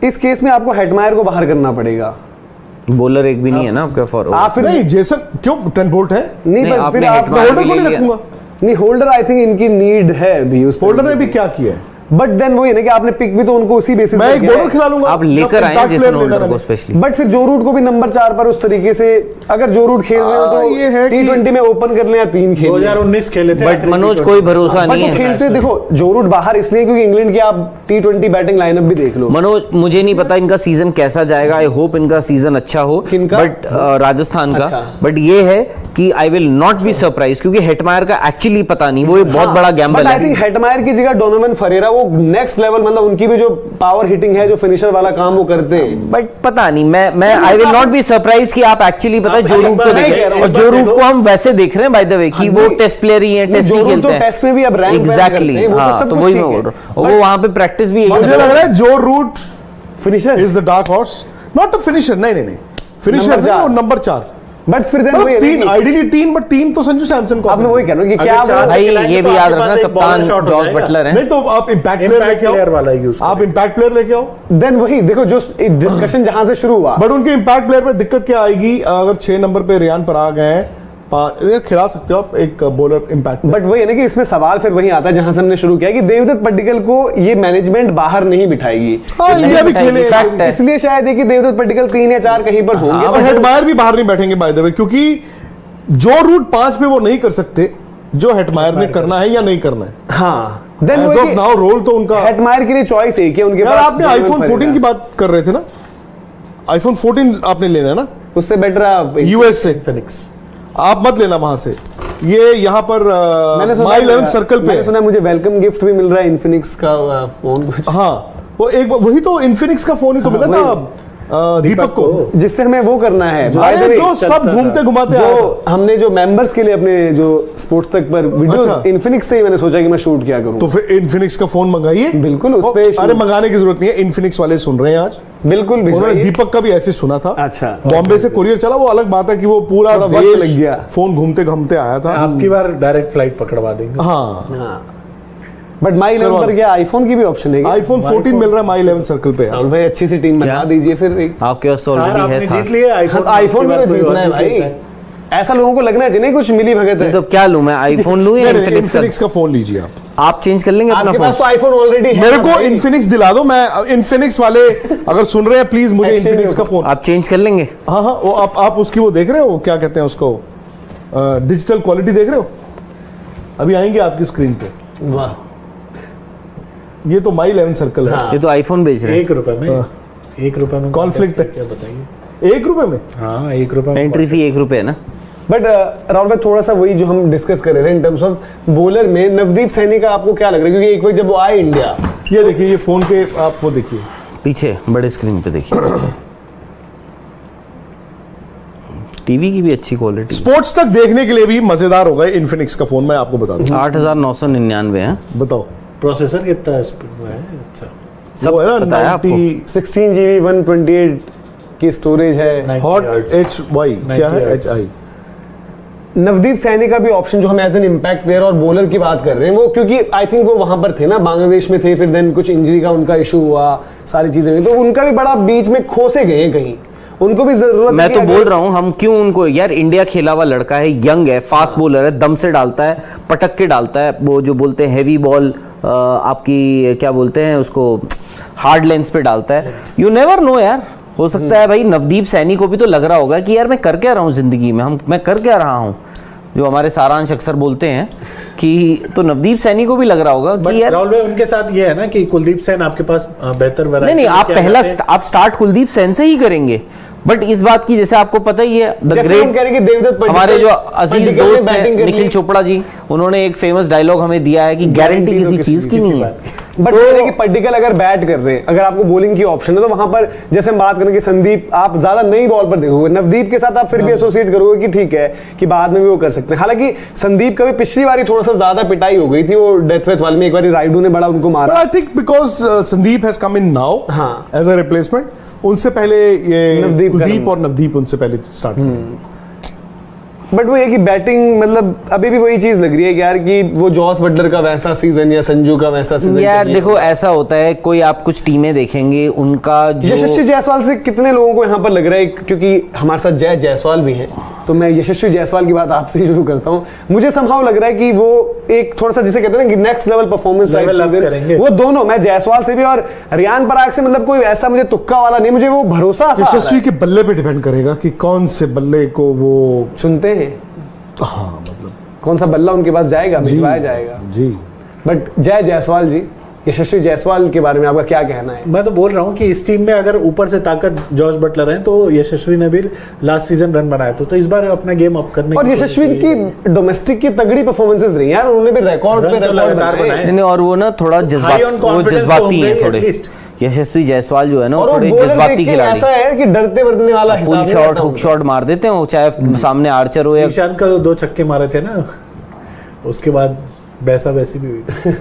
इस केस में आपको हेटमायर को बाहर करना पड़ेगा, बॉलर एक भी नहीं है ना आपका फॉर। आप फिर नहीं जेसन क्यों, ट्रेंट बोल्ट है नहीं, पर फिर आप होल्डर को नहीं रखूंगा। नहीं होल्डर आई थिंक इनकी नीड है भी, उस होल्डर ने भी क्या किया है, बट देन वही ना कि आपने पिक भी तो उनको उसी बेसिस मैं एक बॉलर खिला लूंगा, आप लेकर आए जेसन होल्डर को स्पेशली। बट फिर जो रूट को भी नंबर 4 पर उस तरीके से अगर जो रूट खेल रहे हो तो ये है T20 में ओपन कर लें या 3 खेल 2019 खेले थे, बट मनोज कोई भरोसा नहीं है। खेलते देखो जो रूट बाहर इसलिए क्योंकि इंग्लैंड की आप T20 बैटिंग लाइनअप भी देख लो। मनोज मुझे नहीं पता इनका सीजन कैसा जाएगा, आई होप इनका सीजन अच्छा हो, बट राजस्थान का, बट ये है कि I will not be surprise, क्योंकि हेटमायर का एक्चुअली पता नहीं, वो एक बहुत बड़ा गैम्बल है। आई थिंक हेटमायर की जगह डोनोवन फरेरा वो नेक्स्ट लेवल, मतलब उनकी भी जो पावर हिटिंग है, जो फिनिशर वाला काम वो करते हैं, बट पता नहीं, मैं I will not be surprise कि आप एक्चुअली पता है जो रूट को देख रहे हैं, और जो रूट को हम वैसे देख रहे हैं बाय द वे कि वो टेस्ट प्लेयर ही है, टेस्ट ही खेलते हैं, टेस्ट में भी अब रैंक एग्जैक्टली। हाँ तो वही मैं बोल रहा हूँ, वो वहां पे प्रैक्टिस भी मुझे लग रहा है Joe Root finisher is the dark horse, not a finisher, नहीं फिनिशर है वो नंबर 4, बट फिर देन वही 3 आइडियली 3, बट 3 तो संजू सैमसन को। अब मैं वही कह रहा हूँ कि क्या भाई ये भी याद रखना कप्तान जॉस बटलर है। नहीं तो आप इंपैक्ट प्लेयर लेके आओ वाला यूज, आप इंपैक्ट प्लेयर लेके आओ, देन वही देखो जो डिस्कशन जहां से शुरू हुआ, बट उनके इंपैक्ट प्लेयर पे दिक्कत क्या आएगी, अगर 6 नंबर पे रियान पराग हैं, खिला सकते हो आप एक बॉलर इंपैक्ट। बट वही है ना कि इसमें सवाल फिर वही आता है जहां से हमने शुरू किया कि देवदत्त पड्डीकल को ये मैनेजमेंट बाहर नहीं बिठाएगी। इंडिया भी खेले, इसलिए शायद है कि देवदत्त पड्डीकल 3 या 4 कहीं पर होंगे, और हेटमायर भी बाहर नहीं बैठेंगे बाय द वे, क्योंकि जो रूट 5 पे वो नहीं कर सकते जो हेटमायर ने करना है या नहीं करना है। हाँ then as of now role तो उनका हेटमायर के लिए चॉइस एक है उनके पास। आपने आईफोन 14 की बात कर रहे थे ना, आईफोन 14 आपने लेना है ना, उससे बेटर आप यूएस से, फिनिक्स आप मत लेना वहां से, ये यहाँ पर माई 11 सर्कल पे मैंने सुना मुझे वेलकम गिफ्ट भी मिल रहा है इन्फिनिक्स का फोन। हाँ वो एक वही तो इन्फिनिक्स का फोन ही तो मिला था दीपक को, जिससे हमें वो करना है जो सब घूमते घुमाते जो हमने जो मेंबर्स के लिए अपने जो स्पोर्ट्स तक पर वीडियो इन्फिनिक्स से ही मैंने सोचा कि मैं शूट किया करूं। तो फिर इन्फिनिक्स का फोन मंगाइए, बिल्कुल उस पे अरे मंगाने की जरूरत नहीं है, इन्फिनिक्स वाले सुन रहे हैं आज, बिल्कुल उन्होंने दीपक का भी ऐसे सुना था। अच्छा बॉम्बे से कुरियर चला, वो अलग बात है कि वो पूरा देश लग गया, फोन घूमते घूमते आया था। आपकी बार डायरेक्ट फ्लाइट पकड़वा देंगे। हाँ बट माई 11 पर क्या आईफोन की भी ऑप्शन है? आईफोन 14 मिल रहा है माई 11 सर्कल पे। राहुल भाई अच्छी सी टीम बना दीजिए फिर। आपके पास ऑलरेडी है, जीत लिए आईफोन भी जीतना है भाई, ऐसा लोगों को लगना चाहिए नहीं कुछ मिली भगत है। तो क्या लूं मैं, आईफोन लूं या इन्फिनिक्स का फोन लीजिए आप चेंज कर लेंगे अपना आपके फोन? पास तो आईफोन ऑलरेडी है। मेरे को इन्फिनिक्स दिला दो, मैं इन्फिनिक्स वाले अगर सुन रहे हैं प्लीज मुझे इन्फिनिक्स का फोन आप चेंज कर लेंगे। हाँ हाँ, वो आप उसकी वो देख रहे हो, क्या कहते हैं उसको, डिजिटल क्वालिटी देख रहे हो, अभी आएंगे आपकी स्क्रीन पे। वाह, ये तो माई 11 सर्कल है। ये तो आईफोन बेच रहे हैं ₹1 में, ₹1 में कॉन्फ्लिक्ट है क्या बताइए? ₹1 में? हाँ ₹1 में एंट्री फी ₹1 है ना। बट राहुल भाई थोड़ा सा वही जो हम डिस्कस कर रहे थे इन टर्म्स ऑफ बॉलर में, नवदीप सैनी का आपको क्या लग रहा है? क्योंकि एक बार जब वो आए इंडिया, ये देखिए, ये फोन के आप वो देखिए पीछे बड़े स्क्रीन पे देखिए, टीवी की भी अच्छी क्वालिटी, स्पोर्ट्स तक देखने के लिए भी मजेदार होगा इन्फिनिक्स का फोन, मैं आपको बता दूं। 8,999 है। बताओ प्रोसेसर कितना है अच्छा, सब वो है ना, बताया आपको। 16 GB 128 की स्टोरेज है। हॉट HY क्या है, HI। नवदीप सैनी का भी ऑप्शन जो हम एज एन इम्पैक्ट प्लेयर और बॉलर की बात कर रहे हैं, वो क्योंकि आई थिंक वो वहां पर थे ना, बांग्लादेश में थे, फिर देन कुछ इंजरी का उनका इशू हुआ, सारी चीजें हुई, तो उनका भी बड़ा बीच में खोसे गए हैं कहीं, उनको भी जरूरत। मैं तो बोल रहा हूं हम क्यों उनको, यार इंडिया खेला हुआ लड़का है, यंग है, फास्ट बॉलर है, दम से डालता है, पटक के डालता है, वो जो बोलते हैं हैवी बॉल, आपकी क्या बोलते हैं उसको, हार्ड लेंस पे डालता है। यू नेवर नो यार, हो सकता है भाई नवदीप सैनी को भी तो लग रहा होगा कि यार मैं कर क्या रहा हूं जिंदगी में, मैं कर क्या रहा हूं, जो हमारे सारांश अक्सर बोलते हैं कि, तो नवदीप सैनी को भी लग रहा होगा कि यार। राहुल भाई उनके साथ ये है ना कि कुलदीप सेन आपके पास बेहतर वैरायटी, नहीं आप पहला आप स्टार्ट कुलदीप सेन से ही करेंगे, बट इस बात की जैसे आपको पता ही है, द ग्रेट हमारे जो अजीज दोस्त हैं निखिल चोपड़ा जी, उन्होंने एक फेमस डायलॉग हमें दिया है कि गारंटी किसी चीज की नहीं है। बट तो कि पर्टिकुलर अगर बैट कर रहे हैं, अगर आपको बॉलिंग की ऑप्शन है, तो वहां पर जैसे हम बात करें कि संदीप आप ज्यादा नई बॉल पर देखोगे, नवदीप के साथ आप फिर भी एसोसिएट करोगे कि ठीक है कि बाद में भी वो कर सकते हैं। हालांकि संदीप का भी पिछली बारी थोड़ा सा ज्यादा पिटाई हो गई थी, वो डेथ वेथ वाले में एक बार राइडू ने बड़ा उनको मारा। I think because Sandeep has come in now as a replacement, उनसे पहले ये कुलदीप और नवदीप उनसे पहले स्टार्ट किया। बट वो ये कि बैटिंग मतलब अभी भी वही चीज लग रही है यार कि वो जॉस बटलर का वैसा सीजन या संजू का वैसा सीजन यार देखो ऐसा होता है, कोई आप कुछ टीमें देखेंगे उनका जो यशस्वी जायसवाल से कितने लोगों को यहाँ पर लग रहा है, क्योंकि हमारे साथ जय जायसवाल भी हैं, तो मैं यशस्वी जायसवाल की बात आपसे ही शुरू करता हूँ। मुझे समहाउ लग रहा है कि वो एक थोड़ा सा जिसे कहते हैं ना कि नेक्स्ट लेवल परफॉर्मेंस करेंगे वो दोनों, मैं जायसवाल से भी और रियान पराग से, मतलब कोई ऐसा मुझे तुक्का वाला नहीं, मुझे वो भरोसा यशस्वी के बल्ले पे डिपेंड करेगा कि कौन से बल्ले को वो चुनते हैं। हाँ मतलब कौन सा बल्ला उनके पास जाएगा, भिजवाया जाएगा जी। बट जय जायसवाल जी, यशस्वी जायसवाल के बारे में आपका क्या कहना है? मैं तो बोल रहा हूँ कि इस टीम में अगर ऊपर से ताकत जॉस बटलर है, तो यशस्वी ने भी लास्ट सीजन रन बनाया, तो इस बार अपना गेम अप करने और यशस्वी की डोमेस्टिक की तगड़ी परफॉर्मेंसेस रही यार, उन्होंने भी रिकॉर्ड पे रिकॉर्ड बनाए। और वो ना थोड़ा जज्बाती है थोड़े, यशस्वी जायसवाल जो है ना थोड़े जज्बाती खिलाड़ी, ऐसा है कि डरते वरने वाला फुल शॉट हुक शॉट मार देते हैं वो, चाहे सामने आर्चर हो या ईशान का 2 छक्के मारे थे ना, उसके बाद वैसा वैसी भी हुई थी।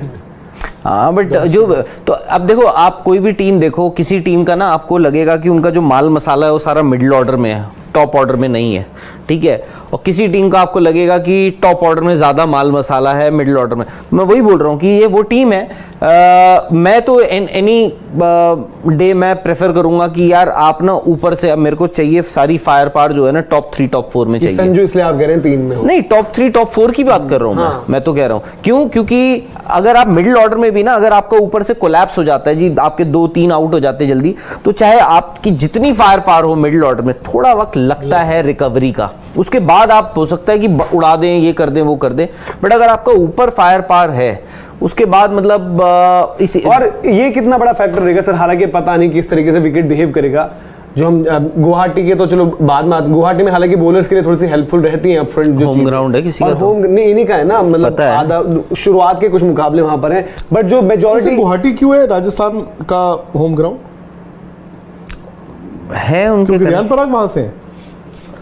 हाँ बट जो तो अब देखो आप कोई भी टीम देखो, किसी टीम का ना आपको लगेगा कि उनका जो माल मसाला है वो सारा मिडिल ऑर्डर में है, टॉप ऑर्डर में नहीं है, ठीक है, और किसी टीम का आपको लगेगा कि टॉप ऑर्डर में ज्यादा माल मसाला है, मिडिल ऑर्डर में। मैं वही बोल रहा हूँ कि ये वो टीम है, मैं तो एनी डे मैं प्रेफर करूंगा कि यार आप ना ऊपर से, अब मेरे को चाहिए सारी फायर पावर जो है ना टॉप 3 टॉप 4 में चाहिए। संजू इसलिए आप कह रहे हैं 3 में हो? नहीं, टॉप 3 टॉप 4 की बात कर रहा हूँ मैं तो कह रहा हूँ क्यों, क्योंकि अगर आप मिडिल ऑर्डर में भी ना, अगर आपका ऊपर से कोलैप्स हो जाता है जी, आपके 2-3 आउट हो जाते हैं जल्दी, तो चाहे आपकी जितनी फायर पावर हो मिडिल ऑर्डर में, थोड़ा वक्त लगता है रिकवरी का, उसके बाद आप हो सकता है कि उड़ा दें, ये कर दें, वो कर दें, बट अगर आपका ऊपर फायर पावर है उसके बाद मतलब इसी, और ये कितना बड़ा फैक्टर रहेगा सर, हालांकि पता नहीं किस तरीके से विकेट बिहेव करेगा, जो हम गुवाहाटी के तो चलो बाद में, गुवाहाटी में हालांकि बॉलर्स के लिए थोड़ी सी हेल्पफुल रहती हैं अपफ्रंट, जो होम ग्राउंड है किसी का, होम नहीं इन्हीं का है ना, मतलब आधा शुरुआत के कुछ मुकाबले वहां पर हैं, बट जो मेजॉरिटी गुवाहाटी क्यों है राजस्थान का होम ग्राउंड है उनके, रियान पराग वहां से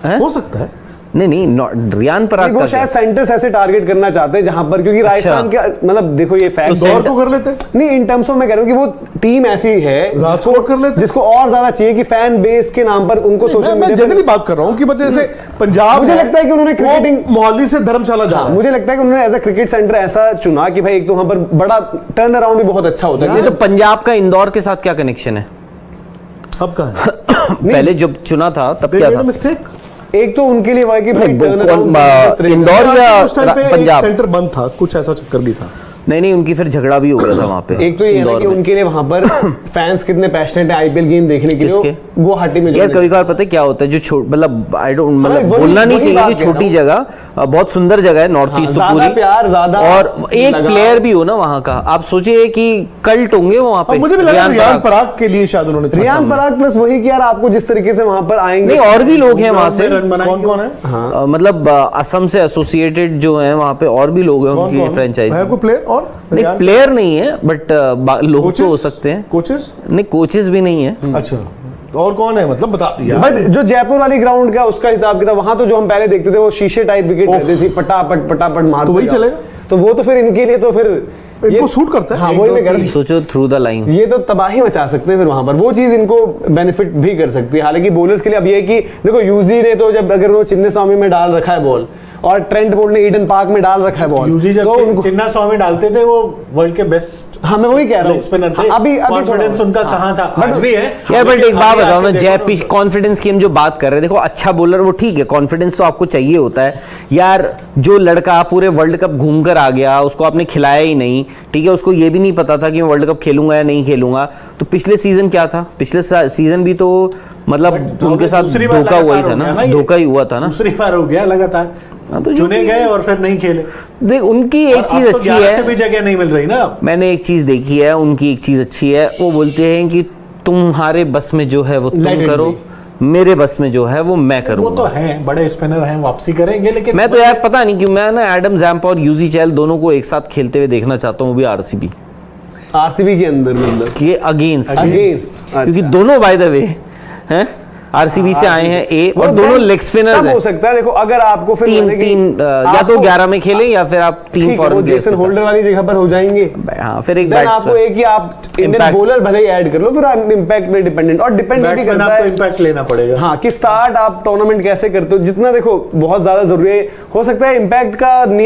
है? हो सकता है नहीं रियान पराग वो शायद सेंटर्स ऐसे टारगेट करना चाहते हैं जहां पर, क्योंकि राजस्थान के मतलब देखो ये फैक्ट इंदौर को कर लेते नहीं, इन टर्म्स ऑफ मैं कह रहा हूं कि वो टीम ऐसी है राजकोट कर लेते जिसको और ज्यादा चाहिए कि फैन बेस के नाम पर उनको सोशल मैं जनरली बात कर रहा हूं कि मतलब जैसे पंजाब, मुझे लगता है कि उन्होंने क्रिकेटिंग मोहाली से धर्मशाला जा, मुझे लगता है कि उन्होंने एज अ क्रिकेट सेंटर ऐसा चुना कि भाई एक तो वहां पर बड़ा टर्न अराउंड भी बहुत अच्छा होता है। तो पंजाब का इंदौर के साथ क्या कनेक्शन है? अब कहाँ है? पहले जब चुना था तब क्या था? मिस्टेक एक तो उनके लिए हुआ कि भाई इंदौर या पंजाब सेंटर बंद था, कुछ ऐसा चक्कर भी था। नहीं उनकी फिर झगड़ा भी हो गया था वहां पे। एक तो ये है ना कि उनके लिए वहां पर फैंस कितने पैशनेट है आईपीएल गेम देखने के लिए, गुवाहाटी में यार कभी कभार पता है क्या होता है, जो मतलब आई डोंट मतलब बोलना नहीं चाहिए कि छोटी जगह बहुत सुंदर जगह है नॉर्थ ईस्ट तो पूरी प्यार ज्यादा, और एक प्लेयर भी हो ना वहां का, आप सोचिए कि कल्ट होंगे वहां पे। मुझे भी लगा रियान पराग के लिए शायद उन्होंने रियान पराग प्लस वही कि यार आपको जिस तरीके से वहां पर आएंगे, नहीं और भी लोग हैं वहां से, कौन कौन है मतलब असम से एसोसिएटेड जो है वहां पे और भी लोग हैं उनकी फ्रेंचाइजी। कोई प्लेयर और प्लेयर नहीं है बट लोग तो हो सकते हैं। कोचेस नहीं कोचेस भी नहीं है। अच्छा और कौन है मतलब बता यार। बट जो जयपुर वाली ग्राउंड का उसका हिसाब किताब वहां तो जो हम पहले देखते थे वो शीशे टाइप विकेट रहती थी, पटापट मार, तो वही चलेगा, तो वो तो फिर इनके लिए तो फिर इनको सूट करता है। हाँ वही मैं कह रहा हूं, सोचो थ्रू द लाइन ये तो तबाही मचा सकते हैं फिर वहां पर, वो चीज इनको बेनिफिट भी कर सकती है। हालांकि बॉलर्स के लिए अब ये है कि देखो यूजी ने तो जब अगर वो चिन्ने स्वामी में डाल रखा है बॉल और ट्रेंट बोल्ट ने ईडन पार्क में डाल रखा है बॉल, यूजी जब तो चिन्ना स्वामी डालते थे वो वर्ल्ड के बेस्ट, हाँ मैं वही कह रहा हूँ स्पिनर थे। अभी कॉन्फिडेंस उनका कहाँ था, आज भी है यार। बट एक बात बताओ ना, जय कॉन्फिडेंस की हम जो बात कर रहे हैं, देखो अच्छा बॉलर वो ठीक है, कॉन्फिडेंस तो आपको चाहिए होता है यार। जो लड़का पूरे वर्ल्ड कप घूम कर आ गया, उसको आपने खिलाया ही नहीं, ठीक है, उसको ये भी नहीं पता था कि मैं वर्ल्ड कप खेलूंगा या नहीं खेलूंगा, तो पिछले सीजन क्या था, पिछले सीजन भी तो मतलब उनके साथ धोखा हुआ ही था ना, धोखा ही हुआ था ना, दूसरी बार हो गया लगातार, तो चुने गए और फिर नहीं खेले। देख उनकी एक चीज अच्छी है, से भी जगह नहीं मिल रही ना। मैंने एक चीज देखी है, उनकी एक चीज अच्छी है, वो बोलते हैं कि तुम्हारे बस में जो है वो तुम करो, मेरे बस में जो है वो मैं करूंगा। वो तो है, बड़े स्पिनर हैं, वापसी करेंगे, लेकिन मैं तो यार पता नहीं क्यों मैं ना एडम जैम्प और यूजी चहल दोनों को एक साथ खेलते हुए देखना चाहता हूँ, वो भी आरसीबी के अंदर मतलब के अगेंस्ट, क्योंकि अच्छा। दोनों बाय द वे हैं आरसीबी से आए हैं ए, और दोनों लेग स्पिनर हैं। हो सकता है देखो अगर आपको फिर तीन या तो 11 में खेलें या फिर आप 3 फॉरन जेसन होल्डर वाली जगह पर हो जाएंगे। हाँ फिर एक आपको एक ही आप इंडियन बॉलर भले ही ऐड कर लो, फिर आप इम्पैक्ट पे डिपेंडेंट और डिपेंड भी करता है, इम्पैक्ट लेना पड़ेगा। हाँ कि स्टार्ट आप टूर्नामेंट कैसे करते हो, जितना देखो बहुत ज्यादा जरूरी है। हो सकता है इम्पैक्ट का नियम